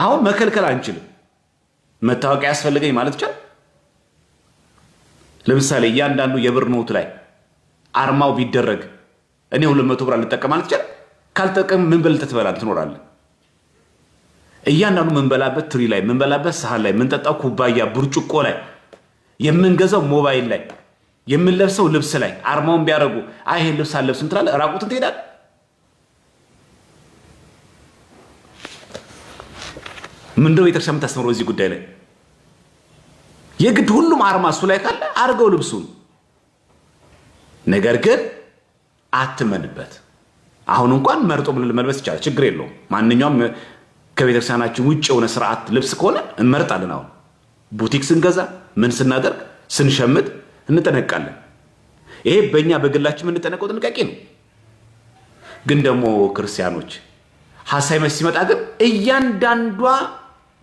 አሁን መከልከል አንችልም። መታወቂያ ያስፈልገኝ ማለት ይቻላል። ለምሳሌ እያንዳንዱ የብር ኖት ላይ አርማው ቢደረግ እኔ 200 ብር ልጠቀም ማለት ይቻላል። ካልጠቀም ምን በልተህ ትበላለህ ትኖራለህ። እያንዳንዱ ምንበላበት ትሪ ላይ ምንበላበት ሳህን ላይ ምንጠጣው ኩባያ ብርጭቆ ላይ የምንገዛው ሞባይል ላይ የምንለብሰው ልብስ ላይ አርማውን ቢያደርጉ አይ ይሄን ልብስ አለብስም ትላለህ፣ ራቁትን ትሄዳለህ። ምንድነው ቤተክርስቲያን የምታስተምረው እዚህ ጉዳይ ላይ? የግድ ሁሉም አርማ እሱ ላይ ካለ አድርገው ልብሱን። ነገር ግን አትመንበት። አሁን እንኳን መርጦ መልበስ ይቻላል፣ ችግር የለውም። ማንኛውም ከቤተክርስቲያናችን ውጭ የሆነ ስርዓት ልብስ ከሆነ እንመርጣለን። አሁን ቡቲክ ስንገዛ ምን ስናደርግ ስንሸምት እንጠነቃለን። ይሄ በእኛ በግላችን የምንጠነቀው ጥንቃቄ ነው። ግን ደግሞ ክርስቲያኖች ሐሳዊ መሲህ ሲመጣ ግን እያንዳንዷ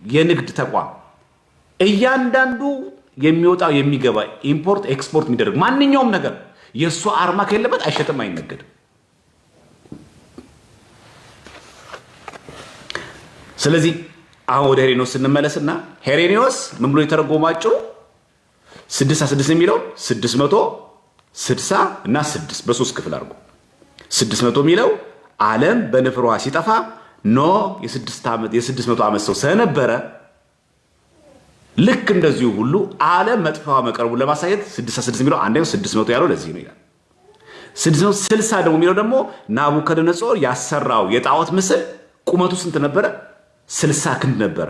የንግድ ተቋም እያንዳንዱ የሚወጣው የሚገባ ኢምፖርት ኤክስፖርት የሚደረግ ማንኛውም ነገር የእሱ አርማ ከሌለበት አይሸጥም፣ አይነገድም። ስለዚህ አሁን ወደ ሄሬኔዎስ ስንመለስና ሄሬኔዎስ ምን ብሎ የተረጎመው አጭሩ 66 የሚለው 660 እና 6 በሶስት ክፍል አድርጎ 600 የሚለው ዓለም በንፍር ውሃ ሲጠፋ ኖህ የ600 ዓመት ሰው ስለነበረ ልክ እንደዚሁ ሁሉ ዓለም መጥፋቷ መቀረቡን ለማሳየት 66 የሚለው አንዴው 600 ያለው ለዚህ ነው ይላል። 660 ደግሞ የሚለው ደግሞ ናቡከደነጾር ያሰራው የጣዖት ምስል ቁመቱ ስንት ነበረ? 60 ክንድ ነበረ።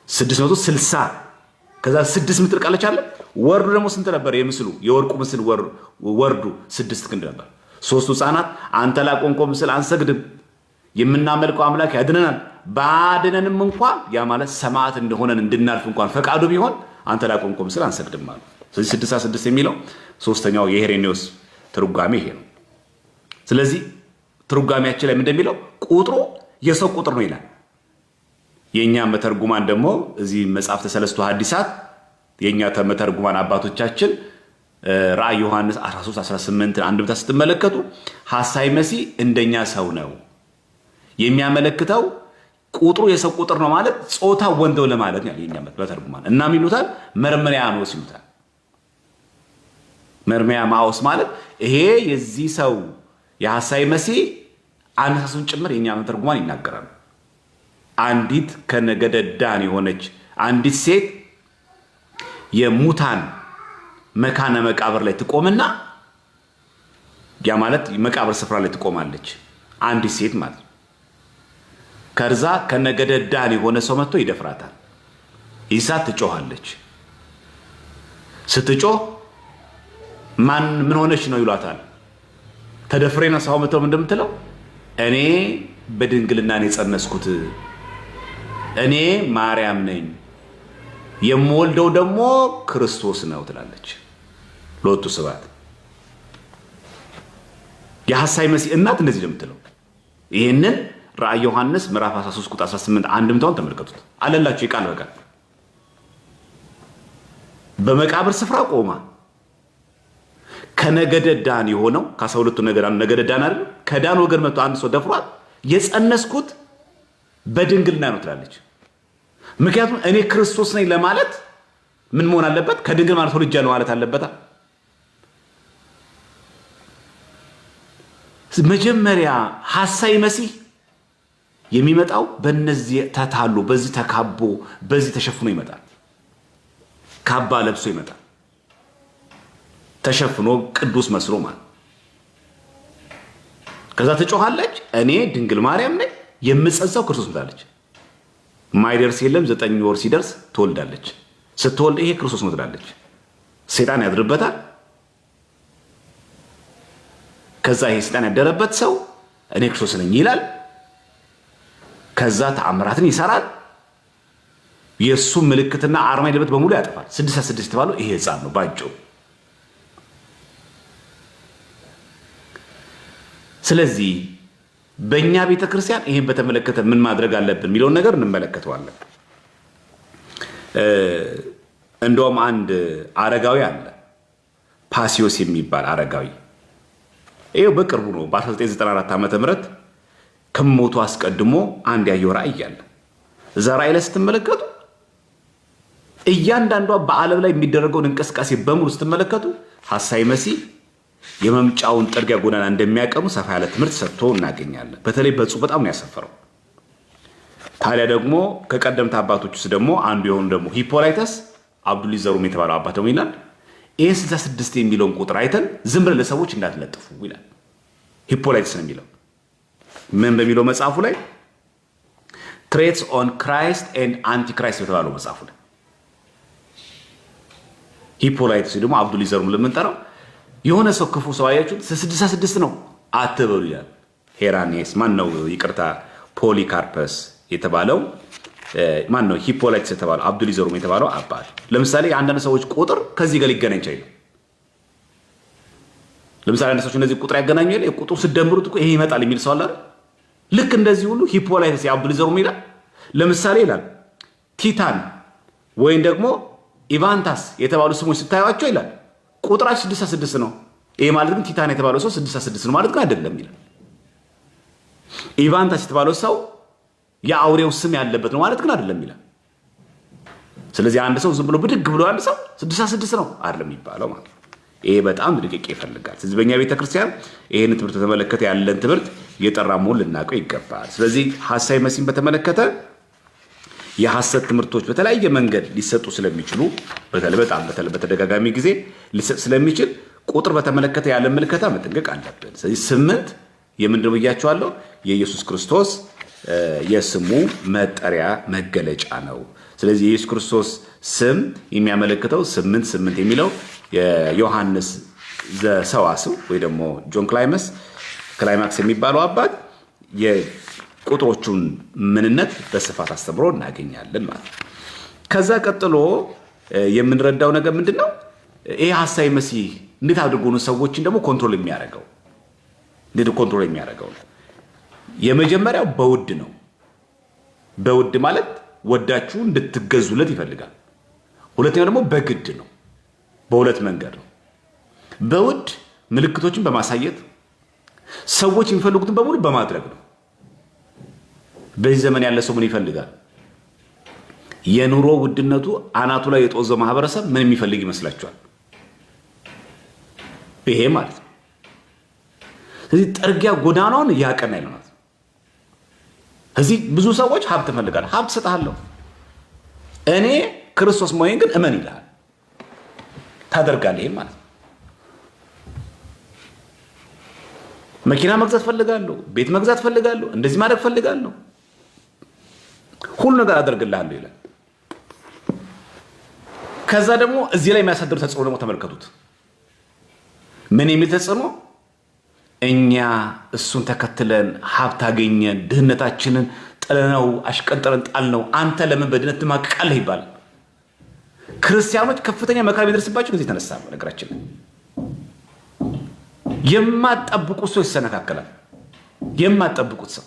660 ከዛ 6 ምትር ቃለች አለ። ወርዱ ደግሞ ስንት ነበር? የምስሉ የወርቁ ምስል ወርዱ 6 ክንድ ነበር። ሶስቱ ህፃናት አንተ ላቆምከው ምስል አንሰግድም፣ የምናመልከው አምላክ ያድነናል፣ ባድነንም እንኳን ያ ማለት ሰማዕት እንደሆነን እንድናልፍ እንኳን ፈቃዱ ቢሆን አንተ ላቆምከው ምስል አንሰግድም ማለት። ስለዚህ 66 የሚለው ሶስተኛው የሄሬኔዎስ ትርጓሜ ይሄ ነው። ስለዚህ ትርጓሜያችን ላይ ምን እንደሚለው ቁጥሩ የሰው ቁጥር ነው ይላል። የኛ መተርጉማን ደግሞ እዚህ መጽሐፍተ ሰለስቱ ሐዲሳት የኛ መተርጉማን አባቶቻችን ራእይ ዮሐንስ 13:18 አንድምታ ስትመለከቱ ሐሳዊ መሲህ እንደኛ ሰው ነው የሚያመለክተው ቁጥሩ የሰው ቁጥር ነው ማለት ጾታ ወንደው ለማለት ነው የኛ መተርጉማን እና ይሉታል መርምሪያኖስ ይሉታል። መርምሪያኖስ ማለት ይሄ የዚህ ሰው የሐሳዊ መሲህ አነሳሱን ጭምር የኛ መተርጉማን ይናገራሉ። አንዲት ከነገደ ዳን የሆነች አንዲት ሴት የሙታን መካነ መቃብር ላይ ትቆምና ያ ማለት መቃብር ስፍራ ላይ ትቆማለች። አንዲት ሴት ማለት ከርዛ ከነገደ ዳን የሆነ ሰው መጥቶ ይደፍራታል። ይሳ ትጮሃለች። ስትጮህ ምን ሆነች ነው ይሏታል። ተደፍሬና ሰው መጥቶ እንደምትለው እኔ በድንግልና ነው የጸነስኩት፣ እኔ ማርያም ነኝ፣ የምወልደው ደግሞ ክርስቶስ ነው ትላለች። ሎቱ ስብሐት። የሐሳዊ መሲህ እናት እንደዚህ ነው የምትለው። ይህንን ራእይ ዮሐንስ ምዕራፍ 13 ቁጥር 18 አንድምታውን ተመልከቱት። አለላችሁ የቃል በቃል በመቃብር ስፍራ ቆማ ከነገደ ዳን የሆነው ከ12ቱ ነገደ ዳን አይደል? ከዳን ወገን መጥቶ አንድ ሰው ደፍሯት የጸነስኩት በድንግልና ነው ትላለች። ምክንያቱም እኔ ክርስቶስ ነኝ ለማለት ምን መሆን አለበት? ከድንግል ማለት ወልጃለሁ ማለት አለበት። መጀመሪያ ሐሳዊ መሲህ የሚመጣው በእነዚህ ተታሎ በዚህ ተካቦ በዚህ ተሸፍኖ ይመጣል። ካባ ለብሶ ይመጣል። ተሸፍኖ ቅዱስ መስሎ ማለት። ከዛ ትጮኻለች፣ እኔ ድንግል ማርያም ነኝ የምጸንሰው ክርስቶስ ትላለች። ማይደርስ የለም 9 ወር ሲደርስ ትወልዳለች። ስትወልድ ይሄ ክርስቶስ ነው ትላለች። ሰይጣን ያድርበታል። ከዛ ይሄ ሰይጣን ያደረበት ሰው እኔ ክርስቶስ ነኝ ይላል። ከዛ ተአምራትን ይሰራል። የሱ ምልክትና አርማ ያለበት በሙሉ ያጠፋል። 66 የተባለው ይሄ ሕፃን ነው ባጭሩ። ስለዚህ በእኛ ቤተ ክርስቲያን ይሄን በተመለከተ ምን ማድረግ አለብን የሚለውን ነገር እንመለከተዋለን። እንደውም አንድ አረጋዊ አለ፣ ፓሲዮስ የሚባል አረጋዊ። ይሄው በቅርቡ ነው በ1994 ዓ.ም ከሞቱ አስቀድሞ አንድ ያየው ራእይ አለ። እዛ ራእይ ላይ ስትመለከቱ እያንዳንዷ በዓለም ላይ የሚደረገውን እንቅስቃሴ በሙሉ ስትመለከቱ ሐሳዊ መሲህ የመምጫውን ጥርጊያ ጎዳና እንደሚያቀኑ ሰፋ ያለ ትምህርት ሰጥቶ እናገኛለን። በተለይ በጽሁፍ በጣም ነው ያሰፈረው። ታዲያ ደግሞ ከቀደምት አባቶች ውስጥ ደግሞ አንዱ የሆኑ ደግሞ ሂፖላይተስ አብዱሊዘሩም የተባለው አባት ደግሞ ይላል ይሄ 66 የሚለውን ቁጥር አይተን ዝም ብለን ለሰዎች እንዳትለጥፉ ይላል። ሂፖላይተስ ነው የሚለው ምን በሚለው መጽሐፉ ላይ ትሬትስ ኦን ክራይስት ኤንድ አንቲክራይስት የተባለው መጽሐፉ ላይ ሂፖላይተስ ደግሞ አብዱሊዘሩም ለምንጠራው የሆነ ሰው ክፉ ሰው አያችሁት 66 ነው አትበሉ ይላል። ሄራኔስ ማን ነው ይቅርታ ፖሊካርፐስ የተባለው ማን ነው ሂፖላይተስ የተባለው አብዱሊዘሩም የተባለው አባት። ለምሳሌ አንዳንድ ሰዎች ቁጥር ከዚህ ጋር ሊገናኝ ይችላል። ለምሳሌ አንዳንድ ሰዎች እነዚህ ቁጥር ያገናኙ ይላል ቁጥሩ ሲደምሩት እኮ ይሄ ይመጣል የሚል ሰው አለ። ልክ እንደዚህ ሁሉ ሂፖላይተስ የአብዱሊዘሩም ይላል ለምሳሌ ይላል ቲታን ወይም ደግሞ ኢቫንታስ የተባሉ ስሞች ስታዩአቸው ይላል ቁጥራቸው 66 ነው። ይሄ ማለት ግን ቲታን የተባለው ሰው 66 ነው ማለት ግን አይደለም ይላል። ኢቫንታስ የተባለው ሰው የአውሬው ስም ያለበት ነው ማለት ግን አይደለም ይላል። ስለዚህ አንድ ሰው ዝም ብሎ ብድግ ብሎ አንድ ሰው 66 ነው አይደለም የሚባለው ማለት ነው። ይሄ በጣም ድቅቅ ይፈልጋል። ስለዚህ በእኛ ቤተክርስቲያን ይሄን ትምህርት ተመለከተ ያለን ትምህርት የጠራ መሆን ልናውቀው ይገባል። ስለዚህ ሐሳዊ መሲህን በተመለከተ የሐሰት ትምህርቶች በተለያየ መንገድ ሊሰጡ ስለሚችሉ በተለይ በተደጋጋሚ ጊዜ ሊሰጥ ስለሚችል ቁጥር በተመለከተ ያለ ምልከታ መጠንቀቅ አለብን። ስለዚህ 8 የምንድን ነው ብያቸዋለሁ የኢየሱስ ክርስቶስ የስሙ መጠሪያ መገለጫ ነው። ስለዚህ የኢየሱስ ክርስቶስ ስም የሚያመለክተው 8 የሚለው የዮሐንስ ዘሰዋስው ወይ ደግሞ ጆን ክላይማክስ የሚባለው አባት የቁጥሮቹን ምንነት በስፋት አስተምሮ እናገኛለን ማለት ነው። ከዛ ቀጥሎ የምንረዳው ነገር ምንድነው? ይሄ ሐሳዊ መሲህ እንዴት አድርጎ ነው ሰዎችን ደግሞ ኮንትሮል የሚያደርገው? የመጀመሪያው በውድ ነው። በውድ ማለት ወዳችሁ እንድትገዙለት ይፈልጋል። ሁለተኛው ደግሞ በግድ ነው። በሁለት መንገድ ነው። በውድ ምልክቶችን በማሳየት ሰዎች የሚፈልጉትን በሙሉ በማድረግ ነው። በዚህ ዘመን ያለ ሰው ምን ይፈልጋል? የኑሮ ውድነቱ አናቱ ላይ የጦዘው ማህበረሰብ ምን የሚፈልግ ይመስላችኋል? ይሄ ማለት ነው። ስለዚህ ጥርጊያ ጎዳናውን ያቀና ይለናል። እዚህ ብዙ ሰዎች ሀብት ፈልጋል። ሀብት ሰጣለሁ እኔ ክርስቶስ መሆኔን ግን እመን ይላል። ታደርጋለህ ይሄን ማለት ነው። መኪና መግዛት ፈልጋለሁ፣ ቤት መግዛት ፈልጋለሁ፣ እንደዚህ ማድረግ ፈልጋለሁ፣ ሁሉ ነገር አደርግልሃለሁ ይላል። ከዛ ደግሞ እዚህ ላይ የሚያሳድሩ ተጽዕኖ ደግሞ ተመልከቱት። ምን የሚል ተጽዕኖ? እኛ እሱን ተከትለን ሀብት አገኘን፣ ድህነታችንን ጥለነው አሽቀንጥረን ጣልነው፣ አንተ ለምን በድህነት ትማቅቃለህ ይባላል። ክርስቲያኖች ከፍተኛ መከራ የሚደርስባቸው ከዚህ የተነሳ ነው። ነገራችን የማትጠብቁት ሰው ይሰነካከላል። የማትጠብቁት ሰው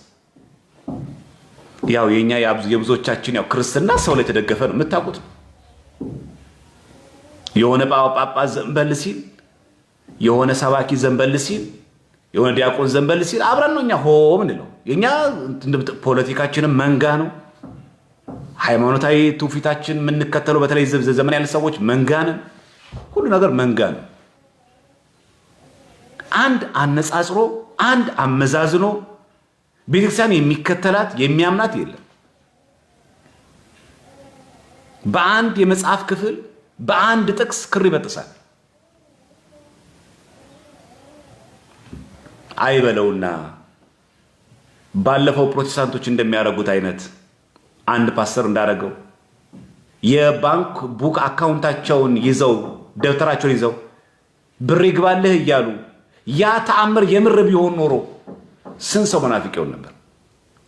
ያው የኛ የብዙዎቻችን ያው ክርስትና ሰው ላይ የተደገፈ ነው። የምታውቁት የሆነ ጳጳስ ዘንበል ሲል፣ የሆነ ሰባኪ ዘንበል ሲል፣ የሆነ ዲያቆን ዘንበል ሲል አብረን ነው እኛ ሆ ምንለው። የኛ ፖለቲካችንም መንጋ ነው። ሃይማኖታዊ ትውፊታችን የምንከተለው በተለይ ዘመን ያለ ሰዎች መንጋ ነን። ሁሉ ነገር መንጋ ነው። አንድ አነጻጽሮ አንድ አመዛዝኖ ቤተክርስቲያን የሚከተላት የሚያምናት የለም። በአንድ የመጽሐፍ ክፍል በአንድ ጥቅስ ክር ይበጥሳል። አይበለውና ባለፈው ፕሮቴስታንቶች እንደሚያደርጉት አይነት አንድ ፓስተር እንዳደረገው የባንክ ቡክ አካውንታቸውን ይዘው ደብተራቸውን ይዘው ብር ይግባልህ እያሉ ያ ተአምር የምር ቢሆን ኖሮ ስንት ሰው መናፍቅ ይሆን ነበር?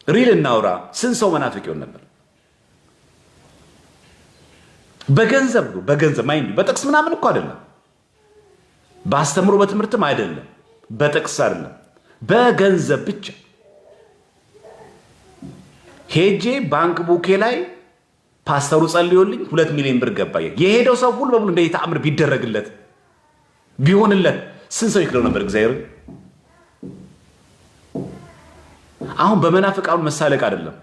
ሪል እናውራ፣ ስንት ሰው መናፍቅ ይሆን ነበር? በገንዘብ ማይንድ በጥቅስ ምናምን እኮ አይደለም፣ በአስተምሮ በትምህርትም አይደለም፣ በጥቅስ አይደለም፣ በገንዘብ ብቻ ሄጄ ባንክ ቡኬ ላይ ፓስተሩ ጸልዮልኝ 2 ሚሊዮን ብር ገባ። የሄደው ሰው ሁሉ በሙሉ እንደ ተአምር ቢደረግለት ቢሆንለት ስንት ሰው ይክለው ነበር? እግዚአብሔር አሁን በመናፍቃኑ መሳለቅ አይደለም።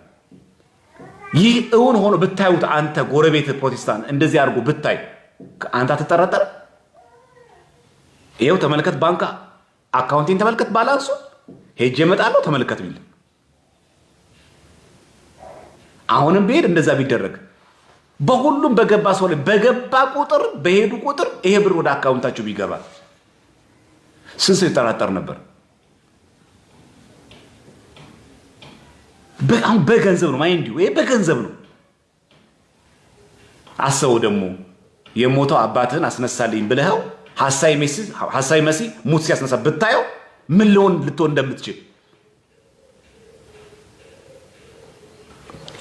ይህ እውን ሆኖ ብታዩት አንተ ጎረቤት ፕሮቴስታንት እንደዚህ አድርጎ ብታይ አንተ አትጠራጠር? ይኸው ተመልከት፣ ባንክ አካውንቲን ተመልከት፣ ባላንሱ ሄጄ እመጣለሁ ተመልከት ቢል አሁንም ብሄድ እንደዛ ቢደረግ በሁሉም በገባ ሰው ላይ በገባ ቁጥር በሄዱ ቁጥር ይሄ ብር ወደ አካውንታቸው ቢገባ ስንት ሰው ይጠራጠር ነበር? አሁን በገንዘብ ነው ማይንዲ ወይ በገንዘብ ነው። አሰው ደግሞ የሞተው አባትህን አስነሳልኝ ብለኸው ሐሳይ መሲ ሙት ሲያስነሳ ብታየው ምን ልትሆን እንደምትችል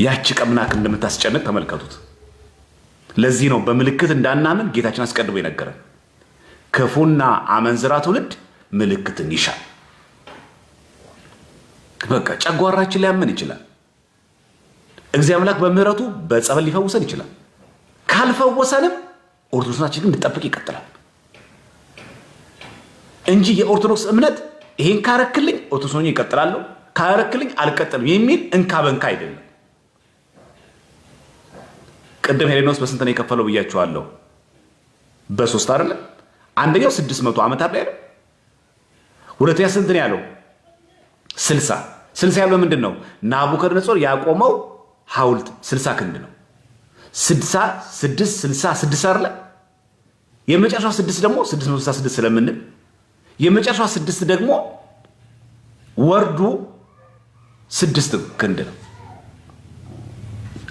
ያቺ ቀምናክ እንደምታስጨንቅ ተመልከቱት። ለዚህ ነው በምልክት እንዳናምን ጌታችን አስቀድሞ የነገረን። ክፉና አመንዝራ ትውልድ ምልክትን ይሻል። በቃ ጨጓራችን ሊያመን ይችላል። እግዚአብሔር አምላክ በምህረቱ በጸበል ሊፈውሰን ይችላል። ካልፈወሰንም ኦርቶዶክሳችን እንድጠብቅ ይቀጥላል እንጂ የኦርቶዶክስ እምነት ይሄን ካረክልኝ ኦርቶዶክስ ሆኜ ይቀጥላለሁ፣ ካረክልኝ አልቀጥልም የሚል እንካ በንካ አይደለም። ቅድም ሄሌኖስ በስንት ነው የከፈለው ብያችኋለሁ? በ3 አይደለም። አንደኛው 600 ዓመታት ላይ ነው። ሁለተኛ ስንት ነው ያለው? 60 ያለው ምንድን ነው? ናቡከደነጾር ያቆመው ሐውልት 60 ክንድ ነው። 66 አይደለ? የመጨረሻው 6 ደግሞ 666 ስለምንል የመጨረሻው 6 ደግሞ ወርዱ 6 ክንድ ነው።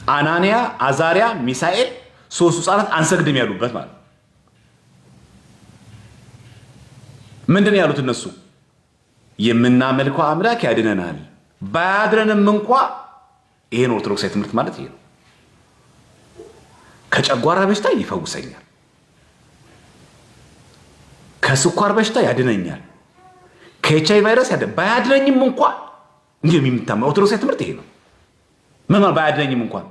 አናንያ፣ አዛሪያ፣ ሚሳኤል 3 ሕፃናት አንሰግድም ያሉበት ማለት ምንድን ያሉት እነሱ? የምናመልከው አምላክ ያድነናል፣ ባያድረንም እንኳ ይሄን ኦርቶዶክሳዊ ትምህርት ማለት ይሄ ነው። ከጨጓራ በሽታ ይፈውሰኛል፣ ከስኳር በሽታ ያድነኛል፣ ከኤችአይቪ ቫይረስ ባያድነኝም እንኳ እንዲህ የሚታመው ኦርቶዶክሳዊ ትምህርት ይሄ ነው። ምን ባያድነኝም እንኳን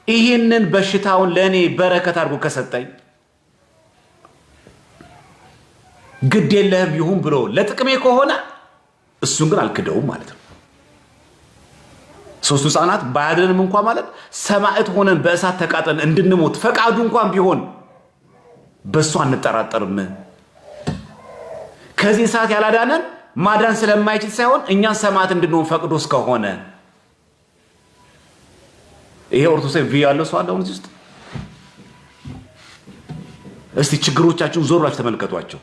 ይህንን በሽታውን ለእኔ በረከት አድርጎ ከሰጠኝ ግድ የለህም ይሁን ብሎ ለጥቅሜ ከሆነ እሱን ግን አልክደውም ማለት ነው። 3 ሕፃናት ባያድነንም እንኳን ማለት ሰማዕት ሆነን በእሳት ተቃጠልን እንድንሞት ፈቃዱ እንኳን ቢሆን በእሱ አንጠራጠርም። ከዚህ ሰዓት ያላዳነን ማዳን ስለማይችል ሳይሆን እኛን ሰማዕት እንድንሆን ፈቅዶ እስከሆነ ይሄ ኦርቶዶክሳዊ ቪ ያለው ሰው አለ አሁን እዚህ ውስጥ? እስቲ ችግሮቻችሁን ዞር ብላችሁ ተመልከቷቸው።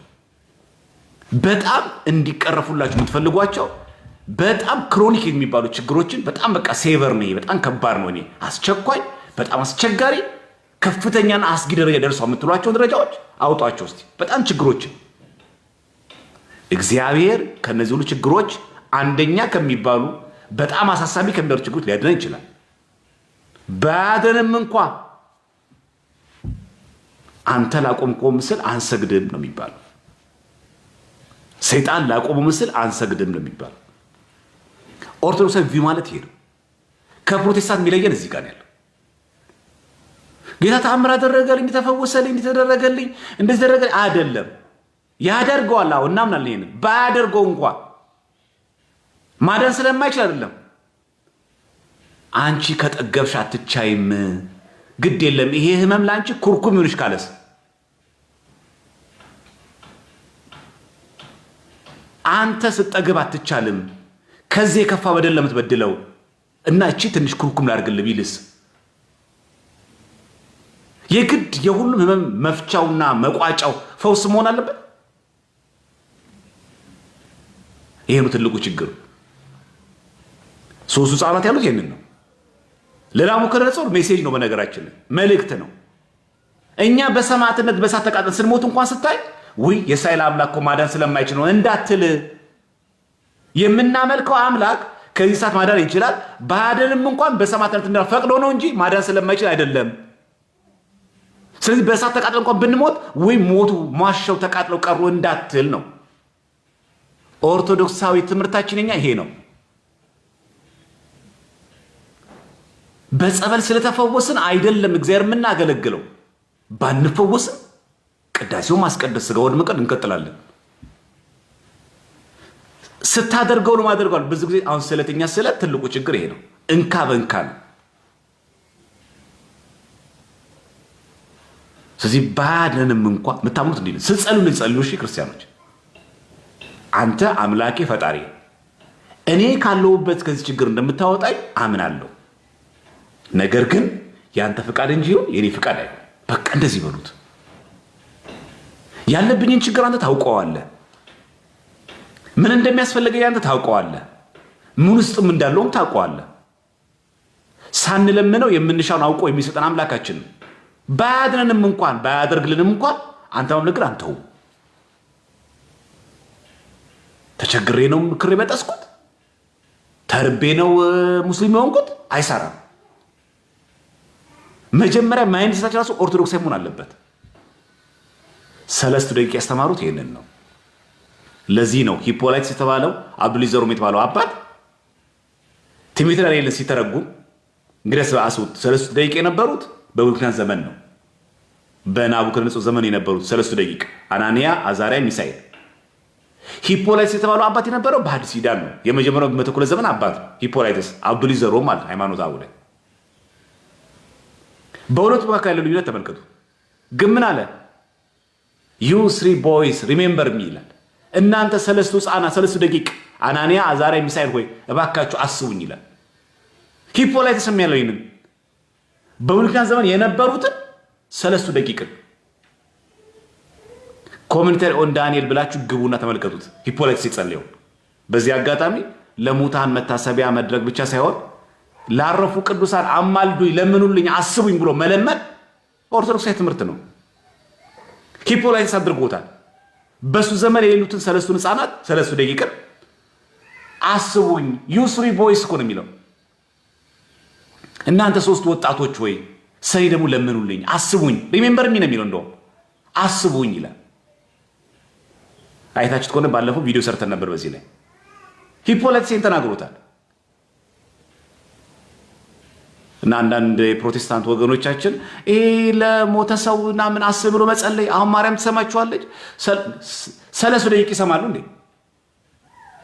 በጣም እንዲቀረፉላችሁ የምትፈልጓቸው በጣም ክሮኒክ የሚባሉ ችግሮችን በጣም በቃ ሴቨር ነው፣ በጣም ከባድ ነው፣ እኔ አስቸኳይ፣ በጣም አስቸጋሪ፣ ከፍተኛና አስጊ ደረጃ ደርሰው የምትሏቸውን ደረጃዎች አውጧቸው እስቲ። በጣም ችግሮችን እግዚአብሔር ከነዚህ ሁሉ ችግሮች አንደኛ ከሚባሉ በጣም አሳሳቢ ከሚባሉ ችግሮች ሊያድነን ይችላል። ባያድነንም እንኳ አንተ ላቆምከው ምስል አንሰግድም ነው የሚባለው። ሰይጣን ላቆመው ምስል አንሰግድም ነው የሚባለው። ኦርቶዶክሳዊ ቪው ማለት ይሄ ነው። ከፕሮቴስታንት የሚለየን እዚህ ጋር ያለው ጌታ ተአምር አደረገልኝ፣ እንዲተፈወሰልኝ፣ እንዲተደረገልኝ፣ እንደዚህ ተደረገልኝ አይደለም። ያደርገዋል፣ አዎ እናምናለን። ይሄን ባያደርገው እንኳ ማዳን ስለማይችል አይደለም። አንቺ ከጠገብሽ አትቻይም፣ ግድ የለም ይሄ ህመም ላንቺ ኩርኩም ይሁንሽ ካለስ አንተ ስጠገብ አትቻልም፣ ከዚህ የከፋ በደል ለምትበድለው እና እቺ ትንሽ ኩርኩም ላድርግልህ ቢልስ የግድ የሁሉም ህመም መፍቻውና መቋጫው ፈውስ መሆን አለበት? ይሄ ነው ትልቁ ችግር። 3 ሕፃናት ያሉት ይሄንን ነው። ለናቡከደነጾር ሜሴጅ ነው፣ በነገራችን መልእክት ነው። እኛ በሰማዕትነት በእሳት ተቃጥለን ስንሞት እንኳን ስታይ ውይ የእስራኤል አምላክ እኮ ማዳን ስለማይችል ነው እንዳትል። የምናመልከው አምላክ ከዚህ እሳት ማዳን ይችላል። ባያድንም እንኳን በሰማዕትነት እንዳ ፈቅዶ ነው እንጂ ማዳን ስለማይችል አይደለም። ስለዚህ በእሳት ተቃጥለን እንኳን ብንሞት ወይ ሞቱ ማሸው ተቃጥለው ቀሩ እንዳትል ነው። ኦርቶዶክሳዊ ትምህርታችን ይሄ ነው። በጸበል ስለተፈወስን አይደለም እግዚአብሔር የምናገለግለው። ባንፈወስም ቅዳሴው ማስቀደስ ስጋውን መቀደስ እንቀጥላለን። ስታደርገው ነው ማደርገው። ብዙ ጊዜ አሁን ስለተኛ ስለት ትልቁ ችግር ይሄ ነው። እንካ በእንካ ነው። ስለዚህ ባያድነንም እንኳን የምታምኑት እንዲህ ስትጸልዩ እሺ ክርስቲያኖች አንተ አምላኬ ፈጣሪ እኔ ካለሁበት ከዚህ ችግር እንደምታወጣኝ አምናለሁ። ነገር ግን ያንተ ፍቃድ እንጂ የኔ ፍቃድ አይደለም። በቃ እንደዚህ በሉት። ያለብኝን ችግር አንተ ታውቀዋለህ። ምን እንደሚያስፈልገኝ አንተ ታውቀዋለህ። ምን ውስጥም እንዳለውም ታውቀዋለህ። ሳንለምነው የምንሻውን አውቆ የሚሰጠን አምላካችን ባያድነንም እንኳን ባያደርግልንም እንኳን አንተ ነገር አንተው ተቸግሬ ነው ምክር በጠስኩት ተርቤ ነው ሙስሊም የሆንኩት አይሰራም። መጀመሪያ ማይንድ ሴታችን ራሱ ኦርቶዶክሳዊ መሆን አለበት። ሰለስቱ ደቂቅ ያስተማሩት ይሄንን ነው። ለዚህ ነው ሂፖላይትስ የተባለው አብዱል ዘሩም የተባለው አባት ትንቢተ ዳንኤልን ሲተረጉም እንግዲህ አስቡት ሰለስቱ ደቂቅ የነበሩት በብሉይ ዘመን ነው። በናቡከደነፆር ዘመን የነበሩት ሰለስቱ ደቂቅ አናንያ፣ አዛርያ፣ ሚሳኤል። ሂፖላይትስ የተባለው አባት የነበረው በሐዲስ ኪዳን ነው። የመጀመሪያው በመቶ ክፍለ ዘመን አባት ሂፖላይትስ አብዱል ዘሩም ማለት ሃይማኖት አቡ ላይ በሁለቱ መካከል ያለው ልዩነት ተመልከቱ። ግን ምን አለ? ዩ ስሪ ቦይስ ሪሜምበር ሚ ይላል። እናንተ ሰለስቱ ሕፃናት ሰለስቱ ደቂቅ አናንያ፣ አዛርያ፣ ሚሳኤል ሆይ እባካችሁ አስቡኝ ይላል። ሂፖላይትስ የሚያለው ይህንን በብሉይ ዘመን የነበሩትን ሰለስቱ ደቂቅን ኮሜንታሪ ኦን ዳንኤል ብላችሁ ግቡና ተመልከቱት። ሂፖላይትስ ሲጸልየው በዚህ አጋጣሚ ለሙታን መታሰቢያ መድረግ ብቻ ሳይሆን ላረፉ ቅዱሳን አማልዱኝ፣ ለምኑልኝ፣ አስቡኝ ብሎ መለመን ኦርቶዶክሳዊ ትምህርት ነው። ሂፖላይትስ አድርጎታል። በሱ ዘመን የሌሉትን ሰለስቱን ሕፃናት ሰለስቱ ደቂቅን አስቡኝ ዩ ስሪ ቦይስ እኮ ነው የሚለው። እናንተ ሶስት ወጣቶች ወይ ሰይ ደግሞ ለምኑልኝ፣ አስቡኝ ሪሜምበር ሚ ነው የሚለው። እንደውም አስቡኝ ይላል። አይታችሁት ከሆነ ባለፈው ቪዲዮ ሰርተን ነበር በዚህ ላይ ሂፖላይትስን ተናግሮታል። እና አንዳንድ የፕሮቴስታንት ወገኖቻችን ይሄ ለሞተ ሰው እና ምን አስብ ብሎ መጸለይ አሁን ማርያም ትሰማችኋለች። ሰለስቱ ደቂቅ ይሰማሉ እንዴ?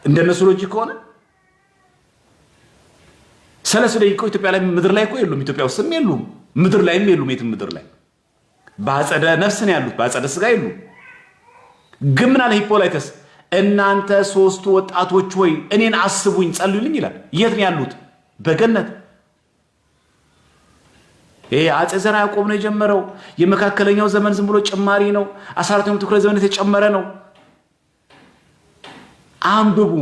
እንደነሱ ሎጂክ ከሆነ ሰለስቱ ደቂቅ ኢትዮጵያ ላይ ምድር ላይ እኮ የሉም። ኢትዮጵያ ውስጥም የሉም፣ ምድር ላይም የሉም። የትም ምድር ላይ በአጸደ ነፍስ ነው ያሉት፣ በአጸደ ስጋ የሉም። ግን ምን አለ ሂፖላይትስ? እናንተ ሶስቱ ወጣቶች ወይ እኔን አስቡኝ ጸልዩልኝ ይላል። የት ነው ያሉት? በገነት። ይሄ አፄ ዘርዓ ያዕቆብ ነው የጀመረው። የመካከለኛው ዘመን ዝም ብሎ ጭማሪ ነው። 14ኛው ክፍለ ዘመን የተጨመረ ነው። አንብቡ።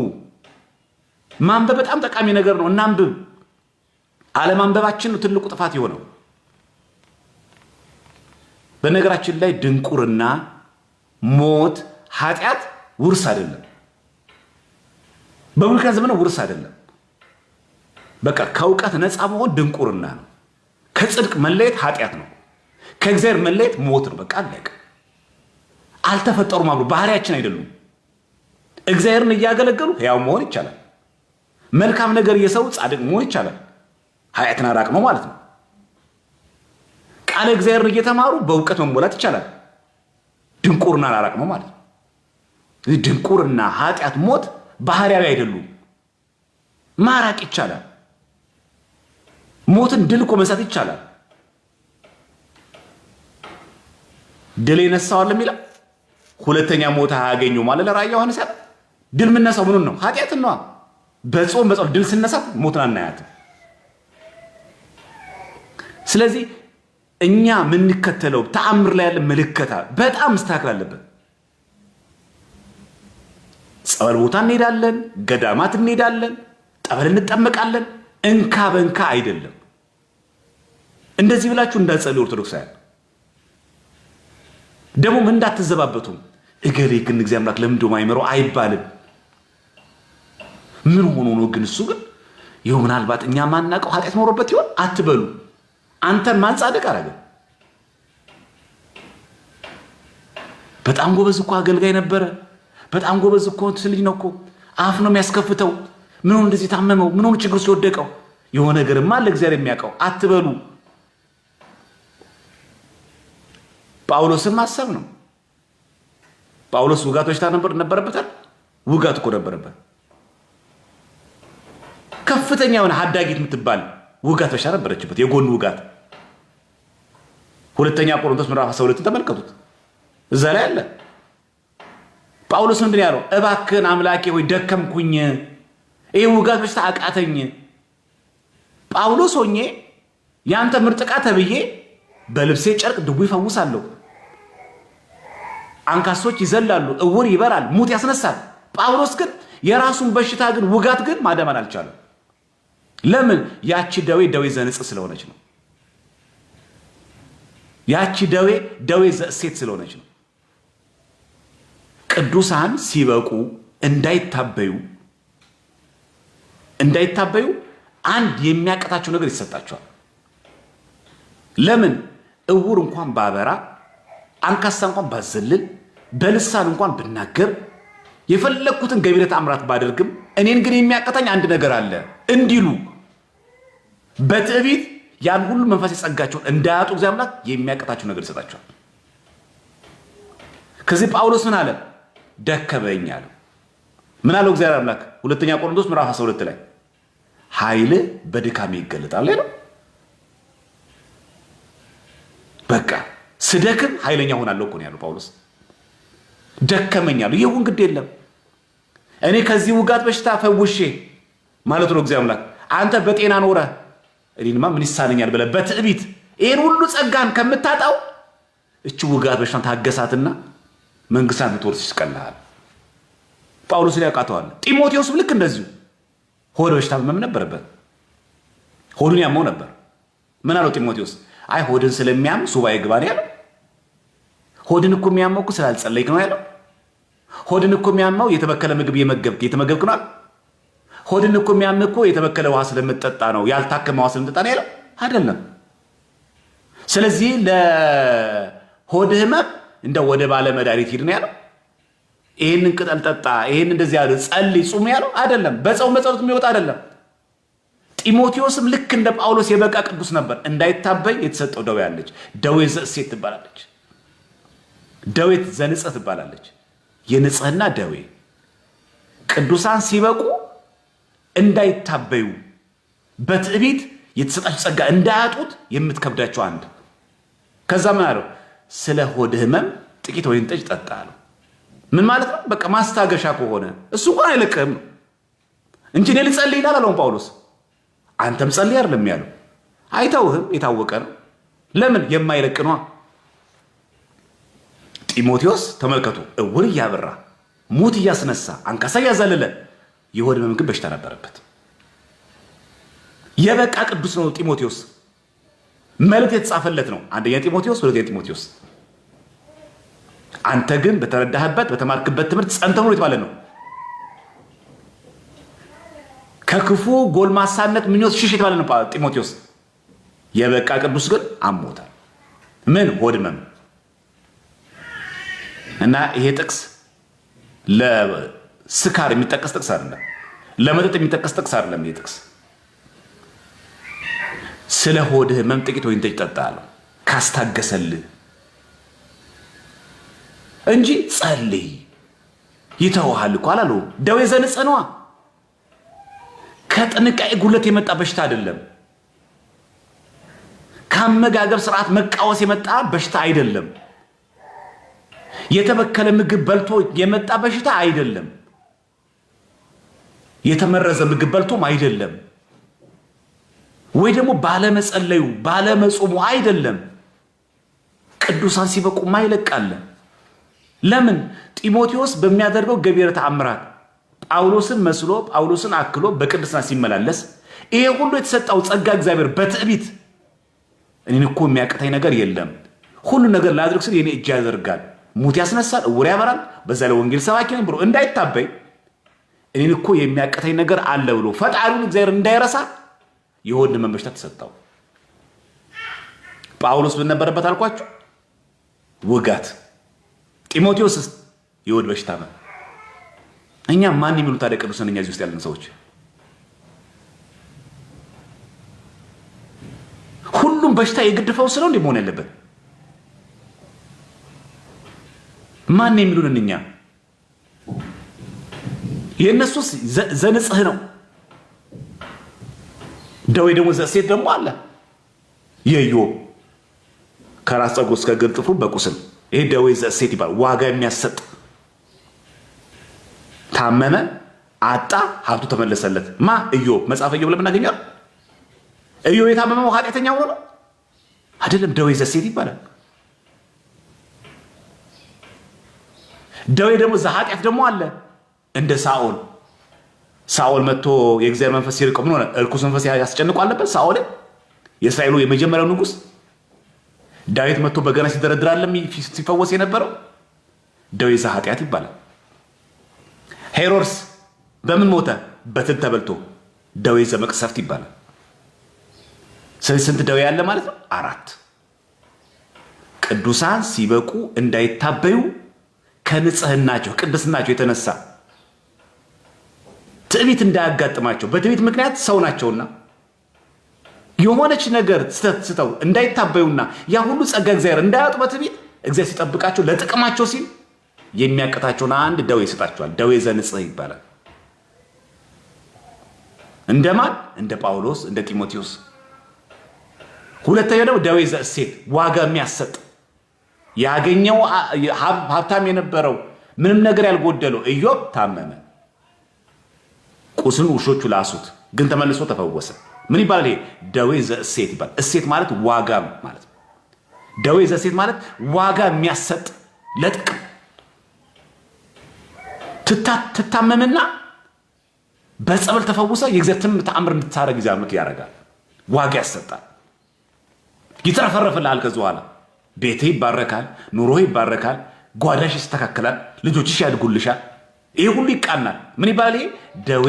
ማንበብ በጣም ጠቃሚ ነገር ነው። እናንብብ። አለማንበባችን ነው ትልቁ ጥፋት የሆነው። በነገራችን ላይ ድንቁርና፣ ሞት፣ ኃጢአት ውርስ አይደለም። በብሉይ ዘመን ውርስ አይደለም። በቃ ከእውቀት ነፃ መሆን ድንቁርና ነው። ከጽድቅ መለየት ኃጢአት ነው። ከእግዚአብሔር መለየት ሞት ነው። በቃ አለቀ። አልተፈጠሩም አብሮ ባህሪያችን አይደሉም። እግዚአብሔርን እያገለገሉ ሕያው መሆን ይቻላል። መልካም ነገር እየሰሩ ጻድቅ መሆን ይቻላል። ኃጢአትን አራቅ ነው ማለት ነው። ቃለ እግዚአብሔርን እየተማሩ በእውቀት መሞላት ይቻላል። ድንቁርናን አራቅ ነው ማለት ነው። ድንቁርና፣ ኃጢአት፣ ሞት ባህሪያዊ አይደሉም። ማራቅ ይቻላል። ሞትን ድል እኮ መንሳት ይቻላል። ድል የነሳዋል የሚለው ሁለተኛ ሞት አያገኘው ማለት ለራእየ ዮሐንስ ያለ ድል የምነሳው ምኑን ነው? ኃጢአትን ነው። በጾም በጸሎት ድል ስነሳት ሞትን አናያትም። ስለዚህ እኛ የምንከተለው ተአምር ላይ ያለ ምልክታ በጣም መስተካከል አለበት። ጸበል ቦታ እንሄዳለን፣ ገዳማት እንሄዳለን፣ ጠበል እንጠመቃለን። እንካ በእንካ አይደለም። እንደዚህ ብላችሁ እንዳትጸልዩ ኦርቶዶክሳውያን። ደግሞ ምን እንዳትዘባበቱ። እገሌ ግን እግዚአብሔር አምላክ ለምን ደሞ አይመረው አይባልም። ምን ሆኖ ነው ግን እሱ ግን ይኸው ምናልባት እኛ ማናውቀው ኃጢአት ኖሮበት ይሆን አትበሉ። አንተን ማን ጻድቅ አደረገ? በጣም ጎበዝ እኮ አገልጋይ ነበረ። በጣም ጎበዝ እኮ ልጅ ነው እኮ አፍ ነው የሚያስከፍተው። ምን ሆነ እንደዚህ ታመመው? ምን ሆነ ችግር ሲወደቀው? የሆነ ነገርማ ለእግዚአብሔር የሚያውቀው አትበሉ። ጳውሎስን ማሰብ ነው። ጳውሎስ ውጋት በሽታ ነበረበታል። ውጋት እኮ ነበረበት። ከፍተኛ የሆነ ሀዳጊት የምትባል ውጋት በሽታ ነበረችበት። የጎን ውጋት ሁለተኛ ቆሮንቶስ ምዕራፍ 12 ተመልከቱት። እዛ ላይ አለ። ጳውሎስ ምንድን ያለው? እባክህን አምላኬ ሆይ ደከምኩኝ፣ ይሄ ውጋት በሽታ አቃተኝ። ጳውሎስ ሆኜ ያንተ ምርጥ ዕቃ ተብዬ በልብሴ ጨርቅ ድውይ ይፈውሳለሁ፣ አንካሶች ይዘላሉ፣ እውር ይበራል፣ ሙት ያስነሳል። ጳውሎስ ግን የራሱን በሽታ ግን ውጋት ግን ማደመን አልቻለም። ለምን? ያቺ ደዌ ዘንጽ ስለሆነች ነው። ያቺ ደዌ ዘእሴት ስለሆነች ነው። ቅዱሳን ሲበቁ እንዳይታበዩ አንድ የሚያቀታቸው ነገር ይሰጣቸዋል። ለምን? እውር እንኳን ባበራ፣ አንካሳ እንኳን ባዘልል፣ በልሳን እንኳን ብናገር፣ የፈለግኩትን ገቢረ ተአምራት ባደርግም እኔን ግን የሚያቀታኝ አንድ ነገር አለ እንዲሉ በትዕቢት ያን ሁሉ መንፈስ የጸጋቸውን እንዳያጡ እግዚአብሔር አምላክ የሚያቀታቸው ነገር ይሰጣቸዋል። ከዚህ ጳውሎስ ምን አለ? ደከመኝ አለ። ምን አለው እግዚአብሔር አምላክ? ሁለተኛ ቆሮንቶስ ምዕራፍ 12 ላይ ኃይል በድካሜ ይገለጣል ነው። በቃ ስደክም ኃይለኛ ሆናለሁ እኮ ነው ያለው ጳውሎስ። ደከመኝ አለው። ይሁን ግድ የለም እኔ ከዚህ ውጋት በሽታ ፈውሼ ማለት ነው እግዚአብሔር አምላክ። አንተ በጤና ኖረህ እኔንማ ምን ይሳነኛል ብለህ በትዕቢት ይሄን ሁሉ ጸጋን ከምታጣው እቺ ውጋት በሽታን ታገሳትና መንግስትን ብትወርስ ይስቀልሃል። ጳውሎስ ያውቃተዋል። ጢሞቴዎስም ልክ እንደዚሁ ሆድ በሽታ መም ነበረበት። ሆዱን ያመው ነበር። ምን አለው ጢሞቴዎስ? አይ ሆድን ስለሚያም ሱባኤ ግባ ነው ያለው። ሆድን እኮ የሚያመው እኮ ስላልጸለይክ ነው ያለው። ሆድን እኮ የሚያመው የተበከለ ምግብ የተመገብክ ነው። ሆድን እኮ የሚያመው እኮ የተበከለ ውሃ ስለምትጠጣ ነው፣ ያልታከመ ውሃ ስለምትጠጣ ነው ያለው አይደለም። ስለዚህ ለሆድ ህመም እንደው ወደ ባለ መድኃኒት ሂድ ነው ያለው። ይሄንን ቅጠል ጠጣ፣ ይሄን እንደዚህ ያለ ጸልይ፣ ጹም ያለው አይደለም። በጾም በጸሎት የሚወጣ አይደለም። ጢሞቴዎስም ልክ እንደ ጳውሎስ የበቃ ቅዱስ ነበር። እንዳይታበይ የተሰጠው ደዌ አለች። ደዌ ዘእሴት ትባላለች። ደዌ ዘንጽ ትባላለች። የንጽህና ደዌ። ቅዱሳን ሲበቁ እንዳይታበዩ በትዕቢት የተሰጣቸው ጸጋ እንዳያጡት የምትከብዳቸው አንድ። ከዛ ምን አለው? ስለ ሆድ ህመም ጥቂት ወይን ጠጅ ጠጣ አለው። ምን ማለት ነው? በቃ ማስታገሻ ከሆነ እሱ እንኳን አይለቅህም ነው እንጂ እኔ ልጸልይ ይላል አለውን ጳውሎስ። አንተም ጸልይ አይደለም ያለው። አይተውህም፣ የታወቀ ነው። ለምን? የማይለቅ ነው። ጢሞቴዎስ ተመልከቱ፣ እውር እያበራ ሙት እያስነሳ አንካሳ እያዘለለ የሆድ ህመም ግን በሽታ ነበረበት። የበቃ ቅዱስ ነው ጢሞቴዎስ። መልእክት የተጻፈለት ነው። አንደኛ ጢሞቴዎስ፣ ሁለተኛ ጢሞቴዎስ። አንተ ግን በተረዳህበት በተማርክበት ትምህርት ጸንተህ ኑር የተባለ ነው። ከክፉ ጎልማሳነት ምኞት ሽሽ የተባለ ነው ጢሞቴዎስ። የበቃ ቅዱስ ግን አሞታል። ምን? ሆድ ህመም። እና ይሄ ጥቅስ ለስካር የሚጠቀስ ጥቅስ አይደለም፣ ለመጠጥ የሚጠቀስ ጥቅስ አይደለም። ይሄ ጥቅስ ስለ ሆድ ህመም ጥቂት ወይን ጠጅ ጠጣ አለው ካስታገሰልህ እንጂ ጸልይ ይተውሃል እኮ አላለውም። ደዌ ዘንጽ ነዋ። ከጥንቃቄ ጉለት የመጣ በሽታ አይደለም። ከአመጋገብ ስርዓት መቃወስ የመጣ በሽታ አይደለም። የተበከለ ምግብ በልቶ የመጣ በሽታ አይደለም። የተመረዘ ምግብ በልቶም አይደለም። ወይ ደግሞ ባለመጸለዩ ባለመጾሙ አይደለም። ቅዱሳን ሲበቁ ማይለቃለ። ለምን? ጢሞቴዎስ በሚያደርገው ገቢረ ተአምራት ጳውሎስን መስሎ ጳውሎስን አክሎ በቅድስና ሲመላለስ ይሄ ሁሉ የተሰጣው ጸጋ እግዚአብሔር በትዕቢት እኔን እኮ የሚያቀታኝ ነገር የለም፣ ሁሉ ነገር ላድርግ ስል የኔ እጅ ያደርጋል፣ ሙት ያስነሳል፣ እውር ያበራል፣ በዛ ላይ ወንጌል ሰባኪ ነኝ ብሎ እንዳይታበይ እኔን እኮ የሚያቀታኝ ነገር አለ ብሎ ፈጣሪውን እግዚአብሔር እንዳይረሳ የሆድ ህመም በሽታ ተሰጠው። ጳውሎስ ምን ነበረበት አልኳችሁ? ውጋት። ጢሞቴዎስስ የሆድ በሽታ ነው። እኛ ማን የሚሉ ታዲያ ቅዱሳን እኛ እዚህ ውስጥ ያለን ሰዎች ሁሉም በሽታ የግድ ፈውስ ነው እንዴ መሆን ያለበት? ማን የሚሉን እኛ? የእነሱስ ዘንጽህ ነው። ደዌ ደግሞ ዘእሴት ደግሞ አለ። የኢዮብ ከራስ ፀጉር እስከ እግር ጥፍሩ በቁስል። ይሄ ደዌ ዘእሴት ይባላል። ዋጋ የሚያሰጥ ታመመ፣ አጣ፣ ሀብቱ ተመለሰለት። ማ ኢዮብ መጽሐፈ ኢዮብ ለምን እናገኛለን? ኢዮብ የታመመው ኃጢአተኛ ሆኖ ነው አይደለም። ደዌ ዘእሴት ይባላል። ደዌ ደግሞ ዘኃጢአት ደግሞ አለ። እንደ ሳኦል መጥቶ የእግዚአብሔር መንፈስ ሲርቀው ምን ሆነ? እርኩስ መንፈስ ያስጨንቆ አለበት ሳኦል፣ የእስራኤሉ የመጀመሪያው ንጉሥ። ዳዊት መጥቶ በገና ሲደረድር አለም ሲፈወስ የነበረው። ደዌ ዘኃጢአት ይባላል። ሄሮድስ በምን ሞተ? በትል ተበልቶ። ደዌ ዘመቅሰፍት ይባላል። ስለዚህ ስንት ደዌ ያለ ማለት ነው? 4። ቅዱሳን ሲበቁ እንዳይታበዩ ከንጽህናቸው ቅድስናቸው የተነሳ ትዕቢት እንዳያጋጥማቸው፣ በትዕቢት ምክንያት ሰው ናቸውና የሆነች ነገር ስተው እንዳይታበዩና ያ ሁሉ ጸጋ እግዚአብሔር እንዳያጡ በትዕቢት እግዚአብሔር ሲጠብቃቸው ለጥቅማቸው ሲል የሚያቅታቸውን አንድ ደዌ ይሰጣቸዋል። ደዌ ዘንጽህ ይባላል። እንደማን? እንደ ጳውሎስ፣ እንደ ጢሞቴዎስ። ሁለተኛው ደግሞ ደዌ ዘእሴት፣ ዋጋ የሚያሰጥ ያገኘው ሀብታም የነበረው ምንም ነገር ያልጎደለው ኢዮብ ታመመ። ቁስሉን ውሾቹ ላሱት፣ ግን ተመልሶ ተፈወሰ። ምን ይባላል? ይሄ ደዌ ዘእሴት ይባላል። እሴት ማለት ዋጋ ማለት ነው። ደዌ ዘእሴት ማለት ዋጋ የሚያሰጥ ለጥቅም ትታመምና በጸበል ተፈውሰ የእግዚአብሔር ተአምር እንድታረግ ይዛምክ ያደርጋል። ዋጋ ያሰጣል። ይተረፈረፍልሃል። ከዚህ በኋላ ቤትህ ይባረካል፣ ኑሮህ ይባረካል፣ ጓዳሽ ይስተካከላል፣ ልጆችሽ ያድጉልሻል። ይሄ ሁሉ ይቃናል። ምን ይባላል? ይሄ ደዌ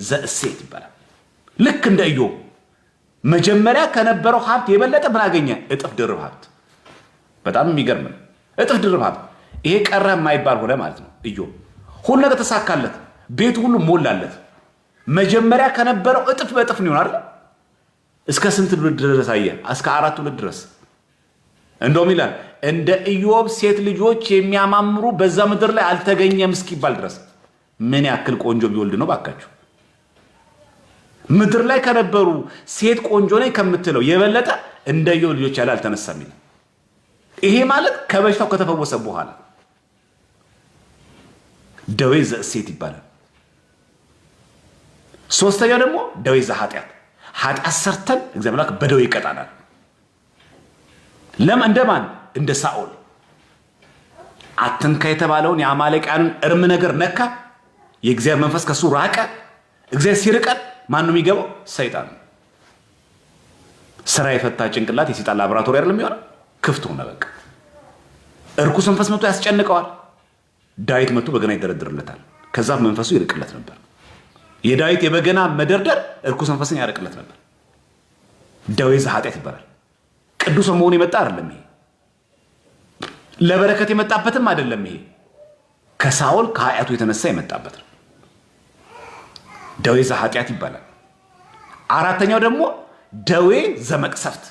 ዘእሴት ይባላል። ልክ እንደ ኢዮብ መጀመሪያ ከነበረው ሀብት የበለጠ ምን አገኘ? እጥፍ ድርብ ሀብት። በጣም የሚገርም ነው። እጥፍ ድርብ ሀብት። ይሄ ቀረ የማይባል ሆነ ማለት ነው። ኢዮብ ሁሉ ነገር ተሳካለት፣ ቤቱ ሁሉ ሞላለት። መጀመሪያ ከነበረው እጥፍ በእጥፍ ነው አይደል? እስከ ስንት ትውልድ ድረስ አየ? እስከ 4 ትውልድ ድረስ። እንደውም ይላል እንደ ኢዮብ ሴት ልጆች የሚያማምሩ በዛ ምድር ላይ አልተገኘም እስኪባል ድረስ። ምን ያክል ቆንጆ ቢወልድ ነው ባካችሁ! ምድር ላይ ከነበሩ ሴት ቆንጆ ነኝ ከምትለው የበለጠ እንደ ኢዮብ ልጆች ያለ አልተነሳም ይላል። ይሄ ማለት ከበሽታው ከተፈወሰ በኋላ ደዌ ዘእሴት ይባላል። ሶስተኛው ደግሞ ደዌ ዘኃጢአት። ኃጢአት ሰርተን እግዚአብሔር አምላክ በደዌ ይቀጣናል። ለምን? እንደማን? እንደ ሳኦል አትንካ የተባለውን የአማሌቃንን እርም ነገር ነካ። የእግዚአብሔር መንፈስ ከሱ ራቀ። እግዚአብሔር ሲርቀን ማን ነው የሚገባው? ሰይጣን። ስራ የፈታ ጭንቅላት የሰይጣን ላቦራቶሪ አይደለም የሚሆነው። ክፍት ሆነ በቃ። እርኩስ መንፈስ መጥቶ ያስጨንቀዋል። ዳዊት መጥቶ በገና ይደረድርለታል። ከዛ መንፈሱ ይርቅለት ነበር። የዳዊት የበገና መደርደር እርኩስ መንፈስን ያርቅለት ነበር። ደዌ ዘኃጢአት ይባላል። ቅዱስ መሆኑ የመጣ አይደለም ይሄ። ለበረከት የመጣበትም አይደለም ይሄ። ከሳኦል ከኃጢአቱ የተነሳ የመጣበት ነው። ደዌ ዘኃጢአት ይባላል። አራተኛው ደግሞ ደዌ ዘመቅሰፍት።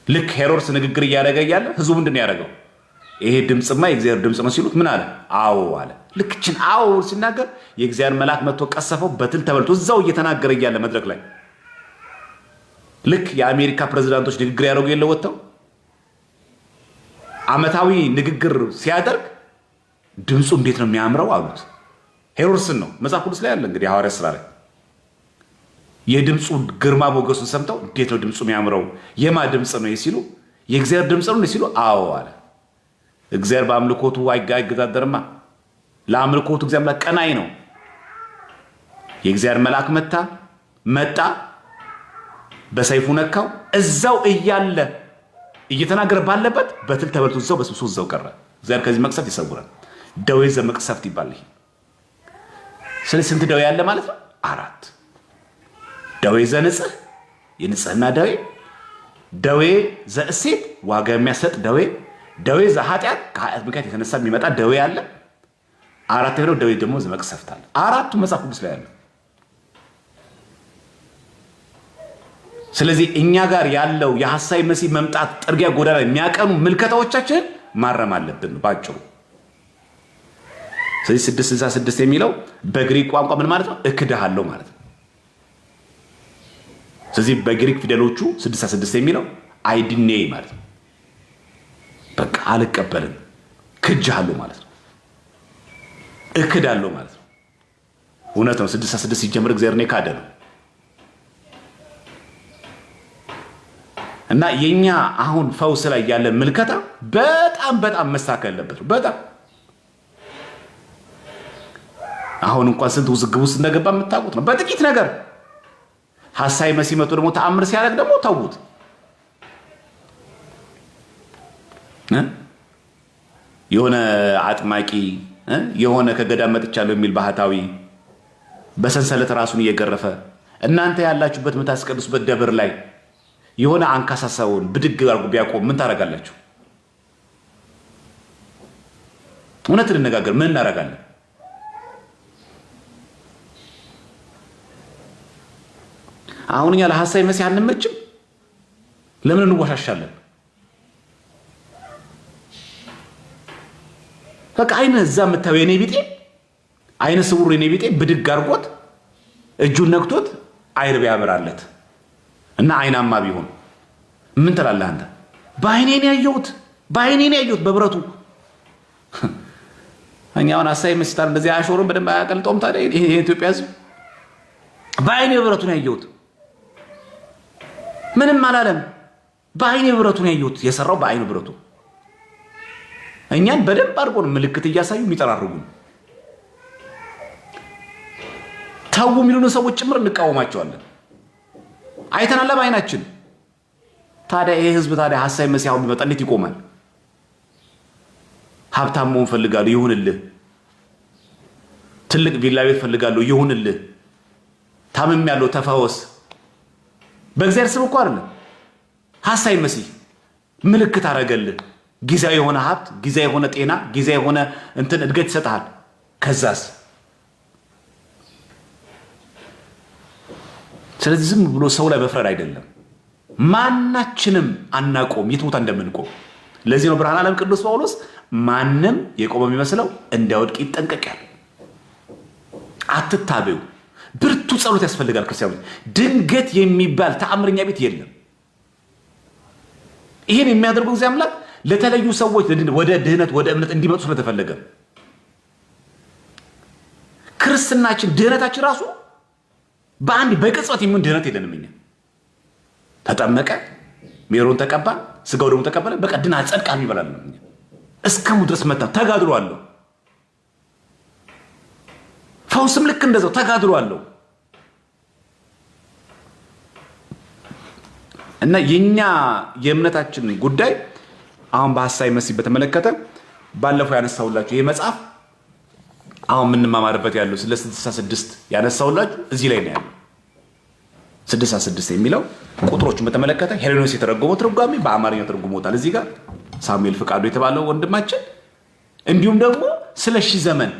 ልክ ሄሮድስ ንግግር እያደረገ እያለ ህዝቡ ምንድን ነው ያደረገው? ይሄ ድምፅማ የእግዚአብሔር ድምፅ ነው ሲሉት ምን አለ? አዎ አለ። ልክችን አዎ ሲናገር የእግዚአብሔር መልአክ መጥቶ ቀሰፈው፣ በትል ተበልቶ እዛው እየተናገረ እያለ መድረክ ላይ ልክ የአሜሪካ ፕሬዝዳንቶች ንግግር ያደረጉ የለ ወጥተው ዓመታዊ ንግግር ሲያደርግ ድምፁ እንዴት ነው የሚያምረው አሉት። ሄሮድስን ነው መጽሐፍ ቅዱስ ላይ ያለ እንግዲህ ሐዋርያት ሥራ ላይ የድምፁ ግርማ ሞገሱን ሰምተው እንዴት ነው ድምፁ የሚያምረው? የማ ድምፅ ነው ሲሉ የእግዚአብሔር ድምፅ ነው ሲሉ አዎ አለ። እግዚአብሔር በአምልኮቱ አይገዛደርማ። ለአምልኮቱ እግዚአብሔር ቀናይ ነው። የእግዚአብሔር መልአክ መጣ፣ በሰይፉ ነካው። እዛው እያለ እየተናገረ ባለበት በትል ተበልቶ እዛው በስብሶ እዛው ቀረ። እግዚአብሔር ከዚህ መቅሰፍት ይሰውራል። ደዌ ዘመቅሰፍት ይባላል። ስለዚህ ስንት ደዌ ያለ ማለት ነው? 4። ደዌ ዘንጽህ የንጽህና ደዌ፣ ደዌ ዘእሴት ዋጋ የሚያሰጥ ደዌ፣ ደዌ ዘኃጢአት ከኃጢአት ምክንያት የተነሳ የሚመጣ ደዌ አለ። 4ኛው ደዌ ደግሞ ዘመቅሰፍት አለ። 4ቱ መጽሐፍ ቅዱስ ላይ አለ። ስለዚህ እኛ ጋር ያለው የሐሳዊ መሲህ መምጣት ጥርጊያ ጎዳና የሚያቀኑ ምልከታዎቻችንን ማረም አለብን ባጭሩ። ስለዚህ 666 የሚለው በግሪክ ቋንቋ ምን ማለት ነው? እክድሃለሁ ማለት ነው። ስለዚህ በግሪክ ፊደሎቹ 66 የሚለው አይድኔ ማለት ነው። በቃ አልቀበልም፣ ክጃለሁ ማለት ነው። እክዳለሁ ማለት ነው። እውነት ነው። 66 ሲጀምር እግዚአብሔር ካደ ነው። እና የኛ አሁን ፈውስ ላይ ያለን ምልከታ በጣም በጣም መስተካከል አለበት። በጣም አሁን እንኳን ስንት ውዝግብ ውስጥ እንደገባ የምታውቁት ነው። በጥቂት ነገር ሐሳዊ መሲህ መጥቶ ደግሞ ተአምር ሲያደርግ ደግሞ ተውት። የሆነ አጥማቂ የሆነ ከገዳም መጥቻለሁ የሚል ባህታዊ በሰንሰለት ራሱን እየገረፈ እናንተ ያላችሁበት የምታስቀድሱበት ደብር ላይ የሆነ አንካሳሳውን ብድግ አድርጎ ቢያቆም ምን ታደርጋላችሁ? እውነት እንነጋገር፣ ምን እናደርጋለን? አሁን እኛ ለሐሳዊ መሲህ አንመችም። ለምን እንወሻሻለን? በቃ አይነ እዛ የምታየው የኔ ቢጤ አይነ ስውሩ የኔ ቢጤ ብድግ አድርጎት እጁን ነክቶት አይር ቢያበራለት እና አይናማ ቢሆን ምን ትላለህ አንተ? በአይኔ ነው ያየሁት በብረቱ። እኛውን ሐሳዊ መሲህ ታዲያ እንደዚህ አሾሩን በደንብ አያቀልጠውም። ታዲያ ይሄ የኢትዮጵያ ሕዝብ በአይኔ ብረቱ ነው ያየሁት፣ ምንም አላለም። በአይኔ ብረቱ ነው ያየሁት፣ የሰራው በአይኑ ብረቱ። እኛን በደንብ አድርጎን ምልክት እያሳዩ የሚጠራርጉ ተው የሚሉን ሰዎች ጭምር እንቃወማቸዋለን። አይተናል በአይናችን። ታዲያ ይሄ ህዝብ ታዲያ ሐሳዊ መሲህ አሁን ቢመጣ እንዴት ይቆማል? ሀብታም መሆን ፈልጋለሁ፣ ይሁንልህ። ትልቅ ቪላ ቤት ፈልጋለሁ፣ ይሁንልህ። ታምም ያለው ተፈወስ። በእግዚአብሔር ስም እኮ አይደለም። ሐሳዊ መሲህ ምልክት አደረገልህ። ጊዜያዊ የሆነ ሀብት፣ ጊዜያዊ የሆነ ጤና፣ ጊዜያዊ የሆነ እንትን እድገት ይሰጥሃል። ከዛስ? ስለዚህ ዝም ብሎ ሰው ላይ መፍረድ አይደለም። ማናችንም አናቆም የት ቦታ እንደምንቆም። ለዚህ ነው ብርሃነ ዓለም ቅዱስ ጳውሎስ ማንም የቆመ የሚመስለው እንዳይወድቅ ይጠንቀቃል። አትታበዩ። ብርቱ ጸሎት ያስፈልጋል። ክርስቲያኖች ድንገት የሚባል ተአምረኛ ቤት የለም። ይሄን የሚያደርገው እግዚአብሔር አምላክ ለተለዩ ሰዎች ወደ ድህነት ወደ እምነት እንዲመጡ ስለተፈለገ ክርስትናችን ድህነታችን ራሱ በአንድ በቅጽበት የሚሆን ድህነት የለንም። እኛ ተጠመቀ፣ ሜሮን ተቀባ፣ ስጋው ደግሞ ተቀበለ፣ በቃ ድና ጸድቃን ይበላል። እስከ ሞት ድረስ መጣ። ተጋድሎ አለው። ፈውስም ልክ እንደዛው ተጋድሎ አለው። እና የኛ የእምነታችን ጉዳይ አሁን በሐሳዊ መሲህ በተመለከተ ባለፈው ያነሳውላችሁ ይሄ መጽሐፍ አሁን የምንማማርበት ያለው ስለ 66 ያነሳውላችሁ እዚህ ላይ ነው ያለው። 66 የሚለው ቁጥሮቹን በተመለከተ ሄሌኖስ የተረጎመው ትርጓሜ በአማርኛ ተርጉሞታል። እዚህ ጋር ሳሙኤል ፍቃዱ የተባለው ወንድማችን እንዲሁም ደግሞ ስለ ሺህ ዘመን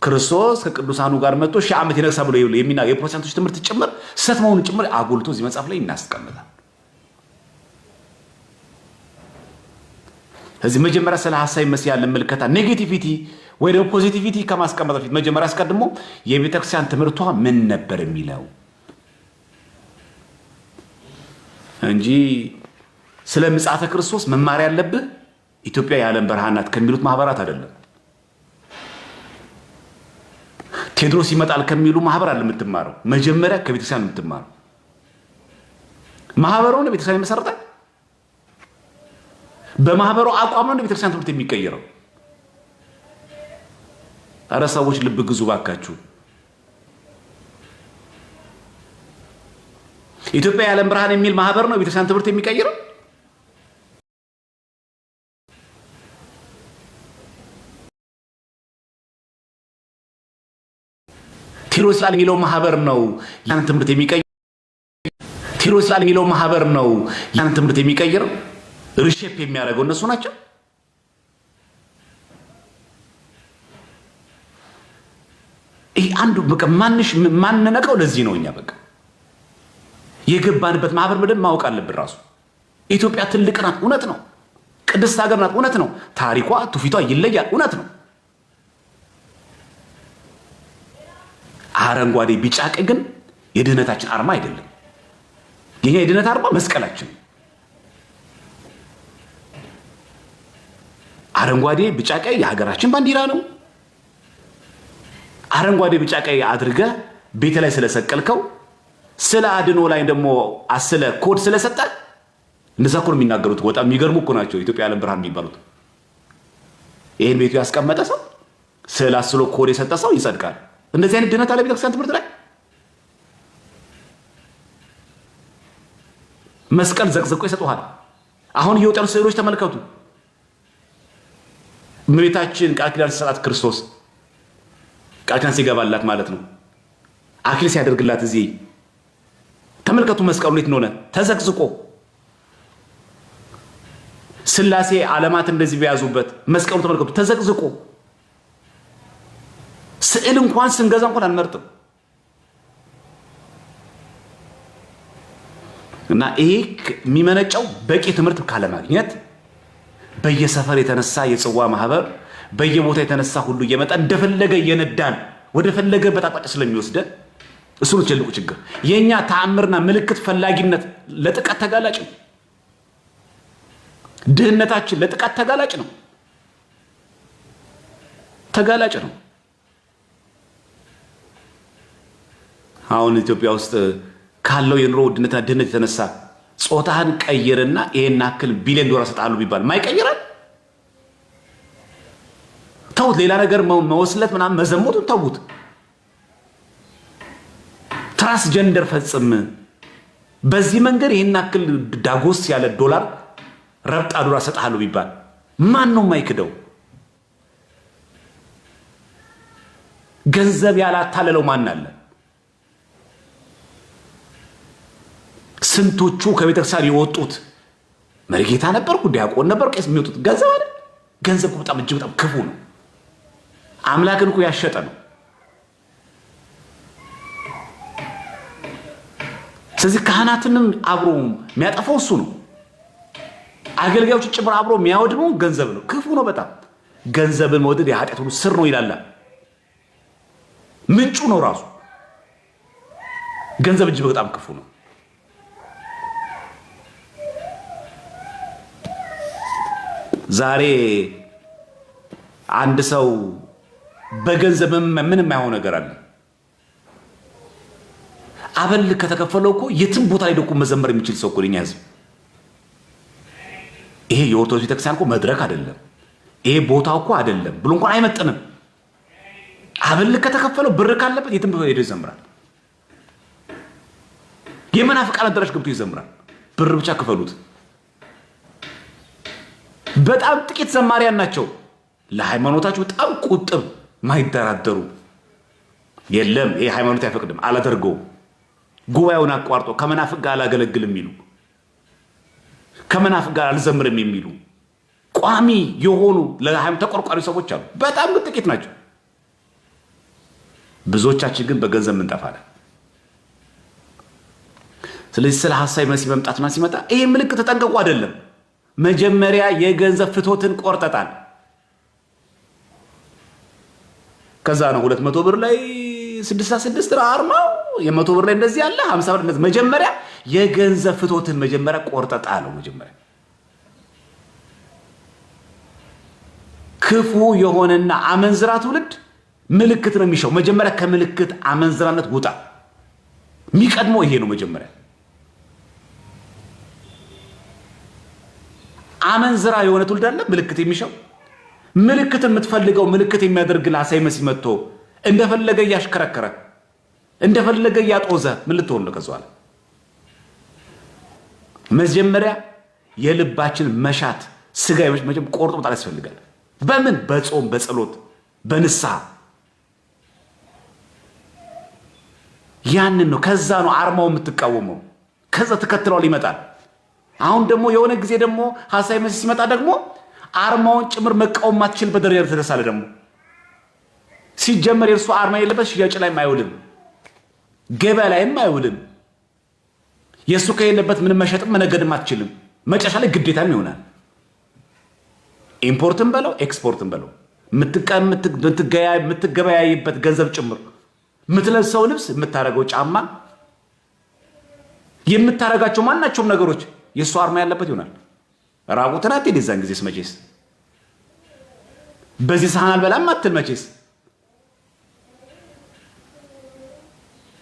ክርስቶስ ከቅዱሳኑ ጋር መጥቶ 1000 ዓመት ይነግሳል ብሎ የፕሮቴስታንቶች ትምህርት ጭምር ሰት መሆኑን ጭምር አጎልቶ እዚህ መጽሐፍ ላይ እናስቀምጣል። እዚህ መጀመሪያ ስለ ሐሳዊ መሲህ ያለ ምልከታ ኔጌቲቪቲ ወይ ደግሞ ፖዚቲቪቲ ከማስቀመጥ በፊት መጀመሪያ አስቀድሞ የቤተክርስቲያን ትምህርቷ ምን ነበር የሚለው እንጂ ስለ ምጽአተ ክርስቶስ መማር ያለብህ ኢትዮጵያ የዓለም ብርሃን ናት ከሚሉት ማህበራት አይደለም። ቴድሮስ ይመጣል ከሚሉ ማህበር አለ የምትማረው። መጀመሪያ ከቤተክርስቲያን የምትማረው ማህበሩን ቤተክርስቲያን ይመሰርታል። በማህበሩ አቋም ነው ቤተክርስቲያን ትምህርት የሚቀየረው። አረ ሰዎች ልብ ግዙ ባካችሁ። ኢትዮጵያ የዓለም ብርሃን የሚል ማህበር ነው ቤተክርስቲያን ትምህርት የሚቀየረው። ቴዎድሮስ ላል የሚለው ማህበር ነው ያን ትምህርት የሚቀየረው። ቴዎድሮስ ላል የሚለው ማህበር ነው ያን ትምህርት የሚቀየረው። ሪሼፕ የሚያደርገው እነሱ ናቸው። ይሄ አንዱ በቃ ማንነቀው ለዚህ ነው። እኛ በቃ የገባንበት ማህበር በደንብ ማወቅ አለብን። ራሱ ኢትዮጵያ ትልቅ ናት፣ እውነት ነው። ቅድስት ሀገር ናት፣ እውነት ነው። ታሪኳ ትውፊቷ ይለያል፣ እውነት ነው። አረንጓዴ ቢጫ ቀይ ግን የድህነታችን አርማ አይደለም። የኛ የድህነት አርማ መስቀላችን። አረንጓዴ ቢጫ ቀይ የሀገራችን ባንዲራ ነው። አረንጓዴ ቢጫ ቀይ አድርገህ ቤት ላይ ስለሰቀልከው ስለ አድኖ ላይ ደግሞ አስለ ኮድ ስለሰጠ እንደዛ እኮ ነው የሚናገሩት። በጣም የሚገርሙ እኮ ናቸው ኢትዮጵያ ዓለም ብርሃን የሚባሉት። ይሄን ቤቱ ያስቀመጠ ሰው ስለ አስሎ ኮድ የሰጠ ሰው ይጸድቃል። እንደዚህ አይነት ድነት አለ ቤተክርስቲያን ትምህርት ላይ። መስቀል ዘቅዝቆ ይሰጡሃል። አሁን እየወጣሉ ስዕሎች ተመልከቱ። እመቤታችን ቃል ኪዳን ሲሰጣት ክርስቶስ ቃል ኪዳን ሲገባላት ማለት ነው አክሊል ሲያደርግላት እዚህ ተመልከቱ። መስቀሉ እንዴት እንደሆነ ተዘቅዝቆ ስላሴ ዓለማት እንደዚህ ቢያዙበት መስቀሉ ተመልከቱ ተዘቅዝቆ። ስዕል እንኳን ስንገዛ እንኳን አንመርጥም። እና ይሄ የሚመነጨው በቂ ትምህርት ካለማግኘት በየሰፈር የተነሳ የጽዋ ማህበር በየቦታ የተነሳ ሁሉ እየመጣ እንደፈለገ እየነዳን ወደ ፈለገበት አቅጣጫ ስለሚወስደን እሱ ነው ትልቁ ችግር። የኛ ተአምርና ምልክት ፈላጊነት ለጥቃት ተጋላጭ ነው። ድህነታችን ለጥቃት ተጋላጭ ነው። አሁን ኢትዮጵያ ውስጥ ካለው የኑሮ ውድነትና ድህነት የተነሳ ጾታህን ቀይርና ይሄን አክል ቢሊዮን ዶላር ሰጣሉ ቢባል ማይቀይራል። ተውት፣ ሌላ ነገር መወስለት ምናምን መዘሞቱን ተውት። ትራንስጀንደር ፈጽም በዚህ መንገድ ይሄን አክል ዳጎስ ያለ ዶላር ረብጣ ዶላር ሰጣሉ ቢባል ማን ነው የማይክደው? ገንዘብ ያላታለለው ማን አለ? ስንቶቹ ከቤተክርስቲያን የወጡት መሪጌታ ነበርኩ ዲያቆን ነበር ቄስ የሚወጡት ገንዘብ አለ። ገንዘብ በጣም እጅግ በጣም ክፉ ነው። አምላክን እኮ ያሸጠ ነው። ስለዚህ ካህናትንም አብሮ የሚያጠፋው እሱ ነው። አገልጋዮች ጭምር አብሮ የሚያወድመው ገንዘብ ነው። ክፉ ነው በጣም። ገንዘብን መውደድ የኃጢአት ሁሉ ስር ነው ይላል። ምንጩ ነው ራሱ። ገንዘብ እጅግ በጣም ክፉ ነው። ዛሬ አንድ ሰው በገንዘብ ምንም የማይሆን ነገር አለ። አበል ከተከፈለው እኮ የትም ቦታ ላይ ደኩ መዘመር የሚችል ሰው እኮ ለኛ ህዝብ። ይሄ የኦርቶዶክስ ቤተክርስቲያን እኮ መድረክ አይደለም፣ ይሄ ቦታው እኮ አይደለም ብሎ እንኳን አይመጥንም። አበል ከተከፈለው ብር ካለበት የትም ሄዶ ይዘምራል። የመናፍቃን አዳራሽ ገብቶ ይዘምራል። ብር ብቻ ክፈሉት። በጣም ጥቂት ዘማሪያን ናቸው ለሃይማኖታቸው በጣም ቁጥብ ማይደራደሩ። የለም ይሄ ሃይማኖት አይፈቅድም አላደርገው፣ ጉባኤውን አቋርጦ ከመናፍቅ ጋር አላገለግልም የሚሉ፣ ከመናፍቅ ጋር አልዘምርም የሚሉ ቋሚ የሆኑ ለሃይማኖት ተቆርቋሪ ሰዎች አሉ። በጣም ጥቂት ናቸው። ብዙዎቻችን ግን በገንዘብ እንጠፋለን። ስለዚህ ስለ ሐሳዊ መሲህ መምጣትና ሲመጣ ይሄ ምልክት ተጠንቀቁ አይደለም። መጀመሪያ የገንዘብ ፍቶትን ቆርጠጣል። ከዛ ነው 200 ብር ላይ 66 አርማው የ100 ብር ላይ እንደዚህ ያለ 50 ብር እንደዚህ። መጀመሪያ የገንዘብ ፍቶትን መጀመሪያ ቆርጠጣ ነው። መጀመሪያ ክፉ የሆነና አመንዝራ ትውልድ ምልክት ነው የሚሻው። መጀመሪያ ከምልክት አመንዝራነት ውጣ። የሚቀድመው ይሄ ነው። መጀመሪያ አመንዝራ የሆነ ትውልድ አለ ምልክት የሚሻው። ምልክት የምትፈልገው ምልክት የሚያደርግልህ ሐሳዊ መሲህ መጥቶ እንደፈለገ እያሽከረከረ እንደፈለገ እያጦዘ ምን ልትሆን ነው? ከዛው መጀመሪያ የልባችን መሻት ስጋይ መቼም ቆርጦ መጣል ያስፈልጋል። በምን? በጾም በጸሎት በንስሐ። ያንን ነው። ከዛ ነው አርማው የምትቃወመው። ከዛ ተከትሏል ይመጣል። አሁን ደግሞ የሆነ ጊዜ ደግሞ ሐሳዊ መሲህ ሲመጣ ደግሞ አርማውን ጭምር መቃወም ማትችልበት ደረጃ ተደርሳለ። ደግሞ ሲጀመር የእርሱ አርማ የለበት ሽያጭ ላይም አይውልም፣ ገበያ ላይም አይውልም። የእሱ ከሌለበት ምንም መሸጥም መነገድም አትችልም። መጨረሻ ላይ ግዴታም ይሆናል። ኢምፖርትም በለው ኤክስፖርትም በለው የምትገበያይበት ገንዘብ ጭምር፣ የምትለብሰው ልብስ፣ የምታረገው ጫማ፣ የምታረጋቸው ማናቸውም ነገሮች የእሱ አርማ ያለበት ይሆናል። ራቁትን አትሄድ የዛን ጊዜ ስመቼስ በዚህ ሳህን አልበላም አትል መቼስ።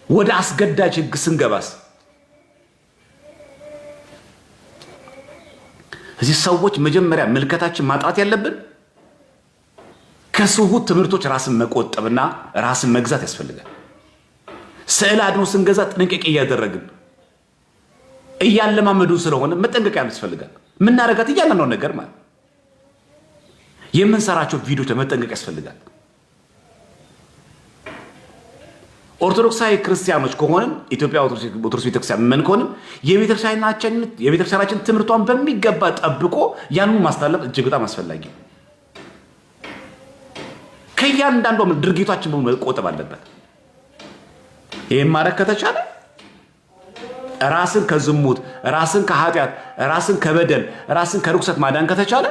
ወደ አስገዳጅ ህግ ስንገባስ እዚህ ሰዎች መጀመሪያ ምልከታችን ማጥራት ያለብን ከስሁት ትምህርቶች ራስን መቆጠብና ራስን መግዛት ያስፈልጋል። ስዕል አድኖ ስንገዛ ጥንቃቄ እያደረግን እያለማመዱን ስለሆነ መጠንቀቅ ያስፈልጋል። የምናረጋት እያለነው ነገር ማለት የምንሰራቸው ቪዲዮዎች ለመጠንቀቅ ያስፈልጋል። ኦርቶዶክሳዊ ክርስቲያኖች ከሆንን ኢትዮጵያ ኦርቶዶክስ ቤተክርስቲያን ምን ከሆንን የቤተክርስቲያናችን ትምህርቷን በሚገባ ጠብቆ ያንን ማስተላለፍ እጅግ በጣም አስፈላጊ ነው። ከእያንዳንዱ ድርጊታችን በሙሉ መቆጠብ አለበት። ይህም ማድረግ ከተቻለ ራስን ከዝሙት፣ ራስን ከኃጢአት፣ ራስን ከበደል፣ ራስን ከርኩሰት ማዳን ከተቻለ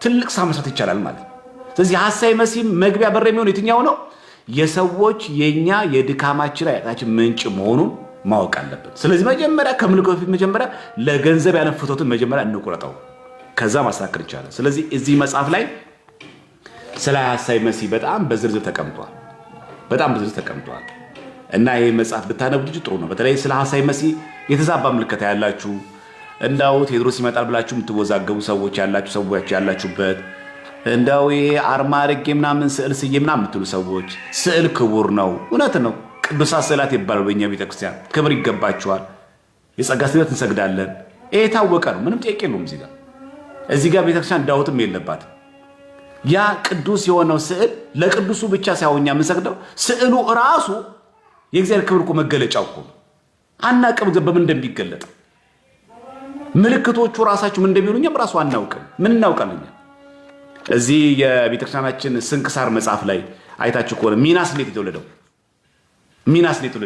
ትልቅ ስራ መስራት ይቻላል ማለት ነው። ስለዚህ ሐሳዌ መሲህ መግቢያ በር የሚሆን የትኛው ነው? የሰዎች የኛ የድካማችን ኃጢአታችን ምንጭ መሆኑን ማወቅ አለብን። ስለዚህ መጀመሪያ ከምልኮ በፊት መጀመሪያ ለገንዘብ ያነፍቶትን መጀመሪያ እንቁረጠው፣ ከዛ ማስተካከል ይቻላል። ስለዚህ እዚህ መጽሐፍ ላይ ስለ ሐሳዌ መሲህ በጣም በዝርዝር ተቀምጧል። እና ይሄ መጽሐፍ ብታነቡት ጥሩ ነው። በተለይ ስለ ሐሳዌ መሲህ የተዛባ ምልከታ ያላችሁ እንዳው ቴዎድሮስ ይመጣል ብላችሁ የምትወዛገቡ ሰዎች ያላችሁበት እንዳው ይሄ አርማ አድርጌ ምናምን ስዕል ስዬ ምናምን የምትሉ ሰዎች ስዕል ክቡር ነው። እውነት ነው። ቅዱሳት ስዕላት ይባላሉ በእኛ ቤተክርስቲያን። ክብር ይገባቸዋል። የጸጋ ስግደት እንሰግዳለን። ይሄ የታወቀ ነው። ምንም ጥያቄ የለውም። እዚህ ጋር ቤተክርስቲያን ዳውትም የለባትም። ያ ቅዱስ የሆነው ስዕል ለቅዱሱ ብቻ ሳይሆን እኛ የምንሰግደው ስዕሉ ራሱ የእግዚአብሔር ክብር እኮ መገለጫው እኮ አናውቅም በምን እንደሚገለጥ ምልክቶቹ ራሳቸው ምን እንደሚሆኑ እኛም ራሱ አናውቅም። ምን እናውቃለን? እዚህ የቤተክርስቲያናችን ስንክሳር መጽሐፍ ላይ አይታችሁ ከሆነ ሚናስ እንዴት የተወለደው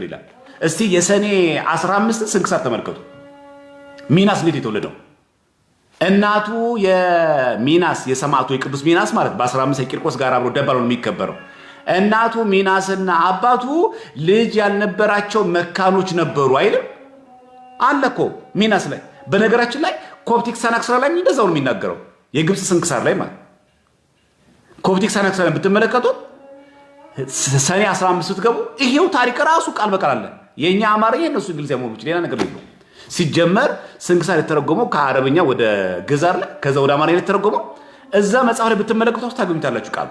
ይላል። እስቲ የሰኔ 15 ስንክሳር ተመልከቱ። ሚናስ እንዴት የተወለደው? እናቱ የሚናስ የሰማዕቱ የቅዱስ ሚናስ ማለት በ15 የቂርቆስ ጋር አብሮ ደባል ነው የሚከበረው። እናቱ ሚናስና አባቱ ልጅ ያልነበራቸው መካኖች ነበሩ አይልም? አለ እኮ ሚናስ ላይ። በነገራችን ላይ ኮፕቲክ ሳናክስራ ላይ እንደዛው ነው የሚናገረው። የግብፅ ስንክሳር ላይ ማለት ኮፕቲክ ሳናክስራ ላይ ብትመለከቱት ሰኔ 15 ስትገቡ ይሄው ታሪክ ራሱ ቃል በቃል አለ። የኛ አማርኛ የነሱ እንግሊዝኛ ሞብች ሌላ ነገር የለው። ሲጀመር ስንክሳር የተረጎመው ከአረብኛ ወደ ግዕዝ አለ፣ ከዛ ወደ አማርኛ የተረጎመው እዛ መጽሐፍ ላይ ብትመለከቱት ታገኙታላችሁ ቃል።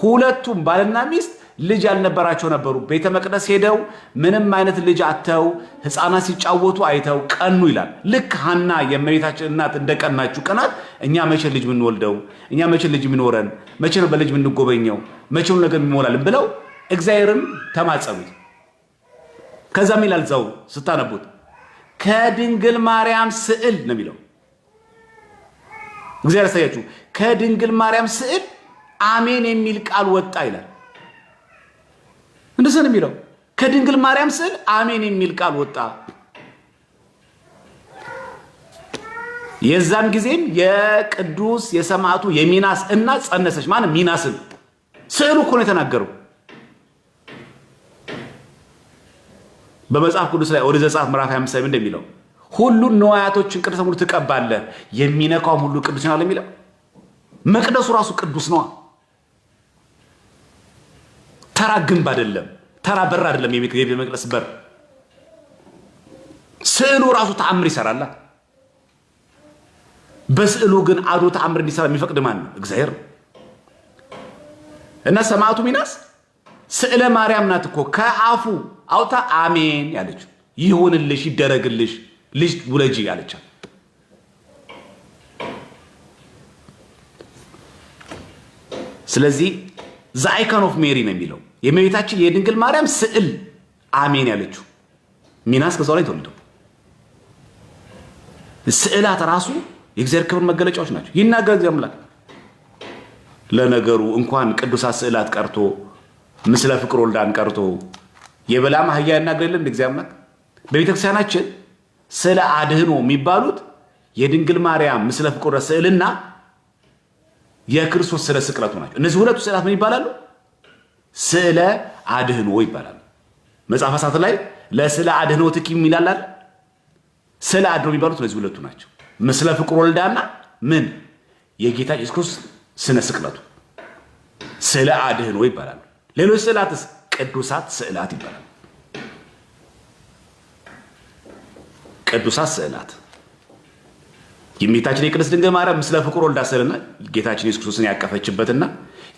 ሁለቱም ባልና ሚስት ልጅ ያልነበራቸው ነበሩ። ቤተ መቅደስ ሄደው ምንም አይነት ልጅ አተው ህፃናት ሲጫወቱ አይተው ቀኑ ይላል። ልክ ሐና የእመቤታችን እናት እንደቀናችሁ ቀናት እኛ መቼ ልጅ ምንወልደው፣ እኛ መቼ ልጅ ምንወረን፣ መቼ ነው በልጅ ምንጎበኘው፣ መቼ ነው ነገር የሚሞላልን ብለው እግዚአብሔርን ተማጸኑት። ከዛም ይላል እዛው ስታነቡት ከድንግል ማርያም ስዕል ነው የሚለው። እግዚአብሔር ያሳያችሁ። ከድንግል ማርያም ስዕል አሜን የሚል ቃል ወጣ ይላል። እንደዚህ ነው የሚለው። ከድንግል ማርያም ስዕል አሜን የሚል ቃል ወጣ። የዛን ጊዜም የቅዱስ የሰማዕቱ የሚናስ እናት ጸነሰች። ማለት ሚናስን ስዕሉ እኮ ነው የተናገረው። በመጽሐፍ ቅዱስ ላይ ኦሪት ዘጸአት ምዕራፍ 25 እንደሚለው ሁሉን ነዋያቶችን ቅዱስ ሙሉ ትቀባለህ፣ የሚነካውም ሁሉ ቅዱስ ነው የሚለው። መቅደሱ ራሱ ቅዱስ ነው። ተራ ግንብ አይደለም፣ ተራ በር አይደለም። የቤተ መቅደስ በር ስዕሉ ራሱ ተአምር ይሰራል። በስዕሉ ግን አዶ ተአምር እንዲሰራ የሚፈቅድ ማን ነው? እግዚአብሔር። እና ሰማዕቱ ሚናስ ስዕለ ማርያም ናት እኮ ከአፉ አውታ አሜን ያለችው። ይሁንልሽ፣ ይደረግልሽ፣ ልጅ ውለጂ ያለቻት። ስለዚህ ዘ አይኮን ኦፍ ሜሪ ነው የሚለው የእመቤታችን የድንግል ማርያም ስዕል አሜን ያለችው ሚናስ ከዛው ላይ ተወልደው። ስዕላት ራሱ የእግዚአብሔር ክብር መገለጫዎች ናቸው። ይናገር አምላክ። ለነገሩ እንኳን ቅዱሳት ስዕላት ቀርቶ ምስለ ፍቅር ወልዳን ቀርቶ የበላም አህያ ይናገርልን እግዚአብሔር አምላክ። በቤተክርስቲያናችን ስለ አድህኖ የሚባሉት የድንግል ማርያም ምስለ ፍቅር ስዕልና የክርስቶስ ስለ ስቅለቱ ናቸው። እነዚህ ሁለቱ ስዕላት ምን ይባላሉ? ስለ አድህኖ ይባላሉ። መጽሐፈ ሳት ላይ ለስለ አድህኖ ትኪ ይላል። ስለ አድህኖ የሚባሉት እነዚህ ሁለቱ ናቸው። ምስለ ፍቅር ወልዳና ምን የጌታ ኢየሱስ ክርስቶስ ስነ ስቅለቱ። ስዕለ አድኅኖ ይባላሉ። ሌሎች ስዕላትስ ቅዱሳት ስዕላት ይባላሉ። ቅዱሳት ስዕላት የእመቤታችን የቅድስት ድንግል ማርያም ምስለ ፍቁር ወልዳ ስዕልና ጌታችን ኢየሱስ ክርስቶስን ያቀፈችበትና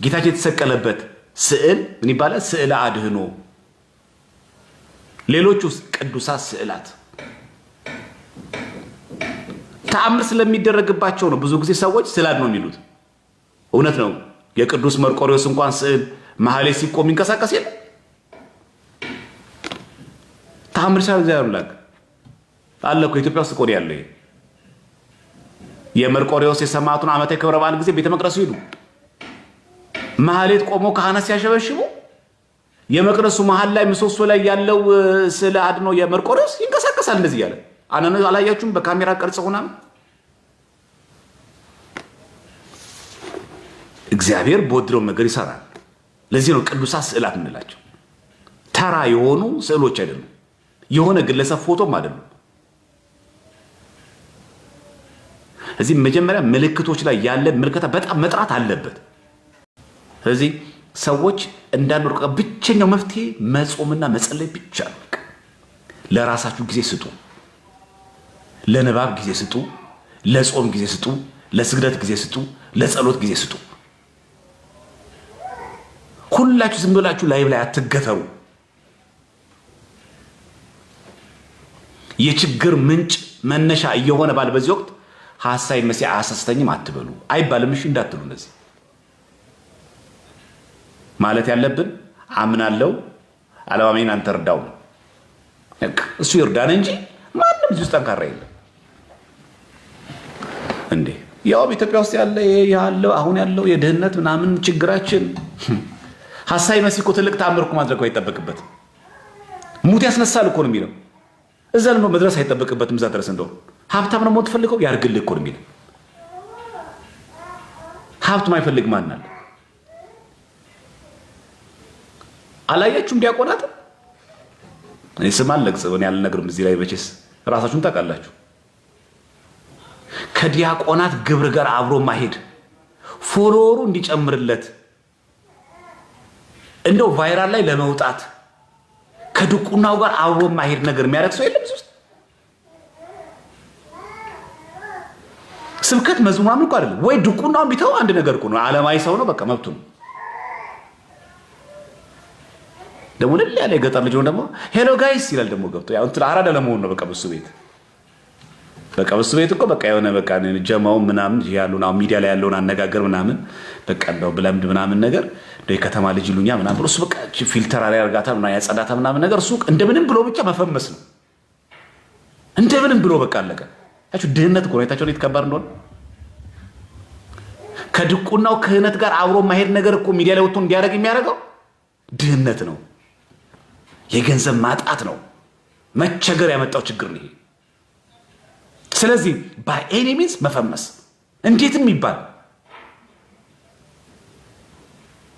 ጌታችን የተሰቀለበት ስዕል ምን ይባላል? ስዕለ አድኅኖ። ሌሎች ውስጥ ቅዱሳት ስዕላት ተአምር ስለሚደረግባቸው ነው። ብዙ ጊዜ ሰዎች ስዕል አድኅኖ የሚሉት እውነት ነው። የቅዱስ መርቆሬዎስ እንኳን ስዕል ማህሌት ሲቆም ይንቀሳቀስ የለ ተአምር ሲያደርግ እግዚአብሔር አምላክ አለ እኮ ኢትዮጵያ ውስጥ እኮ ነው ያለው። የመርቆሬዎስ የሰማዕቱን ዓመታዊ ክብረ በዓል ጊዜ ቤተ መቅደሱ ሄዱ። ማህሌት ቆሞ ካህናት ሲያሸበሽቡ የመቅደሱ መሀል ላይ ምሰሶ ላይ ያለው ስዕለ አድኅኖ የመርቆሬዎስ ይንቀሳቀሳል እንደዚህ እያለ አላያችሁም? በካሜራ ቀርጽ ሆና እግዚአብሔር በወደደው ነገር ይሰራል። ለዚህ ነው ቅዱሳት ስዕላት እንላቸው። ተራ የሆኑ ስዕሎች አይደሉም። የሆነ ግለሰብ ፎቶም አይደሉም። እዚህ መጀመሪያ ምልክቶች ላይ ያለ ምልክታ በጣም መጥራት አለበት። ስለዚህ ሰዎች እንዳንወርቅ ብቸኛው መፍትሄ መጾምና መጸለይ ብቻ ነው። ለራሳችሁ ጊዜ ስጡ። ለንባብ ጊዜ ስጡ። ለጾም ጊዜ ስጡ። ለስግደት ጊዜ ስጡ። ለጸሎት ጊዜ ስጡ። ሁላችሁ ዝም ብላችሁ ላይ አትገተሩ። የችግር ምንጭ መነሻ እየሆነ ባለ በዚህ ወቅት ሐሳይ መሲህ አያሳስተኝም አትበሉ አይባልም። እሺ እንዳትሉ። እነዚህ ማለት ያለብን አምናለሁ አለማመኔን አንተ እርዳው ነው። እሱ ይርዳን እንጂ ማንም እዚህ ውስጥ ጠንካራ የለም እንዴ። ያው በኢትዮጵያ ውስጥ ያለው አሁን ያለው የድህነት ምናምን ችግራችን ሐሳይ መሲህ እኮ ትልቅ ተአምር እኮ ማድረግ አይጠበቅበትም። ሙት ያስነሳል እኮ ነው የሚለው። እዛ ነው መድረስ አይጠበቅበትም። እዛ ድረስ እንደው ሀብታም ነው የምትፈልገው ያርግልህ እኮ ነው የሚለው። ሀብት ማይፈልግ ማን አለ? አላያችሁም? ዲያቆናት እኔ ስም አልለቅስ እኔ አልነግርም እዚህ ላይ መቼስ ራሳችሁን ታውቃላችሁ። ከዲያቆናት ግብር ጋር አብሮ ማሄድ ፎሎወሩ እንዲጨምርለት እንደው ቫይራል ላይ ለመውጣት ከድቁናው ጋር አብሮ ማሄድ ነገር የሚያደርግ ሰው የለም። ስብከት መዝሙራን እኮ አይደለም ወይ ድቁናውን ቢተው አንድ ነገር እኮ ነው። ዓለማዊ ሰው ነው፣ በቃ መብቱ ነው። ደግሞ ለሌላ ያለ የገጠር ልጅ ነው ደግሞ ሄሎ ጋይስ ይላል ደግሞ ገብቶ ያው እንትን አራዳ ለመሆን ነው። በቃ በሱ ቤት እኮ በቃ የሆነ በቃ ጀማው ምናምን ያሉና ሚዲያ ላይ ያለውን አነጋገር ምናምን በቃ እንደው ብለምድ ምናምን ነገር እንደው የከተማ ልጅ ይሉኛ ምናምን እሱ በቃ ፊልተር አለ ያርጋታ ምናምን ያጸዳታ ምናምን ነገር እሱ እንደምንም ብሎ ብቻ መፈመስ ነው። እንደምንም ብሎ በቃ አለቀ። ያቺ ድህነት እኮ ነው። የታቸው ነው የተከባር እንደሆነ ከድቁናው ክህነት ጋር አብሮ ማሄድ ነገር እኮ ሚዲያ ላይ ወጥቶ እንዲያደርግ የሚያደርገው ድህነት ነው። የገንዘብ ማጣት ነው። መቸገር ያመጣው ችግር ነው። ስለዚህ ባይ ኤኒ ሚንስ መፈመስ እንዴትም ይባል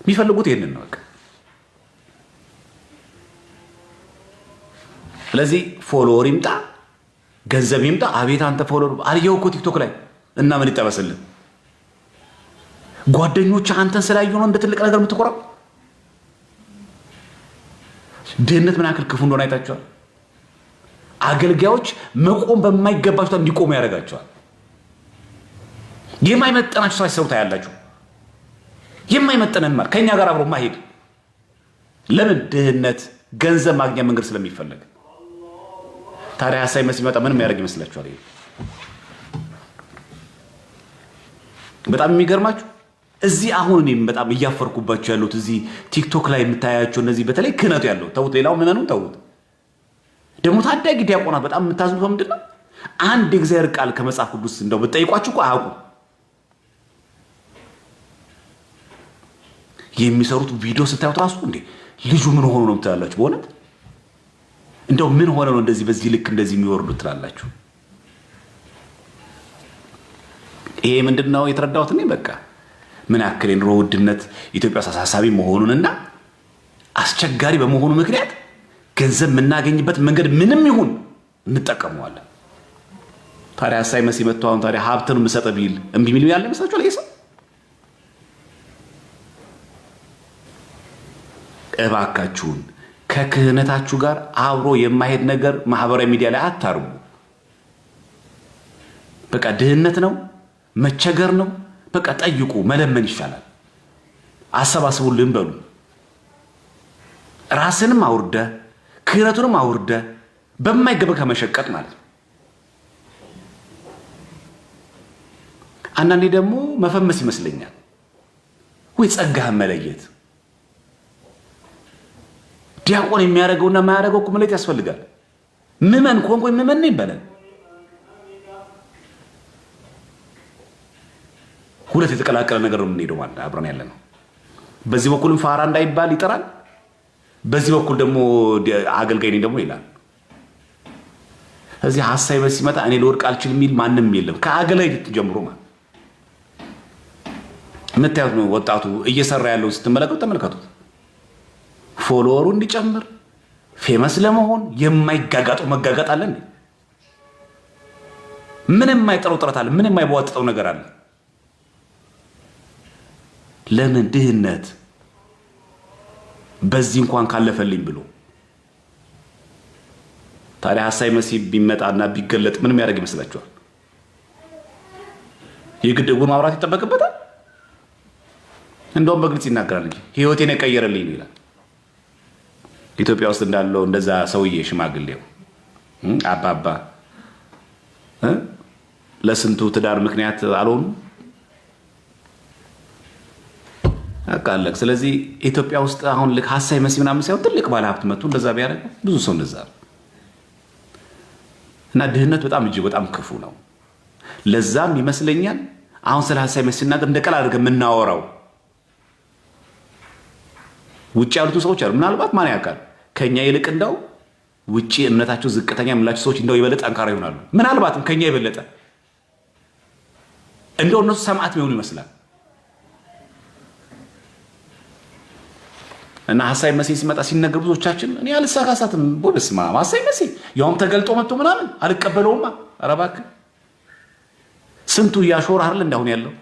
የሚፈልጉት ይሄንን ነው። ስለዚህ ፎሎወር ይምጣ ገንዘብ ይምጣ። አቤት አንተ ፎሎወር አልየው እኮ ቲክቶክ ላይ እና ምን ይጠበስልን? ጓደኞች አንተን ስላዩ ነው እንደ ትልቅ ነገር የምትቆራው። ድህነት ምን ያክል ክፉ እንደሆነ አይታችኋል። አገልጋዮች መቆም በማይገባቸው እንዲቆሙ ያደርጋቸዋል። የማይመጠናቸው ሰው ሲሰሩ ታያላችሁ። የማይመጠነን ማለት ከኛ ጋር አብሮ ማሄድ ለምን? ድህነት ገንዘብ ማግኛ መንገድ ስለሚፈለግ። ታዲያ ሐሳይ መሲህ ሲመጣ ምንም ያደርግ ይመስላችኋል? ይሄ በጣም የሚገርማችሁ እዚህ አሁን እኔም በጣም እያፈርኩባቸው ያሉት እዚህ ቲክቶክ ላይ የምታያቸው እነዚህ በተለይ ክህነቱ ያለው ተውት፣ ሌላው ምንንም ተውት። ደግሞ ታዳጊ ዲያቆናት በጣም የምታዝኑት ምንድን ነው? አንድ የእግዚአብሔር ቃል ከመጽሐፍ ቅዱስ እንደው ብትጠይቋችሁ እኮ አያውቁም። የሚሰሩት ቪዲዮ ስታዩት ራሱ እንዴ ልጁ ምን ሆኖ ነው ትላላችሁ። በእውነት እንደው ምን ሆነ ነው እንደዚህ በዚህ ልክ እንደዚህ የሚወርዱት ትላላችሁ። ይሄ ምንድነው የተረዳሁት እኔ በቃ ምን ያክል የኑሮ ውድነት ኢትዮጵያ አሳሳቢ መሆኑንና አስቸጋሪ በመሆኑ ምክንያት ገንዘብ የምናገኝበት መንገድ ምንም ይሁን እንጠቀመዋለን። ታዲያ ሐሳይ መሲህ መጥቶ አሁን ታዲያ ሀብትን የምሰጥ ቢል እምቢ የሚል ያለ ይመስላችኋል? ይሄ ሰው እባካችሁን ከክህነታችሁ ጋር አብሮ የማይሄድ ነገር ማህበራዊ ሚዲያ ላይ አታርጉ። በቃ ድህነት ነው፣ መቸገር ነው። በቃ ጠይቁ፣ መለመን ይሻላል። አሰባስቡልን በሉ። ራስንም አውርደ ክህነቱንም አውርደ በማይገባ ከመሸቀጥ ማለት ነው። አንዳንዴ ደግሞ መፈመስ ይመስለኛል ወይ ጸጋህን መለየት። ዲያቆን የሚያደርገውና የማያደርገው እኮ መለየት ያስፈልጋል። ምመን ኮንኮ ምመን ነው ይባላል። ሁለት የተቀላቀለ ነገር ነው የምንሄደው ማለት አብረን ያለ ነው። በዚህ በኩልም ፋራ እንዳይባል ይጠራል፣ በዚህ በኩል ደግሞ አገልጋይ ነኝ ደግሞ ይላል። እዚህ ሐሳብ ሲመጣ እኔ ልወድቅ አልችልም የሚል ማንም የለም ከአገልጋይ ጀምሮ ማለት ምታዩት ነው። ወጣቱ እየሰራ ያለው ስትመለከቱ ተመልከቱት። ፎሎወሩ እንዲጨምር ፌመስ ለመሆን የማይጋጋጠው መጋጋጥ አለ እንዴ? ምን የማይጠረው ጥረት አለ? ምን የማይቧጥጠው ነገር አለ? ለምን? ድህነት በዚህ እንኳን ካለፈልኝ ብሎ። ታዲያ ሐሳይ መሲህ ቢመጣና ቢገለጥ ምን የሚያደርግ ይመስላችኋል? የግድ እጉን ማውራት ይጠበቅበታል? እንደውም በግልጽ ይናገራል እንጂ ህይወቴን የቀየረልኝ ነው ይላል። ኢትዮጵያ ውስጥ እንዳለው እንደዛ ሰውዬ ሽማግሌው አባባ ለስንቱ ትዳር ምክንያት አልሆኑ አቃለቅ። ስለዚህ ኢትዮጵያ ውስጥ አሁን ልክ ሐሳይ መሲህ ምናምን ሳይሆን ትልቅ ባለሀብት መጥቶ እንደዛ ቢያደርግ ብዙ ሰው እንደዛ ነው። እና ድህነት በጣም እጅግ በጣም ክፉ ነው። ለዛም ይመስለኛል አሁን ስለ ሐሳይ መሲህ ሲናገር እንደ ቀላል አድርገን የምናወራው ውጭ ያሉት ሰዎች አሉ። ምናልባት ማን ያውቃል ከኛ ይልቅ እንደው ውጭ እምነታቸው ዝቅተኛ የምላቸው ሰዎች እንደው የበለጠ ጠንካራ ይሆናሉ። ምናልባትም ከኛ የበለጠ እንደው እነሱ ሰማዕት የሚሆኑ ይመስላል። እና ሐሳይ መሲህ ሲመጣ ሲነገር ብዙዎቻችን እኔ አልሳሳትም በስማ ሐሳይ መሲህ ያውም ተገልጦ መጥቶ ምናምን አልቀበለውማ። ኧረ እባክህ ስንቱ እያሾረ አይደል እንዳሁን ያለው።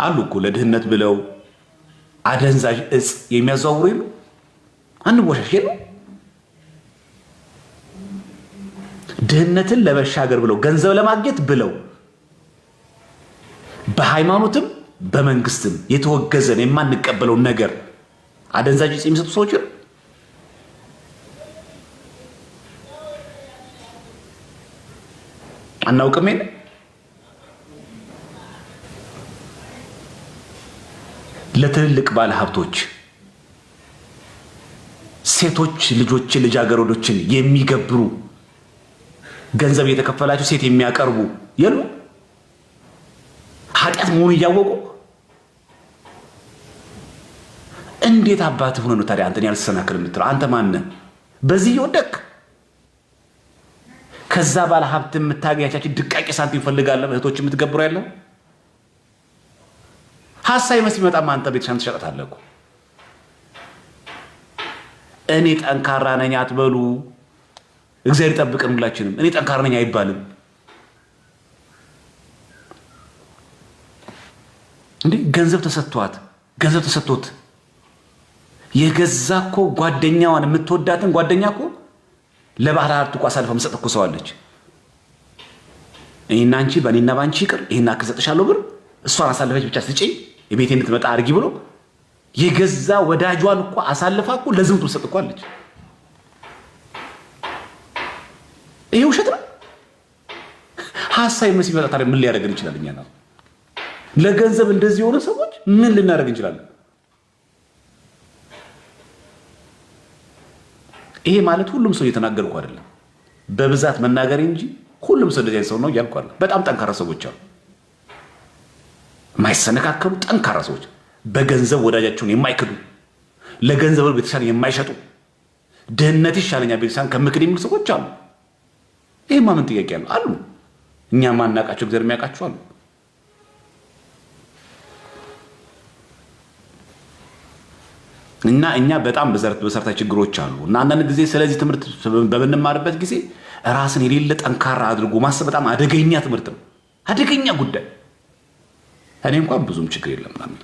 አሉ እኮ ለድህነት ብለው አደንዛዥ እጽ የሚያዘዋውሩ የሉ። አንወሻሽ የሉ። ድህነትን ለመሻገር ብለው ገንዘብ ለማግኘት ብለው በሃይማኖትም በመንግስትም የተወገዘን የማንቀበለው ነገር አደንዛዥ እጽ የሚሰጡ ሰዎች አናውቅም። ለትልልቅ ባለ ሀብቶች ሴቶች ልጆችን ልጃገረዶችን የሚገብሩ ገንዘብ እየተከፈላቸው ሴት የሚያቀርቡ የሉ። ኃጢአት መሆኑ እያወቁ እንዴት አባት ሆነ ነው ታዲያ አንተን ያልተሰናከል የምትለው? አንተ ማነህ? በዚህ እየወደቅ ከዛ ባለ ሀብት የምታገኛቻችን ድቃቄ ሳንቲም ይፈልጋለህ እህቶች የምትገብሩ ያለው ሐሳይ መሲህ ሲመጣ አንተ ቤተሻን ትሸጣለህ እኮ። እኔ ጠንካራ ነኝ አትበሉ። እግዚአብሔር ይጠብቀን ሁላችንም። እኔ ጠንካራ ነኝ አይባልም እንዴ። ገንዘብ ተሰጥቶት የገዛ እኮ ጓደኛዋን የምትወዳትን ጓደኛ እኮ ለባህር ሀብት እኮ አሳልፈ መስጠት እኮ ሰው አለች። እኔና አንቺ በእኔና ባንቺ ይቅር ይሄን አክል ሰጥሻለሁ ብር እሷን አሳልፈች ብቻ ስጪኝ የቤቴ እንድትመጣ አድርጊ ብሎ የገዛ ወዳጇን እኮ አሳልፋ እኮ ለዝሙት መስጠት እኮ አለች። ይሄ ውሸት ነው። ሐሳይ መሲህ ሲመጣ ታዲያ ምን ሊያደርገን ይችላል? እኛ ነው ለገንዘብ እንደዚህ የሆነ ሰዎች ምን ልናደርግ እንችላለን? ይሄ ማለት ሁሉም ሰው እየተናገርኩ አይደለም፣ በብዛት መናገር እንጂ ሁሉም ሰው እንደዚህ ሰው ነው እያልኩ አይደለም። በጣም ጠንካራ ሰዎች አሉ፣ የማይሰነካከሉ ጠንካራ ሰዎች፣ በገንዘብ ወዳጃቸውን የማይክዱ፣ ለገንዘብ ቤተክርስቲያን የማይሸጡ፣ ድህነት ይሻለኛል ቤተክርስቲያን ከምክድ የሚሉ ሰዎች አሉ። ይሄማ ምን ጥያቄ ያለው? አሉ። እኛ ማናቃቸው እግዚአብሔር የሚያውቃቸው አሉ። እና እኛ በጣም በሰርታ ችግሮች አሉ። እና አንዳንድ ጊዜ ስለዚህ ትምህርት በምንማርበት ጊዜ ራስን የሌለ ጠንካራ አድርጎ ማሰብ በጣም አደገኛ ትምህርት ነው። አደገኛ ጉዳይ እኔ እንኳን ብዙም ችግር የለም ማለት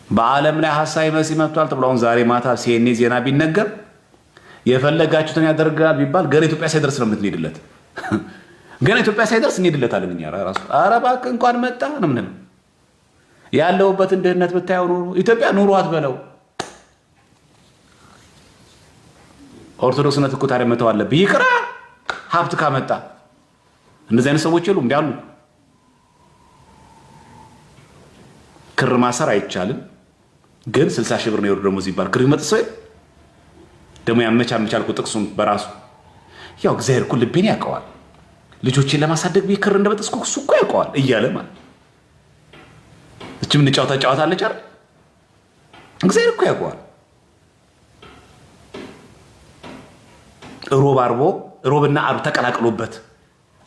በዓለም ላይ ሐሳዊ መሲህ መጥቷል ተብሎ አሁን ዛሬ ማታ ሲኤንኤ ዜና ቢነገር የፈለጋችሁትን ያደርጋል ቢባል ገና ኢትዮጵያ ሳይደርስ ነው የምትሄድለት። ገና ኢትዮጵያ ሳይደርስ እንሄድለታለን እኛ ራሱ። ኧረ እባክህ እንኳን መጣ ነው ምን ያለውበትን ድህነት ብታየው ኑሮ ኢትዮጵያ ኑሮ አትበለው። ኦርቶዶክስነት እኮ ታዲያ መተው አለብህ። ይቅራ ሀብት ካመጣ እንደዚህ አይነት ሰዎች የሉም እንዴ? አሉ። ክር ማሰር አይቻልም፣ ግን 60 ሺህ ብር ነው የወር ደመወዝ ይባል። ክር ይመጥ ሰው ደግሞ ያመቻል እኮ ጥቅሱን በራሱ ያው እግዚአብሔር እኮ ልቤን ያውቀዋል። ልጆችን ለማሳደግ ቢክር እንደበጠስኩ እሱ እኮ ያውቀዋል እያለ ማለት እቺ ምን ጫወታለች አይደል? እግዚአብሔር እኮ ያውቀዋል። ሮብና አርብ ተቀላቅሎበት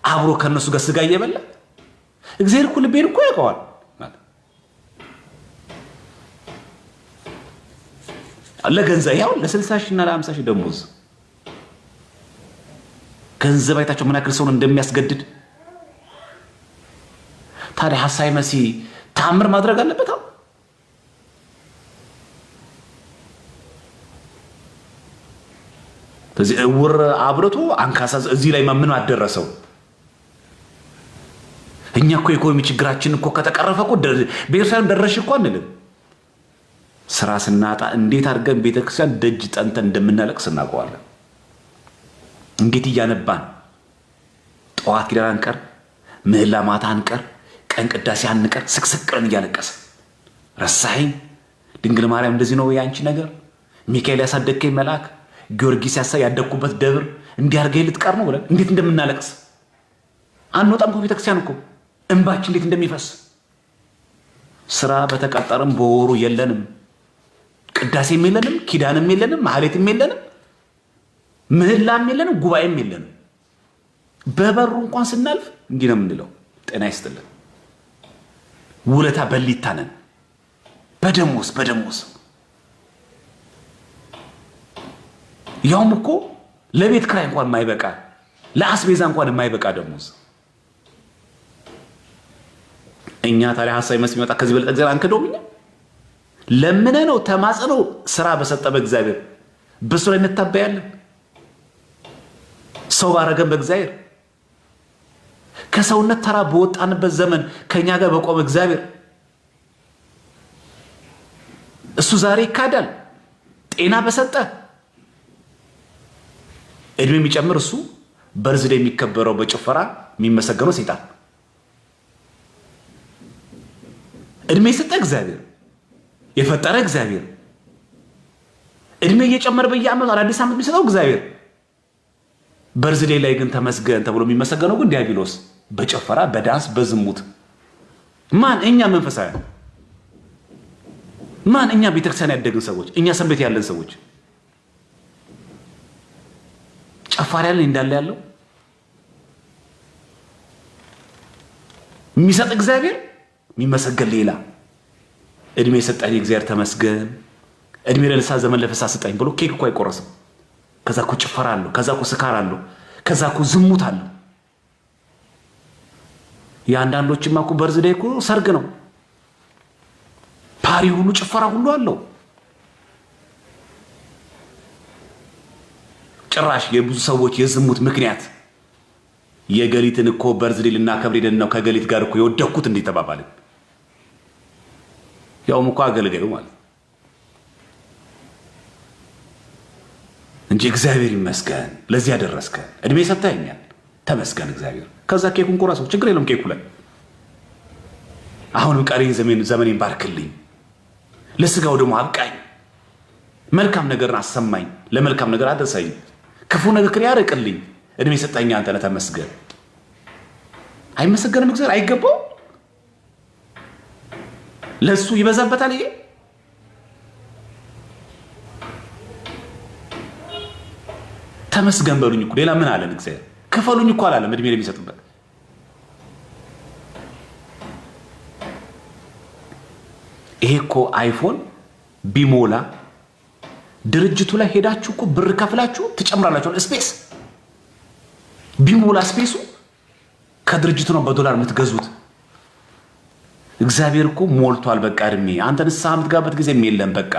አብሮ ከነሱ ጋር ስጋ እየበላ እግዚአብሔር እኮ ልቤን እኮ ያውቀዋል ማለት ለገንዘብ ያው ለ60 ሺህ እና ለ50 ሺህ ደሞዝ ገንዘብ አይታቸው ምን ያክል ሰውን እንደሚያስገድድ። ታዲያ ሐሳዊ መሲህ ታምር ማድረግ አለበት። ስለዚህ እውር አብርቶ አንካሳ እዚህ ላይ ምን አደረሰው? እኛ እኮ የኢኮኖሚ ችግራችን እኮ ከተቀረፈ እኮ ቤተክርስቲያን ደረሽ እኮ አንልም። ስራ ስናጣ እንዴት አድርገን ቤተክርስቲያን ደጅ ጠንተን እንደምናለቅስ እናውቀዋለን። እንዴት እያነባን ጠዋት ኪዳን አንቀር፣ ምህላ ማታ አንቀር፣ ቀን ቅዳሴ አንቀር፣ ስቅስቅን እያለቀሰ ረሳኸኝ ድንግል ማርያም እንደዚህ ነው ያንቺ ነገር፣ ሚካኤል ያሳደከኝ መልአክ፣ ጊዮርጊስ ያደኩበት ደብር እንዲያርገኝ ልትቀር ነው ብለን እንዴት እንደምናለቅስ አንወጣም እኮ ቤተክርስቲያን እኮ እንባችን እንዴት እንደሚፈስ። ስራ በተቀጠረም በወሩ የለንም፣ ቅዳሴም የለንም፣ ኪዳንም የለንም፣ ማህሌትም የለንም፣ ምህላም የለንም፣ ጉባኤም የለንም። በበሩ እንኳን ስናልፍ እንዲህ ነው የምንለው፣ ጤና ይስጥልን። ውለታ በሊታ ነን። በደሞዝ ያውም እኮ ለቤት ክራይ እንኳን የማይበቃ ለአስቤዛ እንኳን የማይበቃ ደሞዝ። እኛ ታዲያ ሐሳዊ መሲህ ሲመጣ ከዚህ በለጠ እግዚአብሔር አንከደውም። እኛ ለምነ ነው ተማጽነው ስራ በሰጠ በእግዚአብሔር በሱ ላይ እንታበያለን። ሰው ባረገን በእግዚአብሔር ከሰውነት ተራ በወጣንበት ዘመን ከኛ ጋር በቆመ እግዚአብሔር እሱ ዛሬ ይካዳል። ጤና በሰጠ እድሜ የሚጨምር እሱ በርዝዴ የሚከበረው በጭፈራ የሚመሰገነው ሰይጣን እድሜ የሰጠ እግዚአብሔር የፈጠረ እግዚአብሔር እድሜ እየጨመረ በየዓመቱ አዳዲስ ዓመት የሚሰጠው እግዚአብሔር በርዝዴ ላይ ግን ተመስገን ተብሎ የሚመሰገነው ግን ዲያብሎስ በጭፈራ በዳንስ በዝሙት። ማን? እኛ መንፈሳውያን። ማን? እኛ ቤተክርስቲያን ያደግን ሰዎች፣ እኛ ሰንበት ያለን ሰዎች። ጨፋሪ ያለን እንዳለ ያለው የሚሰጥ እግዚአብሔር የሚመሰገን ሌላ። እድሜ የሰጠኝ እግዚአብሔር ተመስገን፣ እድሜ ለልሳ ዘመን ለፍሳ ስጠኝ ብሎ ኬክ እኮ አይቆረስም። ከዛ እኮ ጭፈራ አለው፣ ከዛ እኮ ስካር አለው፣ ከዛ እኮ ዝሙት አለው። የአንዳንዶችማ እኮ በርዝዴይ እኮ ሰርግ ነው፣ ፓሪ ሁሉ ጭፈራ ሁሉ አለው። ጭራሽ የብዙ ሰዎች የዝሙት ምክንያት የገሊትን እኮ በርዝዴይ ልናከብር ሄደን ነው ከገሊት ጋር እኮ የወደኩት እንዴ ተባባልን። ያውም እኮ አገልጋዩ ማለት እንጂ እግዚአብሔር ይመስገን ለዚህ ያደረስከን እድሜ ሰጥተኸኛል ተመስገን እግዚአብሔር። ከዛ ኬኩን ቆራሰው ችግር የለም ኬኩ ላይ አሁንም ቀሪ ዘመኔን ባርክልኝ፣ ለስጋው ደግሞ አብቃኝ፣ መልካም ነገርን አሰማኝ፣ ለመልካም ነገር አድርሰኝ፣ ክፉ ነገር ያርቅልኝ። እድሜ ሰጠኸኝ አንተ ነህ ተመስገን። አይመሰገንም እግዚአብሔር? አይገባው? ለሱ ይበዛበታል ይሄ። ተመስገን በሉኝ እኮ ሌላ ምን አለን እግዚአብሔር? ክፈሉኝ እኮ አላለም እድሜ ለሚሰጥበት። ይሄ እኮ አይፎን ቢሞላ ድርጅቱ ላይ ሄዳችሁ እኮ ብር ከፍላችሁ ትጨምራላችሁ። ስፔስ ቢሞላ ስፔሱ ከድርጅቱ ነው በዶላር የምትገዙት። እግዚአብሔር እኮ ሞልቷል። በቃ እድሜ አንተ ንስሐ የምትገባበት ጊዜም የለም። በቃ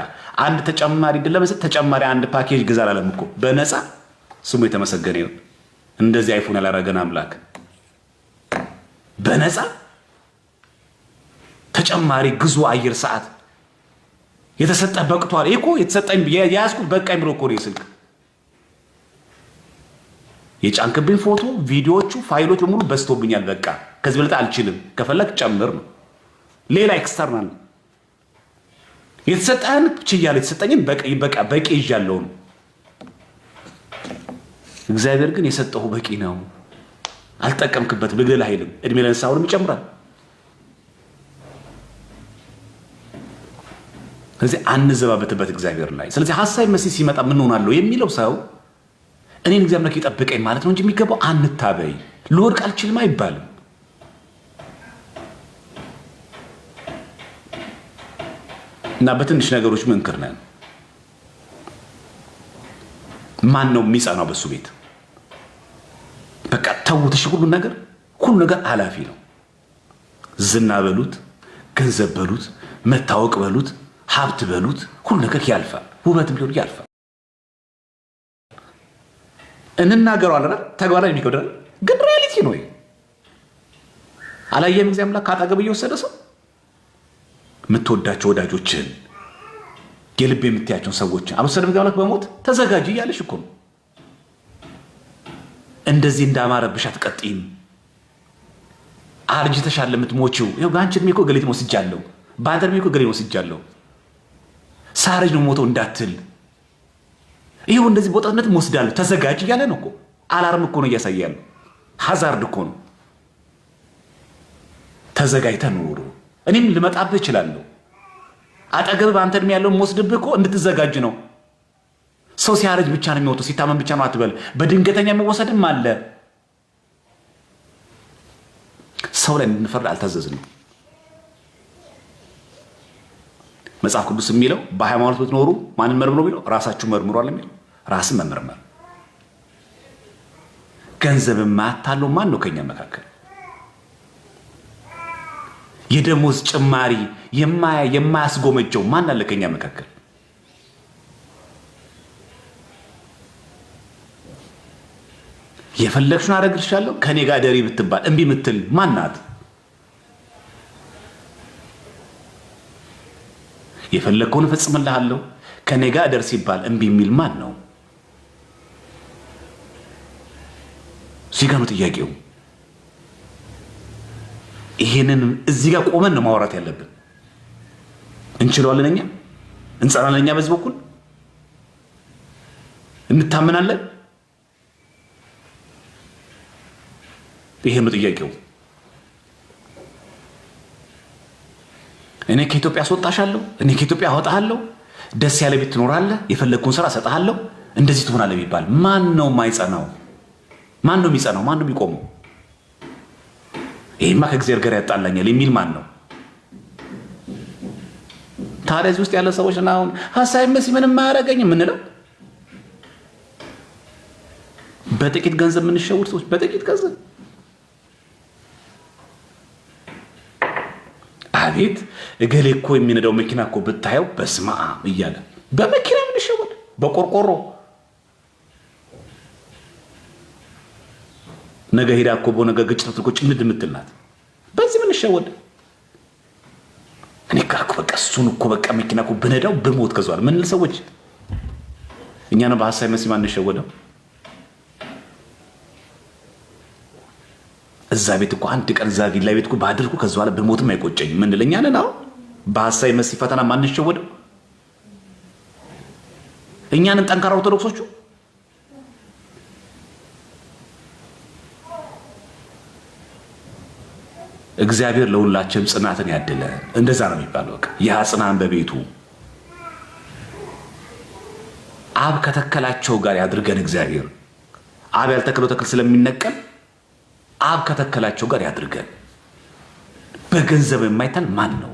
አንድ ተጨማሪ ድል ለመስጠት ተጨማሪ አንድ ፓኬጅ ግዛ አላለም እኮ በነፃ። ስሙ የተመሰገነ ይሁን። እንደዚህ አይፎን ያላረገን አምላክ በነፃ ተጨማሪ ግዙ አየር ሰዓት የተሰጠ በቅቷል። እኮ የተሰጠኝ የያዝኩት በቃኝ ብሎ እኮ ነው ስልክ የጫንክብኝ ፎቶ፣ ቪዲዮዎቹ፣ ፋይሎች በሙሉ በዝቶብኛል። በቃ ከዚህ በለጠ አልችልም። ከፈለክ ጨምር ነው ሌላ ኤክስተርናል የተሰጠህን ችያለሁ። የተሰጠኝን በቃ በቂ ይዣለሁ ነው። እግዚአብሔር ግን የሰጠው በቂ ነው። አልጠቀምክበትም። ልግደል አይልም። እድሜ ለንስሐውንም ይጨምራል። ስለዚህ አንዘባበትበት እግዚአብሔር ላይ። ስለዚህ ሐሳዊ መሲህ ሲመጣ ምን ሆናለሁ የሚለው ሰው እኔን እግዚአብሔር ይጠብቀኝ ማለት ነው እንጂ የሚገባው አንታበይ፣ ልወድቅ አልችልም አይባልም። እና በትንሽ ነገሮች መንክር ነን። ማን ነው የሚጸናው በሱ ቤት? በቃ ተውትሽ። ሁሉ ነገር ኃላፊ ነው። ዝና በሉት፣ ገንዘብ በሉት፣ መታወቅ በሉት፣ ሀብት በሉት፣ ሁሉ ነገር ያልፋል። ውበትም ቢሆን ያልፋል። እንናገረዋለን፣ ተግባራዊ የሚከብደን ግን ሪያሊቲ ነው። አላየም እግዚአብሔር አምላክ ካጠገብ እየወሰደ ሰው የምትወዳቸው ወዳጆችን የልብ የምትያቸውን ሰዎችን አልወሰደም እግዚአብሔር አምላክ በሞት ተዘጋጅ እያለሽ እኮ ነው። እንደዚህ እንዳማረብሽ አትቀጥይም። አርጅተሻል የምትሞቺው። ይኸው በአንቺ እድሜ እኮ ገሌት ወስጃለሁ፣ በአንተ እድሜ እኮ ገሌት ወስጃለሁ፣ ሳረጅ ነው ሞተው እንዳትል። ይኸው እንደዚህ በወጣትነት ወስዳለሁ፣ ተዘጋጅ እያለ ነው እኮ። አላርም እኮ ነው እያሳየ ያለው። ሀዛርድ እኮ ነው። ተዘጋጅተህ ኑሩ። እኔም ልመጣብህ እችላለሁ። አጠገብ በአንተ እድሜ ያለውን የምወስድብህ እኮ እንድትዘጋጅ ነው። ሰው ሲያረጅ ብቻ ነው የሚወጣው፣ ሲታመም ብቻ ነው አትበል። በድንገተኛ የሚወሰድም አለ። ሰው ላይ እንድንፈርድ አልታዘዝንም። መጽሐፍ ቅዱስ የሚለው በሃይማኖት ብትኖሩ ማንን መርምሩ የሚለው ራሳችሁ መርምሩ አለ የሚለው። ራስን መመርመር። ገንዘብ የማያታለው ማን ነው ከኛ መካከል? የደሞዝ ጭማሪ የማያስጎመጀው ማን አለ ከኛ መካከል? የፈለግሽውን አደርግልሻለሁ ከኔ ጋር ደሪ ብትባል እምቢ ምትል ማን ናት? የፈለግከውን እፈጽምልሃለሁ ከኔ ጋር ደር ሲባል እምቢ የሚል ማን ነው? እዚህ ጋር ነው ጥያቄው። ይሄንን እዚህ ጋር ቆመን ነው ማውራት ያለብን። እንችለዋለን፣ እኛ እንጸናለን፣ እኛ በዚህ በኩል እንታመናለን። ይሄ ነው ጥያቄው። እኔ ከኢትዮጵያ አስወጣሻለሁ፣ እኔ ከኢትዮጵያ አወጣሃለሁ፣ ደስ ያለ ቤት ትኖራለህ፣ የፈለግኩን ስራ እሰጥሃለሁ፣ እንደዚህ ትሆናለህ ቢባል ማን ነው የማይጸናው? ማን ነው የሚጸናው? ማን ነው የሚቆመው? ይሄማ ከእግዚአብሔር ጋር ያጣላኛል የሚል ማን ነው? ታዲያ እዚህ ውስጥ ያለ ሰዎች እና አሁን ሐሳዊ መሲህ ምንም ማያረጋኝ የምንለው በጥቂት ገንዘብ የምንሸውድ ሰዎች፣ በጥቂት ገንዘብ አቤት እገሌ እኮ የሚነዳው መኪና እኮ ብታየው በስመ አብ እያለ በመኪና የምንሸወድ፣ በቆርቆሮ ነገ ሄዳ እኮ በነገ ግጭት እኮ ጭምድ የምትል ናት። በዚህ የምንሸወድ እኔ እኮ በቃ እሱን እኮ በቃ መኪና እኮ ብነዳው ብሞት ከዟል ምንል ሰዎች እኛ ነው በሐሳዊ መሲህ ማንሸወደው። እዛ ቤት እኮ አንድ ቀን እዛ ቪላ ቤት እኮ ባድርኩ ከዟል ብሞትም አይቆጨኝ ምንለኛ ነን። አሁን በሐሳዊ መሲህ ፈተና ማንሸወደው እኛንን ጠንካራ ኦርቶዶክሶቹ። እግዚአብሔር ለሁላችንም ጽናትን ያድለ። እንደዛ ነው የሚባለው። በቃ ያ ጽናን በቤቱ አብ ከተከላቸው ጋር ያድርገን። እግዚአብሔር አብ ያልተከለው ተክል ስለሚነቀል አብ ከተከላቸው ጋር ያድርገን። በገንዘብ የማይታል ማን ነው?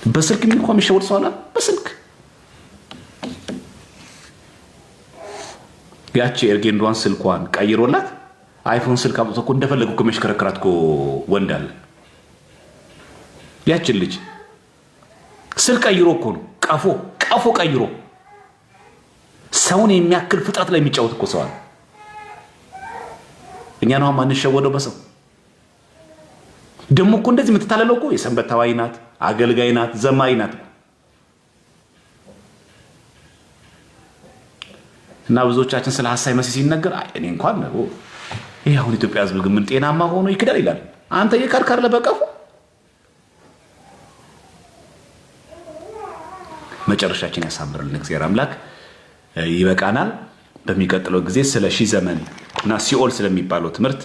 በስልክ የሚልኳ የሚሸወድ ሰው አለ። በስልክ ያቺ ኤርጌንዷን ስልኳን ቀይሮላት አይፎን ስልክ አምጥቶ እኮ እንደፈለጉ እኮ መሽከረከራት እኮ ወንድ አለ። ያችን ልጅ ስልክ ቀይሮ እኮ ነው ቀፎ ቀይሮ ሰውን የሚያክል ፍጥረት ላይ የሚጫወት እኮ ሰው አለ። እኛ ነው ማንሸወደው በሰው ደግሞ እኮ እንደዚህ የምትታለለው እኮ የሰንበት ተዋይ ናት፣ አገልጋይ ናት፣ ዘማሪ ናት። እና ብዙዎቻችን ስለ ሐሳይ መሲህ ሲነገር እኔ እንኳን ነው ይሄ አሁን ኢትዮጵያ ሕዝብ ግን ምን ጤናማ ሆኖ ይክዳል ይላል። አንተ የካርካር ለበቀፉ መጨረሻችን ያሳምርልን እግዚአብሔር አምላክ። ይበቃናል። በሚቀጥለው ጊዜ ስለ ሺህ ዘመን እና ሲኦል ስለሚባለው ትምህርት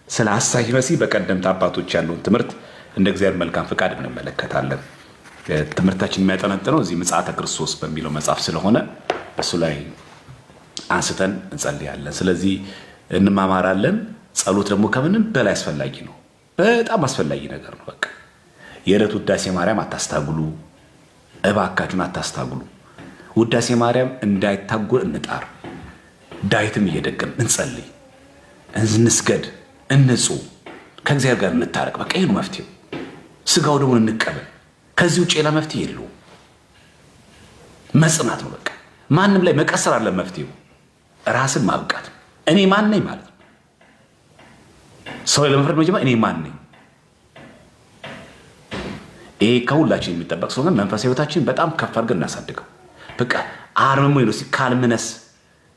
ስለ ሐሳይ መሲህ በቀደምት አባቶች ያለውን ትምህርት እንደ እግዚአብሔር መልካም ፍቃድ እንመለከታለን። ትምህርታችን የሚያጠነጥነው እዚህ ምጽአተ ክርስቶስ በሚለው መጽሐፍ ስለሆነ እሱ ላይ አንስተን እንጸልያለን። ስለዚህ እንማማራለን። ጸሎት ደግሞ ከምንም በላይ አስፈላጊ ነው። በጣም አስፈላጊ ነገር ነው። በቃ የዕለት ውዳሴ ማርያም አታስታጉሉ፣ እባካችሁን አታስታጉሉ። ውዳሴ ማርያም እንዳይታጎል እንጣር። ዳዊትም እየደገም እንጸልይ፣ እንስገድ፣ እንጹም፣ ከእግዚአብሔር ጋር እንታረቅ። በቃ ይሄ ነው መፍትሄው። ስጋው ደግሞ እንቀበል። ከዚህ ውጭ ሌላ መፍትሄ የለውም። መጽናት ነው በቃ። ማንም ላይ መቀሰር አለ መፍትሄው። ራስን ማብቃት። እኔ ማን ነኝ ማለት ነው። ሰው ለመፍረድ መጀመር እኔ ማን ነኝ። ይሄ ከሁላችን የሚጠበቅ ስለሆነ መንፈሳዊ ሕይወታችን በጣም ከፍ አድርገን እናሳድገው። በቃ አርምሞ ነው ካልምነስ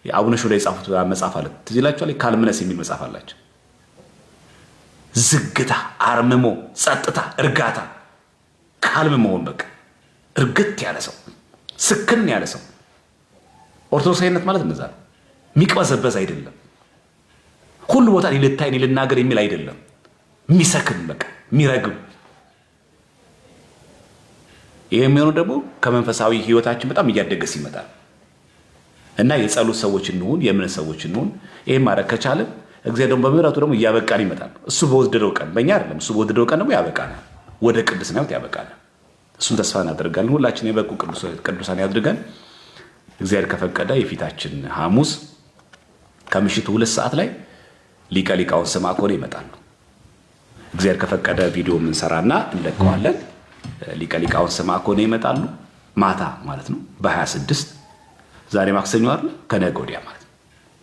አቡነ ሾላ የጻፉት መጽሐፍ አለ። ትዝ ይላችኋል። ካልምነስ የሚል መጽሐፍ አላቸው። ዝግታ፣ አርምሞ፣ ጸጥታ፣ እርጋታ፣ ካልም መሆን በቃ እርግት ያለ ሰው፣ ስክን ያለ ሰው። ኦርቶዶክሳዊነት ማለት እንደዛ ነው። የሚቅበዘበዝ አይደለም። ሁሉ ቦታ እኔ ልታይ እኔ ልናገር የሚል አይደለም። የሚሰክን በቃ የሚረግም። ይሄ የሚሆነው ደግሞ ከመንፈሳዊ ሕይወታችን በጣም እያደገስ ይመጣል እና የጸሎት ሰዎች እንሁን፣ የእምነት ሰዎች እንሁን። ይሄን ማድረግ ከቻለን እግዚአብሔር ደግሞ በምሕረቱ ደግሞ እያበቃን ይመጣል። እሱ በወደደው ቀን፣ በእኛ አይደለም፣ እሱ በወደደው ቀን ደግሞ ያበቃናል፣ ወደ ቅድስና ሕይወት ያበቃናል። እሱን ተስፋ እናደርጋለን። ሁላችን የበቁ ቅዱሳን ያድርገን። እግዚአብሔር ከፈቀደ የፊታችን ሐሙስ ከምሽቱ 2 ሰዓት ላይ ሊቀ ሊቃውንት ስምዐኮነ ይመጣሉ። እግዚአብሔር ከፈቀደ ቪዲዮ የምንሰራና እንለቀዋለን። ሊቀ ሊቃውንት ስምዐኮነ ይመጣሉ ማታ ማለት ነው በ26 ዛሬ ማክሰኞ አይደል? ከነገ ወዲያ ማለት ነው።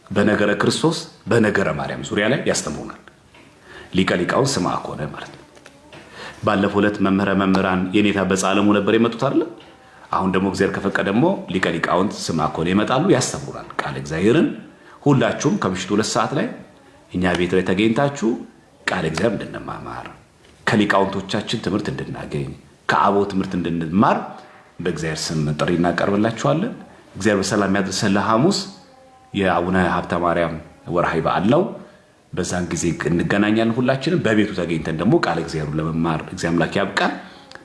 በነገረ ክርስቶስ በነገረ ማርያም ዙሪያ ላይ ያስተምሩናል። ሊቀ ሊቃውንት ስምዐኮነ ማለት ነው። ባለፈው ዕለት መምህራን የኔታ በጻለሙ ነበር የመጡት አይደል? አሁን ደግሞ እግዚአብሔር ከፈቀደ ደግሞ ሊቀ ሊቃውንት ስምዐኮነ ይመጣሉ፣ ያስተምሩናል ቃል እግዚአብሔርን። ሁላችሁም ከምሽቱ 2 ሰዓት ላይ እኛ ቤት ላይ ተገኝታችሁ ቃል እግዚአብሔር እንድንማማር፣ ከሊቃውንቶቻችን ትምህርት እንድናገኝ፣ ከአበው ትምህርት እንድንማር በእግዚአብሔር ስም ጥሪ እናቀርብላችኋለን። እግዚአብሔር በሰላም ያድርሰን። ለሐሙስ የአቡነ ሀብተ ማርያም ወርሃዊ በዓል ነው። በዛን ጊዜ እንገናኛለን። ሁላችንም በቤቱ ተገኝተን ደግሞ ቃል እግዚአብሔርን ለመማር እግዚአብሔር አምላክ ያብቃን።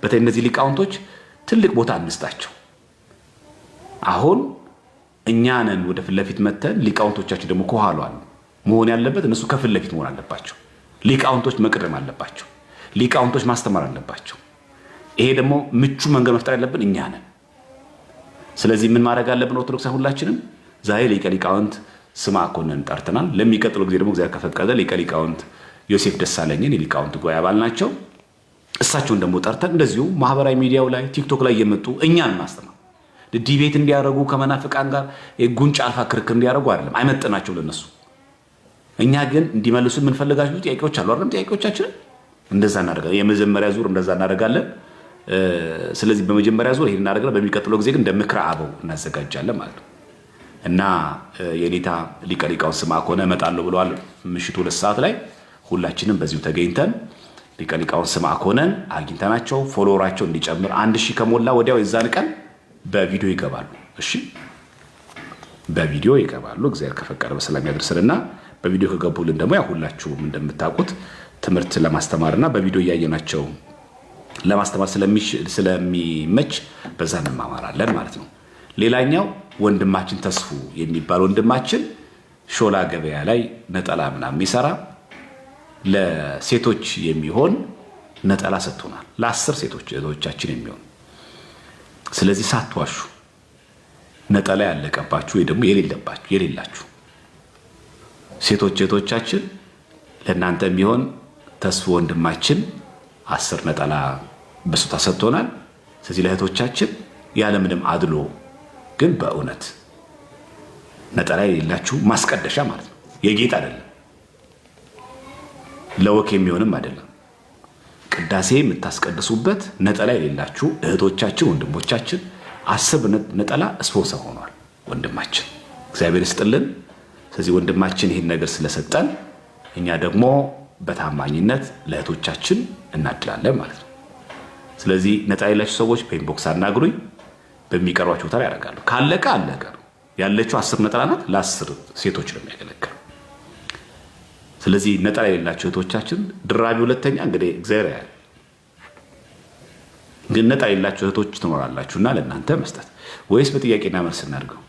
በተለይ እነዚህ ሊቃውንቶች ትልቅ ቦታ እንስጣቸው። አሁን እኛ ነን ወደ ፊት ለፊት መተን፣ ሊቃውንቶቻችን ደግሞ ከኋላ አሉ። መሆን ያለበት እነሱ ከፊት ለፊት መሆን አለባቸው። ሊቃውንቶች መቅደም አለባቸው። ሊቃውንቶች ማስተማር አለባቸው። ይሄ ደግሞ ምቹ መንገድ መፍጠር ያለብን እኛ ነን። ስለዚህ ምን ማድረግ አለብን? ኦርቶዶክሳውያን ሁላችንም ዛሬ ሊቀ ሊቃውንት ስምዐኮነን ጠርተናል። ለሚቀጥለው ጊዜ ደግሞ እግዚአብሔር ከፈቀደ ሊቀ ሊቃውንት ዮሴፍ ደሳለኝን የሊቃውንት ጉባኤ አባል ናቸው። እሳቸውን ደግሞ ጠርተን እንደዚሁ ማህበራዊ ሚዲያው ላይ ቲክቶክ ላይ እየመጡ እኛን ማስተማር፣ ዲቤት እንዲያደርጉ ከመናፍቃን ጋር ጉንጭ አልፋ ክርክር እንዲያደርጉ አይደለም፣ አይመጥናቸው ለነሱ። እኛ ግን እንዲመልሱ የምንፈልጋቸው ጥያቄዎች አሉ አይደለም? ጥያቄዎቻችንን እንደዛ እናደርጋለን። የመጀመሪያ ዙር እንደዛ እናደርጋለን። ስለዚህ በመጀመሪያ ዙር ይሄን እናደርጋለን። በሚቀጥለው ጊዜ ግን እንደ ምክረ አበው እናዘጋጃለን ማለት ነው እና የኔታ ሊቀ ሊቃውንት ስምዐኮነ እመጣለሁ ብለዋል ምሽቱ 2 ሰዓት ላይ። ሁላችንም በዚሁ ተገኝተን ሊቀ ሊቃውንት ስምዐኮነን አግኝተናቸው ፎሎወራቸው እንዲጨምር 1000 ከሞላ ወዲያው የዛን ቀን በቪዲዮ ይገባሉ። እሺ በቪዲዮ ይገባሉ። እግዚአብሔር ከፈቀደ በሰላም ያድርስልና በቪዲዮ ከገቡልን ደግሞ ያው ሁላችሁም እንደምታውቁት ትምህርት ለማስተማርና በቪዲዮ እያየናቸው ለማስተማር ስለሚመች በዛ እንማማራለን ማለት ነው። ሌላኛው ወንድማችን ተስፉ የሚባል ወንድማችን ሾላ ገበያ ላይ ነጠላ ምናምን የሚሰራ ለሴቶች የሚሆን ነጠላ ሰጥቶናል። ለ10 ሴቶች እህቶቻችን የሚሆን። ስለዚህ ሳትዋሹ ነጠላ ያለቀባችሁ ወይ ደግሞ የሌላችሁ ሴቶች እህቶቻችን ለእናንተ ቢሆን ተስፉ ወንድማችን 10 ነጠላ በስጦታ ሰጥቶናል። ስለዚህ ለእህቶቻችን ያለምንም አድሎ ግን በእውነት ነጠላ የሌላችሁ ማስቀደሻ ማለት ነው። የጌጥ አይደለም፣ ለወክ የሚሆንም አይደለም። ቅዳሴ የምታስቀድሱበት ነጠላ የሌላችሁ እህቶቻችን ወንድሞቻችን 10 ነጠላ ስፖንሰር ሆኗል ወንድማችን። እግዚአብሔር ይስጥልን። ስለዚህ ወንድማችን ይህን ነገር ስለሰጠን እኛ ደግሞ በታማኝነት ለእህቶቻችን እናድላለን ማለት ነው። ስለዚህ ነጠላ የሌላችሁ ሰዎች በኢንቦክስ አናግሩኝ፣ በሚቀርባችሁ ቦታ ላይ ያደርጋሉ። ካለቀ አለቀ ነው። ያለችው 10 ነጠላ ናት፣ ለ10 ሴቶች ነው የሚያገለግለው። ስለዚህ ነጠላ የሌላችሁ እህቶቻችን ድራቢ ሁለተኛ እንግዲህ እግዚአብሔር ያያል። ግን ነጠላ የሌላችሁ እህቶች ትኖራላችሁና ለእናንተ መስጠት ወይስ በጥያቄና መልስ እናድርገው?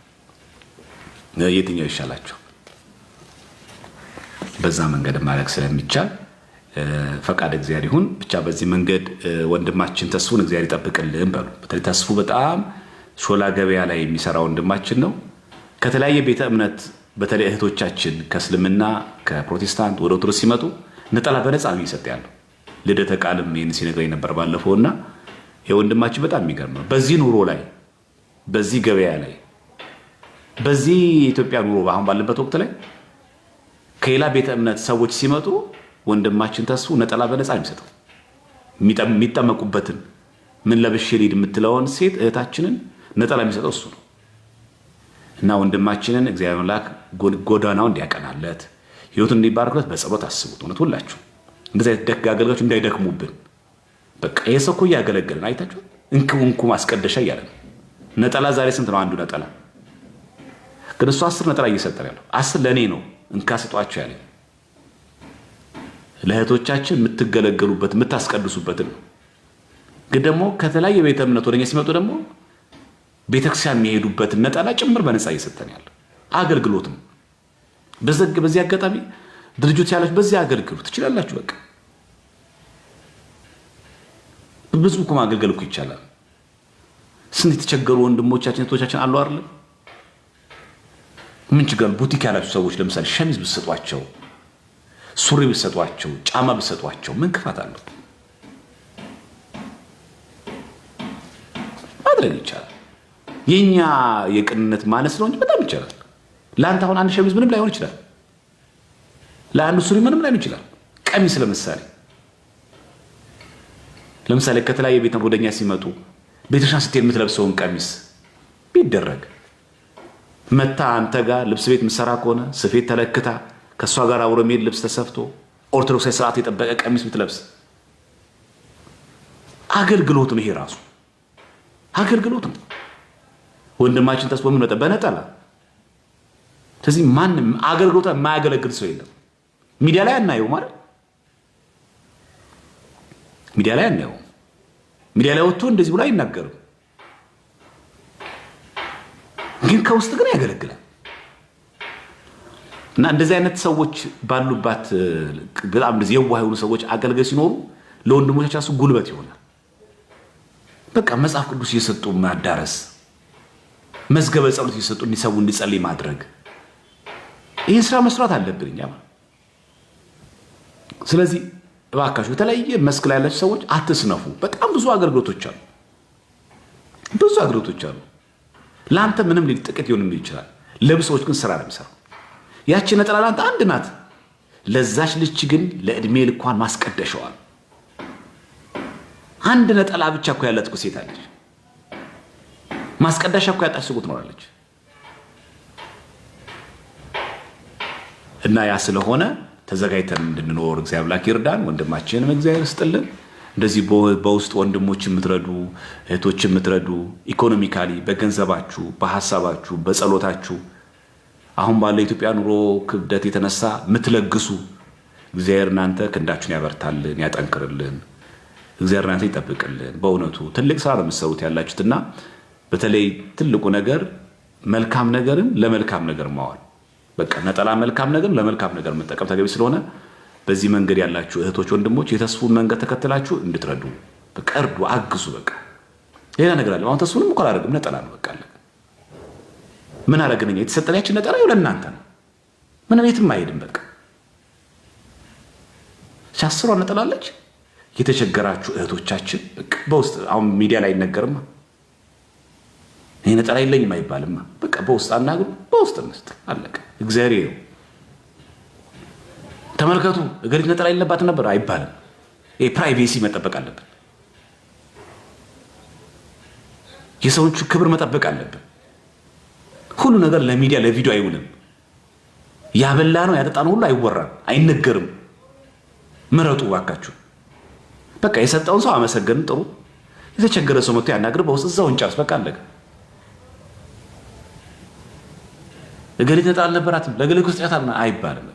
የትኛው ይሻላችሁ? በዛ መንገድ ማድረግ ስለሚቻል ፈቃድ እግዚአብሔር ይሁን። ብቻ በዚህ መንገድ ወንድማችን ተስፉን እግዚአብሔር ይጠብቅልን በሉ። በተለይ ተስፉ በጣም ሾላ ገበያ ላይ የሚሰራ ወንድማችን ነው። ከተለያየ ቤተ እምነት በተለይ እህቶቻችን ከእስልምና ከፕሮቴስታንት ወደ ኦርቶዶክስ ሲመጡ ነጠላ በነፃ ነው እየሰጠ ያለው። ልደተ ቃልም ይህን ሲነግረኝ ነበር ባለፈውና የወንድማችን በጣም የሚገርም ነው። በዚህ ኑሮ ላይ በዚህ ገበያ ላይ በዚህ የኢትዮጵያ ኑሮ አሁን ባለበት ወቅት ላይ ከሌላ ቤተ እምነት ሰዎች ሲመጡ ወንድማችን ተስፉ ነጠላ በነፃ የሚሰጠው የሚጠመቁበትን ምን ለብሼ ልሂድ የምትለውን ሴት እህታችንን ነጠላ የሚሰጠው እሱ ነው። እና ወንድማችንን እግዚአብሔር አምላክ ጎዳናው እንዲያቀናለት ህይወቱን እንዲባርክለት በጸሎት አስቡት። እውነት ሁላችሁ እንደዚህ ደግ አገልጋዮች እንዳይደክሙብን። በቃ ይሄ ሰው እኮ እያገለገለን አይታችሁ እንኩ ማስቀደሻ እያለ ነው። ነጠላ ዛሬ ስንት ነው አንዱ ነጠላ? ግን እሱ 10 ነጠላ እየሰጠን ያለው 10 ለእኔ ነው እንካ ስጧቸው ያለ ለእህቶቻችን የምትገለገሉበት የምታስቀድሱበትን ነው። ግን ደግሞ ከተለያየ ቤተ እምነት ወደኛ ሲመጡ ደግሞ ቤተክርስቲያን የሚሄዱበትን ነጠላ ጭምር በነፃ እየሰጠን ያለ አገልግሎት ነው። በዚህ አጋጣሚ ድርጅት ያላችሁ በዚህ አገልግሉ ትችላላችሁ። በቃ ብዙ እኮ ማገልገል እኮ ይቻላል። ስንት የተቸገሩ ወንድሞቻችን እህቶቻችን አሉ አይደል? ምን ችግር ቡቲክ ያላችሁ ሰዎች ለምሳሌ ሸሚዝ ብትሰጧቸው፣ ሱሪ ብትሰጧቸው፣ ጫማ ብትሰጧቸው ምን ክፋት አለው? ማድረግ ይቻላል። የኛ የቅንነት ማነስ ነው እንጂ በጣም ይቻላል። ለአንተ አሁን አንድ ሸሚዝ ምንም ላይሆን ይችላል። ለአንዱ ሱሪ ምንም ላይሆን ይችላል። ቀሚስ ለምሳሌ ከተለያየ ቤት ወደኛ ሲመጡ ቤተክርስቲያን ስትሄድ የምትለብሰውን ቀሚስ ቢደረግ መታ አንተ ጋር ልብስ ቤት ምሰራ ከሆነ ስፌት ተለክታ ከሷ ጋር አብሮ የሚሄድ ልብስ ተሰፍቶ ኦርቶዶክሳዊ ስርዓት የጠበቀ ቀሚስ ብትለብስ አገልግሎት ነው። ይሄ ራሱ አገልግሎት ነው። ወንድማችን ተስፋ ምን መጣ በነጠላ። ስለዚህ ማንም አገልግሎት የማያገለግል ሰው የለም። ሚዲያ ላይ አናየው ማለት ሚዲያ ላይ አናየው። ሚዲያ ላይ ወጥቶ እንደዚህ ብሎ አይናገርም፣ ግን ከውስጥ ግን ያገለግላል። እና እንደዚህ አይነት ሰዎች ባሉባት በጣም እንደዚህ የዋህ የሆኑ ሰዎች አገልጋይ ሲኖሩ ለወንድሞቻቸው ጉልበት ይሆናል። በቃ መጽሐፍ ቅዱስ እየሰጡ ማዳረስ፣ መዝገበ ጸሎት እየሰጡ እንዲሰው እንዲጸልይ ማድረግ፣ ይህን ስራ መስራት አለብን እኛ። ስለዚህ እባካችሁ የተለያየ መስክ ላይ ያላችሁ ሰዎች አትስነፉ። በጣም ብዙ አገልግሎቶች አሉ። ለአንተ ምንም ጥቂት ሊሆን ይችላል፣ ለብዙዎች ግን ስራ ነው የሚሰራው። ያቺ ነጠላ ለአንተ አንድ ናት፣ ለዛች ልጅ ግን ለእድሜ ልኳን ማስቀደሻዋል። አንድ ነጠላ ብቻ እኮ ያላት እኮ ሴት አለች፣ ማስቀደሻ እኮ ያጣች ሰው ትኖራለች። እና ያ ስለሆነ ተዘጋጅተን እንድንኖር እግዚአብሔር አምላክ ይርዳን። ወንድማችንም እግዚአብሔር ይስጥልን። እንደዚህ በውስጥ ወንድሞች የምትረዱ እህቶች የምትረዱ ኢኮኖሚካሊ በገንዘባችሁ፣ በሐሳባችሁ፣ በጸሎታችሁ አሁን ባለው ኢትዮጵያ ኑሮ ክብደት የተነሳ የምትለግሱ እግዚአብሔር እናንተ ክንዳችሁን ያበርታልን፣ ያጠንክርልን። እግዚአብሔር እናንተ ይጠብቅልን። በእውነቱ ትልቅ ስራ ነው የምትሰሩት ያላችሁትና በተለይ ትልቁ ነገር መልካም ነገርን ለመልካም ነገር ማዋል። በቃ ነጠላ መልካም ነገር ለመልካም ነገር መጠቀም ተገቢ ስለሆነ በዚህ መንገድ ያላችሁ እህቶች ወንድሞች የተስፉን መንገድ ተከትላችሁ እንድትረዱ በቃ እርዱ፣ አግዙ። በቃ ሌላ ነገር አለ። አሁን ተስፉንም እኮ አላደርግም፣ ነጠላ ነው በቃ አለ። ምን አደረግን እኛ? የተሰጠን ያችን ነጠላ ለእናንተ ነው፣ ምንም የትም አይሄድም። በቃ አስሯ ነጠላለች። የተቸገራችሁ እህቶቻችን በውስጥ አሁን ሚዲያ ላይ አይነገርማ። ይሄ ነጠላ የለኝም አይባልማ። በቃ በውስጥ አናግሩ፣ በውስጥ መስጥ አለቀ። እግዚአብሔር ነው። ተመልከቱ እገሪት ነጠላ የለባት ነበር አይባልም። ይሄ ፕራይቬሲ መጠበቅ አለብን። የሰዎቹ ክብር መጠበቅ አለብን። ሁሉ ነገር ለሚዲያ ለቪዲዮ አይውልም። ያበላ ነው ያጠጣ ነው ሁሉ አይወራም፣ አይነገርም። ምረጡ ባካችሁ። በቃ የሰጠውን ሰው አመሰገን፣ ጥሩ። የተቸገረ ሰው መጥቶ ያናግር፣ በውስጥ እዛው እንጨርስ። በቃ አለቀ። እገሪት ነጠላ አልነበራትም ለገሌ ክርስቲያት አይባልም።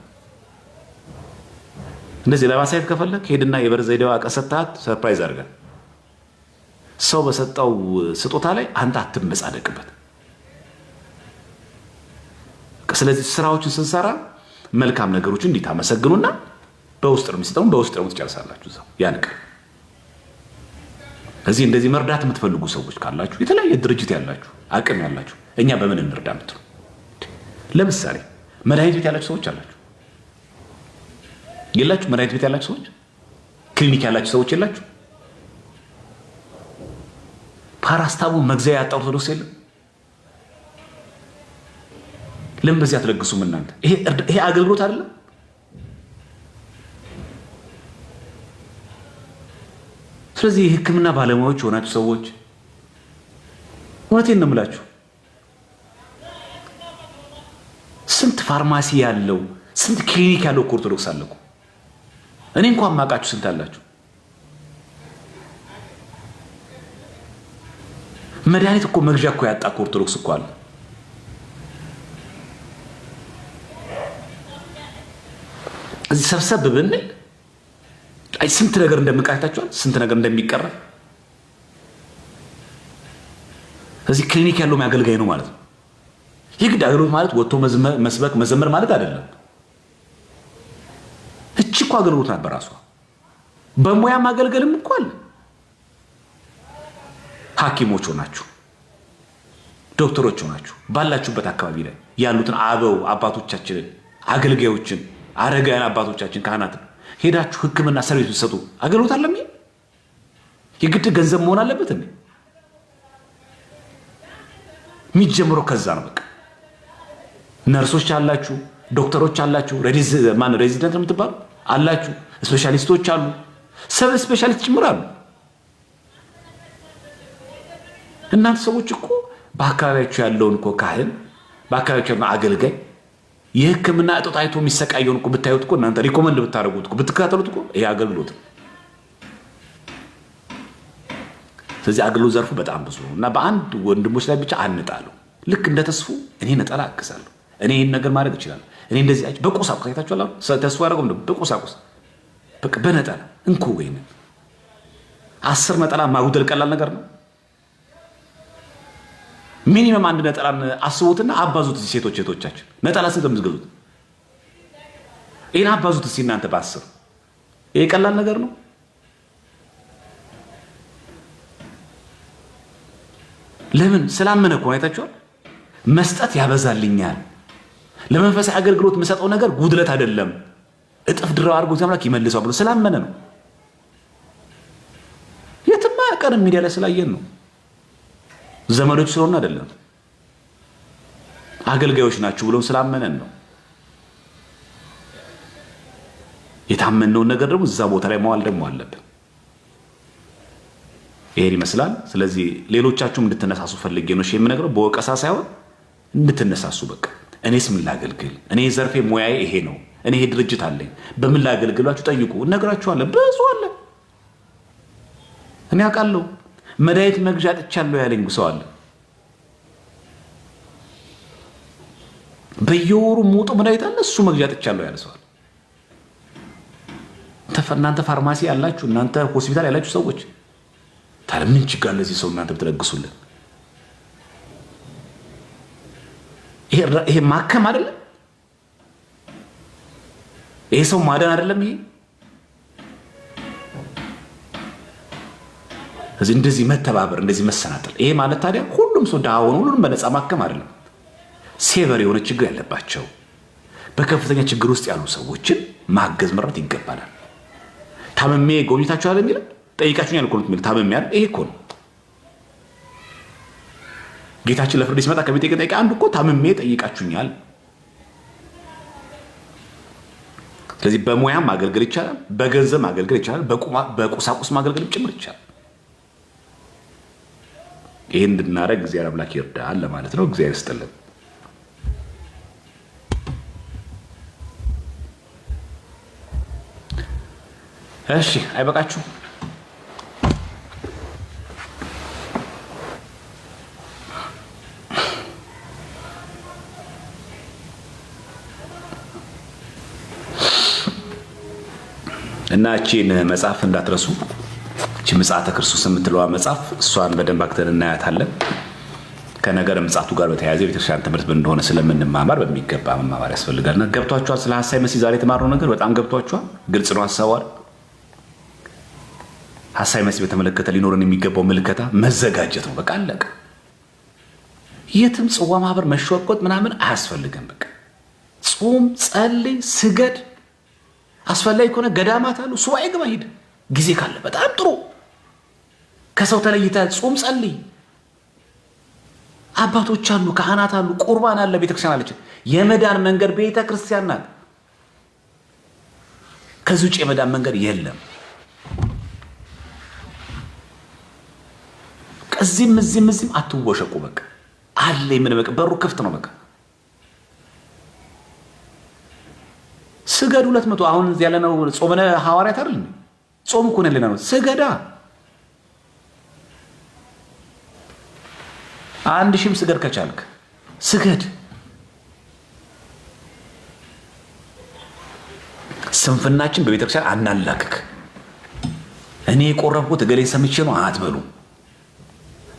እንደዚህ ለማሳየት ከፈለክ ሄድና የበርዘዴ ዋቀ ሰጣት ሰርፕራይዝ አድርጋ ሰው በሰጠው ስጦታ ላይ አንተ አትመጻደቅበት። ስለዚህ ስራዎችን ስንሰራ መልካም ነገሮችን እንዲታመሰግኑና በውስጥ ነው የሚሰጠው፣ በውስጥ ነው ትጨርሳላችሁ። እዛው ያልቅ። እዚህ እንደዚህ መርዳት የምትፈልጉ ሰዎች ካላችሁ የተለያየ ድርጅት ያላችሁ አቅም ያላችሁ እኛ በምን እንርዳ የምትሉ ለምሳሌ መድኃኒት ቤት ያላችሁ ሰዎች አላችሁ የላችሁ? መድኃኒት ቤት ያላችሁ ሰዎች፣ ክሊኒክ ያላችሁ ሰዎች የላችሁ? ፓራስታሙን መግዛት ያጣው ኦርቶዶክስ የለም? ለምን በዚህ አትለግሱም እናንተ? ይሄ አገልግሎት አይደለም? ስለዚህ የሕክምና ባለሙያዎች የሆናችሁ ሰዎች እውነቴን ነው የምላችሁ፣ ስንት ፋርማሲ ያለው ስንት ክሊኒክ ያለው ኦርቶዶክስ አለ እኮ። እኔ እንኳን ማውቃችሁ ስንት አላችሁ? መድኃኒት እኮ መግዣ እኮ ያጣ ኦርቶዶክስ እኮ አለ። እዚህ ሰብሰብ ብንል ስንት ነገር እንደምቃይታችኋል፣ ስንት ነገር እንደሚቀረብ። እዚህ ክሊኒክ ያለው አገልጋይ ነው ማለት ነው። የግድ አገልግሎት ማለት ወጥቶ መስበክ መዘመር ማለት አይደለም። እቺ እኮ አገልግሎት ናት በራሷ። በሙያ ማገልገልም እኮ አለ። ሐኪሞች ሆናችሁ ዶክተሮች ሆናችሁ ባላችሁበት አካባቢ ላይ ያሉትን አበው አባቶቻችንን አገልጋዮችን አረጋውያን አባቶቻችን ካህናትን ሄዳችሁ ሕክምና ሰርቪስ ብትሰጡ አገልግሎት አለም። የግድ ገንዘብ መሆን አለበት እንዴ? የሚጀምረው ከዛ ነው። በቃ ነርሶች አላችሁ፣ ዶክተሮች አላችሁ፣ ሬዚደንት ነው የምትባሉ አላችሁ፣ ስፔሻሊስቶች አሉ፣ ሰብ ስፔሻሊስት ጭምራሉ። እናንተ ሰዎች እኮ በአካባቢያችሁ ያለውን እኮ ካህን በአካባቢያችሁ ያለውን አገልጋይ የሕክምና እጦት አይቶ የሚሰቃየውን እኮ ብታዩት እኮ እናንተ ሪኮመንድ ብታደርጉት እኮ ብትከታተሉት እኮ ይሄ አገልግሎት። ስለዚህ አገልግሎት ዘርፉ በጣም ብዙ ነው እና በአንድ ወንድሞች ላይ ብቻ አንጣሉ። ልክ እንደ ተስፉ እኔ ነጠላ አግዛለሁ፣ እኔ ይህን ነገር ማድረግ እችላለሁ፣ እኔ እንደዚህ በቁሳቁስ አይታችኋል። ተስፋ ያደረገው በቁሳቁስ በቃ በነጠላ እንኩ ወይን 10 ነጠላ ማጉደል ቀላል ነገር ነው። ሚኒመም አንድ ነጠላን አስቡትና አባዙት። ሴቶች እህቶቻችን ነጠላ ስንት የምትገዙት? ይሄን አባዙት እስኪ እናንተ በ10። ይሄ ቀላል ነገር ነው? ለምን? ስላመነ እኮ አይታችኋል። መስጠት ያበዛልኛል፣ ለመንፈሳዊ አገልግሎት የምሰጠው ነገር ጉድለት አይደለም፣ እጥፍ ድረው አድርጎ አምላክ ይመልሰው ብሎ ስላመነ ነው። የትም አያቀርም። ሚዲያ ላይ ስላየን ነው። ዘመዶች ስለሆነ አይደለም፣ አገልጋዮች ናችሁ ብለው ስላመነን ነው። የታመነውን ነገር ደግሞ እዛ ቦታ ላይ መዋል ደግሞ አለብን። ይሄን ይመስላል። ስለዚህ ሌሎቻችሁም እንድትነሳሱ ፈልጌ ነው የምነግረው፣ በወቀሳ ሳይሆን እንድትነሳሱ። በቃ እኔስ ምን ላገልግል? እኔ ዘርፌ ሙያዬ ይሄ ነው፣ እኔ ይሄ ድርጅት አለኝ፣ በምን ላገልግላችሁ ጠይቁ፣ እነግራችኋለሁ። ብዙ አለ፣ እኔ አውቃለሁ። መድኃኒት መግዣ አጥቻለሁ ያለኝ ሰው አለ። በየወሩ ሞቶ መድኃኒት አለ፣ እሱ መግዣ አጥቻለሁ ያለ ሰው አለ። እናንተ ፋርማሲ ያላችሁ፣ እናንተ ሆስፒታል ያላችሁ ሰዎች ታዲያ ምን ችግር አለ እዚህ ሰው እናንተ ብትለግሱልን? ይሄ ማከም አይደለም? ይሄ ሰው ማዳን አይደለም? ይሄ እንደዚህ መተባበር፣ እንደዚህ መሰናጠል፣ ይሄ ማለት ታዲያ ሁሉም ሰው ድሃ ሆኖ ሁሉንም በነፃ ማከም አይደለም። ሴቨር የሆነ ችግር ያለባቸው በከፍተኛ ችግር ውስጥ ያሉ ሰዎችን ማገዝ መርዳት ይገባናል። ታመሜ ጎብኝታችኋል የሚል ጠይቃችሁኛል እኮ ነው የሚል ታመሜ አይደል? ይሄ እኮ ነው ጌታችን ለፍርድ ሲመጣ ከሚጠይቀን ጠይቃ አንዱ እኮ ታመሜ ጠይቃችሁኛል። ስለዚህ በሙያም ማገልገል ይቻላል፣ በገንዘብ ማገልገል ይቻላል፣ በቁሳቁስ ማገልገልም ጭምር ይቻላል። ይሄን እንድናደርግ እግዚአብሔር አምላክ ይርዳል ለማለት ነው። እግዚአብሔር ይስጥልን። እሺ አይበቃችሁ? እና እቺን መጽሐፍ እንዳትረሱ። እቺ ምጽአተ ክርስቶስ የምትለዋ መጽሐፍ እሷን በደንብ አክተን እናያታለን። ከነገር ምጽአቱ ጋር በተያያዘ ቤተክርስቲያን ትምህርት ምን እንደሆነ ስለምንማማር በሚገባ መማማር ያስፈልጋልና ገብቷችኋል? ስለ ሐሳዌ መሲህ ዛሬ የተማርነው ነገር በጣም ገብቷችኋል? ግልጽ ነው ሐሳቡ አይደል? ሐሳዌ መሲህ በተመለከተ ሊኖረን የሚገባው ምልከታ መዘጋጀት ነው። በቃ አለቀ። የትም ጽዋ ማህበር መሸቆጥ ምናምን አያስፈልግም። በቃ ጾም፣ ጸልይ፣ ስገድ። አስፈላጊ ከሆነ ገዳማት አሉ፣ ሱባኤ ግባ፣ ሂድ። ጊዜ ካለ በጣም ጥሩ። ከሰው ተለይተህ ጾም፣ ጸልይ። አባቶች አሉ፣ ካህናት አሉ፣ ቁርባን አለ፣ ቤተክርስቲያን አለች። የመዳን መንገድ ቤተክርስቲያን ናት። ከዚህ ውጭ የመዳን መንገድ የለም። እዚህም አትወሸቁ። በቃ አለ ምን በቃ በሩ ክፍት ነው። በቃ ስገድ 200 አሁን እዚህ ያለነው ጾመነ ሐዋርያት አይደል? ጾም እኮ ነው ያለነው። ስገዳ 1000ም ስገድ ከቻልክ ስገድ። ስንፍናችን በቤተክርስቲያን አናላክክ። እኔ የቆረብኩት እገሌ ሰምቼ ነው አትበሉ።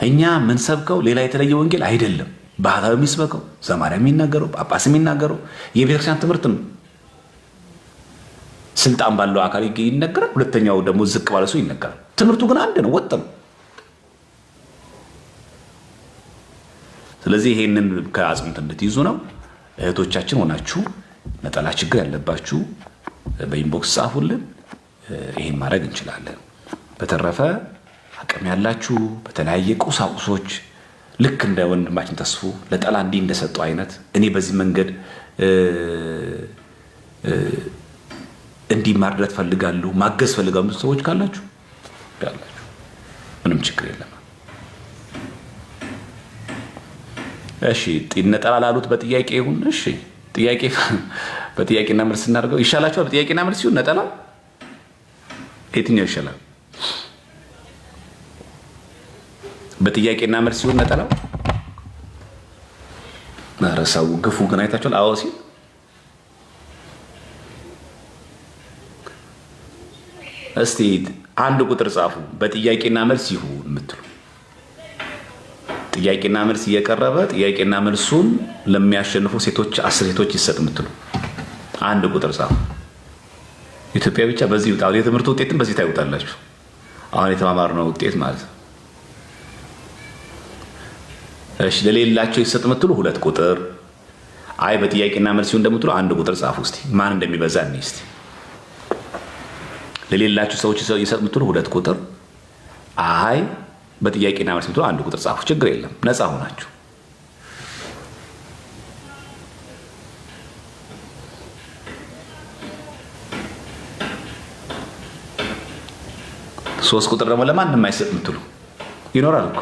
እኛ ምን ሰብከው ሌላ የተለየ ወንጌል አይደለም። ባህታዊ የሚስበከው፣ ዘማሪያ የሚናገረው፣ ጳጳስ የሚናገረው የቤተክርስቲያን ትምህርት ነው። ስልጣን ባለው አካል ይነገራል፣ ሁለተኛው ደግሞ ዝቅ ባለ ሰው ይነገራል። ትምህርቱ ግን አንድ ነው፣ ወጥ ነው። ስለዚህ ይሄንን ከአጽንኦት እንድትይዙ ነው። እህቶቻችን ሆናችሁ ነጠላ ችግር ያለባችሁ በኢንቦክስ ጻፉልን። ይሄን ማድረግ እንችላለን። በተረፈ አቅም ያላችሁ በተለያየ ቁሳቁሶች ልክ እንደ ወንድማችን ተስፉ ለጠላ እንዲህ እንደሰጠው አይነት እኔ በዚህ መንገድ እንዲህ ማርዳት ፈልጋለሁ፣ ማገዝ ፈልጋለሁ ሰዎች ካላችሁ ምንም ችግር የለም። እሺ ነጠላ ላሉት በጥያቄ ይሁን። እሺ ጥያቄ በጥያቄና መልስ እናድርገው ይሻላችኋል። በጥያቄና መልስ ይሁን ነጠላ የትኛው ይሻላል? በጥያቄና መልስ ይሁን ነጠላ። ማረሳው ግፉ ግን አይታችኋል? አዎ ሲል እስቲ አንድ ቁጥር ጻፉ። በጥያቄና መልስ ይሁን የምትሉ ጥያቄና መልስ እየቀረበ ጥያቄና መልሱን ለሚያሸንፉ ሴቶች 10 ሴቶች ይሰጥ የምትሉ አንድ ቁጥር ጻፉ። ኢትዮጵያ ብቻ በዚህ ይውጣ። የትምህርቱ ውጤትም በዚህ ታዩታላችሁ። አሁን የተማማርነው ውጤት ማለት ነው። እሺ ለሌላቸው ይሰጥ የምትሉ 2 ቁጥር። አይ በጥያቄና መልስ ይሁን እንደምትሉ አንድ ቁጥር ጻፉ። እስቲ ማን እንደሚበዛ እንይ እስቲ። ለሌላችሁ ሰዎች ይሰጥ የምትሉ 2 ቁጥር። አይ በጥያቄና መልስ የምትሉ አንድ ቁጥር ጻፉ። ችግር የለም፣ ነፃ ሆናችሁ። ሶስት ቁጥር ደግሞ ለማንም አይሰጥ የምትሉ ይኖራል እኮ።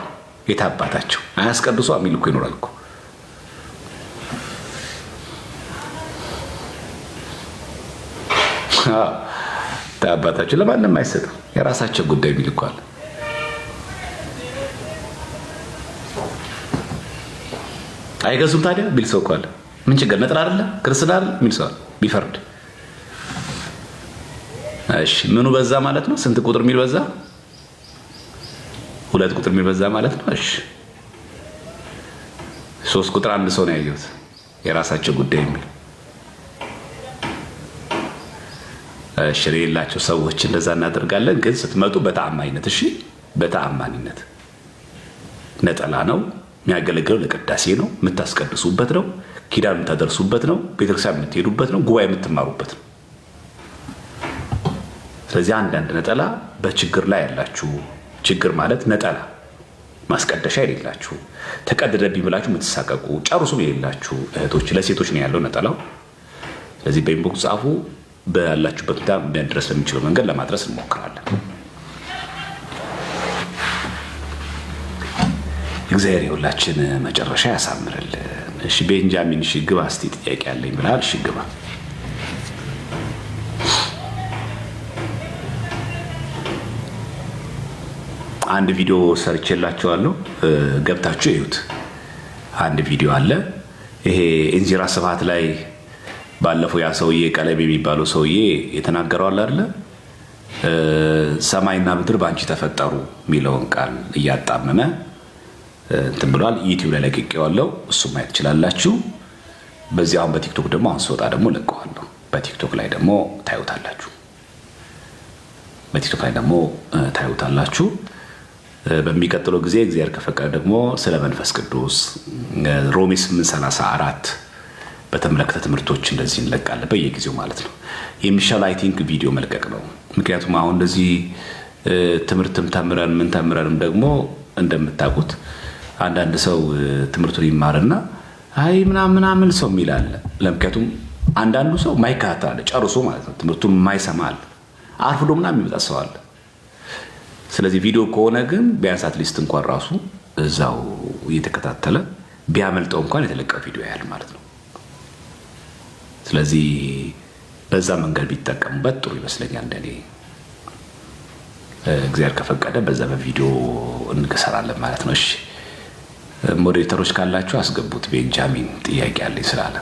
የታባታቸው አያስቀድሱ የሚል እኮ ይኖራል እኮ። ታባታቸው ለማንም አይሰጥም፣ የራሳቸው ጉዳይ የሚል እኮ አለ። አይገዙም ታዲያ ቢል ሰው እኮ አለ። ምን ችግር ነጥላ አይደለ ክርስትና አይደል የሚል ሰው ቢፈርድ። እሺ ምኑ በዛ ማለት ነው? ስንት ቁጥር የሚል በዛ? 2 ቁጥር የሚል በዛ ማለት ነው። እሺ 3 ቁጥር አንድ ሰው ነው ያየሁት፣ የራሳቸው ጉዳይ የሚል። እሺ የሌላቸው ሰዎች እንደዛ እናደርጋለን። ግን ስትመጡ በተአማኝነት እሺ፣ በተአማኝነት ነጠላ ነው የሚያገለግለው፣ ለቅዳሴ ነው፣ የምታስቀድሱበት ነው፣ ኪዳን የምታደርሱበት ነው፣ ቤተክርስቲያን የምትሄዱበት ነው፣ ጉባኤ የምትማሩበት ነው። ስለዚህ አንዳንድ ነጠላ በችግር ላይ ያላችሁ፣ ችግር ማለት ነጠላ ማስቀደሻ የሌላችሁ ተቀደደብኝ ብላችሁ የምትሳቀቁ ጨርሱም የሌላችሁ እህቶች፣ ለሴቶች ነው ያለው ነጠላው። ስለዚህ በኢንቦክስ ጻፉ። ባላችሁበት ድረስ በሚችለው መንገድ ለማድረስ እንሞክራለን። እግዚአብሔር የሁላችን መጨረሻ ያሳምርልን። እሺ ቤንጃሚን፣ እሺ ግባ እስቲ ጥያቄ ያለኝ ብለሃል። እሺ ግባ። አንድ ቪዲዮ ሰርቼላችኋለሁ፣ ገብታችሁ እዩት። አንድ ቪዲዮ አለ። ይሄ እንዚራ ስብሐት ላይ ባለፈው ያ ሰውዬ ቀለብ የሚባለው ሰውዬ የተናገረው አለ አይደለ? ሰማይና ምድር ባንቺ ተፈጠሩ የሚለውን ቃል እያጣመመ እንትን ብሏል። ዩቲዩብ ላይ ለቅቄዋለሁ፣ እሱ ማየት ትችላላችሁ። በዚህ አሁን በቲክቶክ ደግሞ አሁን ስወጣ ደግሞ ለቀዋለሁ። በቲክቶክ ላይ ደግሞ ታዩታላችሁ። በሚቀጥለው ጊዜ እግዚአብሔር ከፈቀደ ደግሞ ስለ መንፈስ ቅዱስ ሮሜ 8:34 በተመለከተ ትምህርቶች እንደዚህ እንለቃለን በየጊዜው ማለት ነው። የሚሻል አይ ቲንክ ቪዲዮ መልቀቅ ነው። ምክንያቱም አሁን እንደዚህ ትምህርትም ተምረንም ደግሞ እንደምታውቁት አንዳንድ ሰው ትምህርቱን ይማርና አይ ምናምን ሰው የሚላል። ለምክንያቱም አንዳንዱ ሰው ማይከታተል ጨርሶ ማለት ነው፣ ትምህርቱን ማይሰማል፣ አርፍዶ ምናምን የሚመጣ ሰው አለ። ስለዚህ ቪዲዮ ከሆነ ግን ቢያንስ አትሊስት እንኳን ራሱ እዛው እየተከታተለ ቢያመልጠው እንኳን የተለቀቀ ቪዲዮ ያህል ማለት ነው። ስለዚህ በዛ መንገድ ቢጠቀሙበት ጥሩ ይመስለኛል እንደኔ። እግዚአብሔር ከፈቀደ በዛ በቪዲዮ እንሰራለን ማለት ነው። እሺ ሞዴሬተሮች ካላችሁ አስገቡት። ቤንጃሚን ጥያቄ አለኝ ስላለ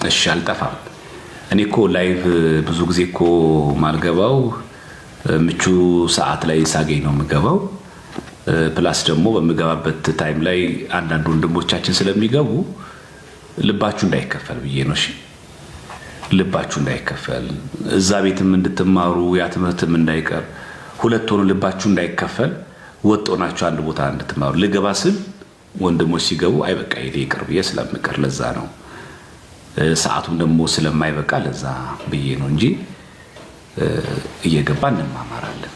እሺ አልጠፋም። እኔ እኮ ላይቭ ብዙ ጊዜ እኮ ማልገባው ምቹ ሰዓት ላይ ሳገኝ ነው የምገባው። ፕላስ ደግሞ በምገባበት ታይም ላይ አንዳንድ ወንድሞቻችን ስለሚገቡ ልባችሁ እንዳይከፈል ብዬ ነው። እሺ ልባችሁ እንዳይከፈል እዛ ቤትም እንድትማሩ ያ ትምህርትም እንዳይቀር ሁለት ሆኖ ልባችሁ እንዳይከፈል ወጥቶናችሁ አንድ ቦታ እንድትማሩ ልገባ ስል ወንድሞች ሲገቡ አይበቃ ይቅር ብዬ ስለምቀር ለዛ ነው። ሰዓቱም ደግሞ ስለማይበቃ ለዛ ብዬ ነው እንጂ እየገባን እንማማራለን።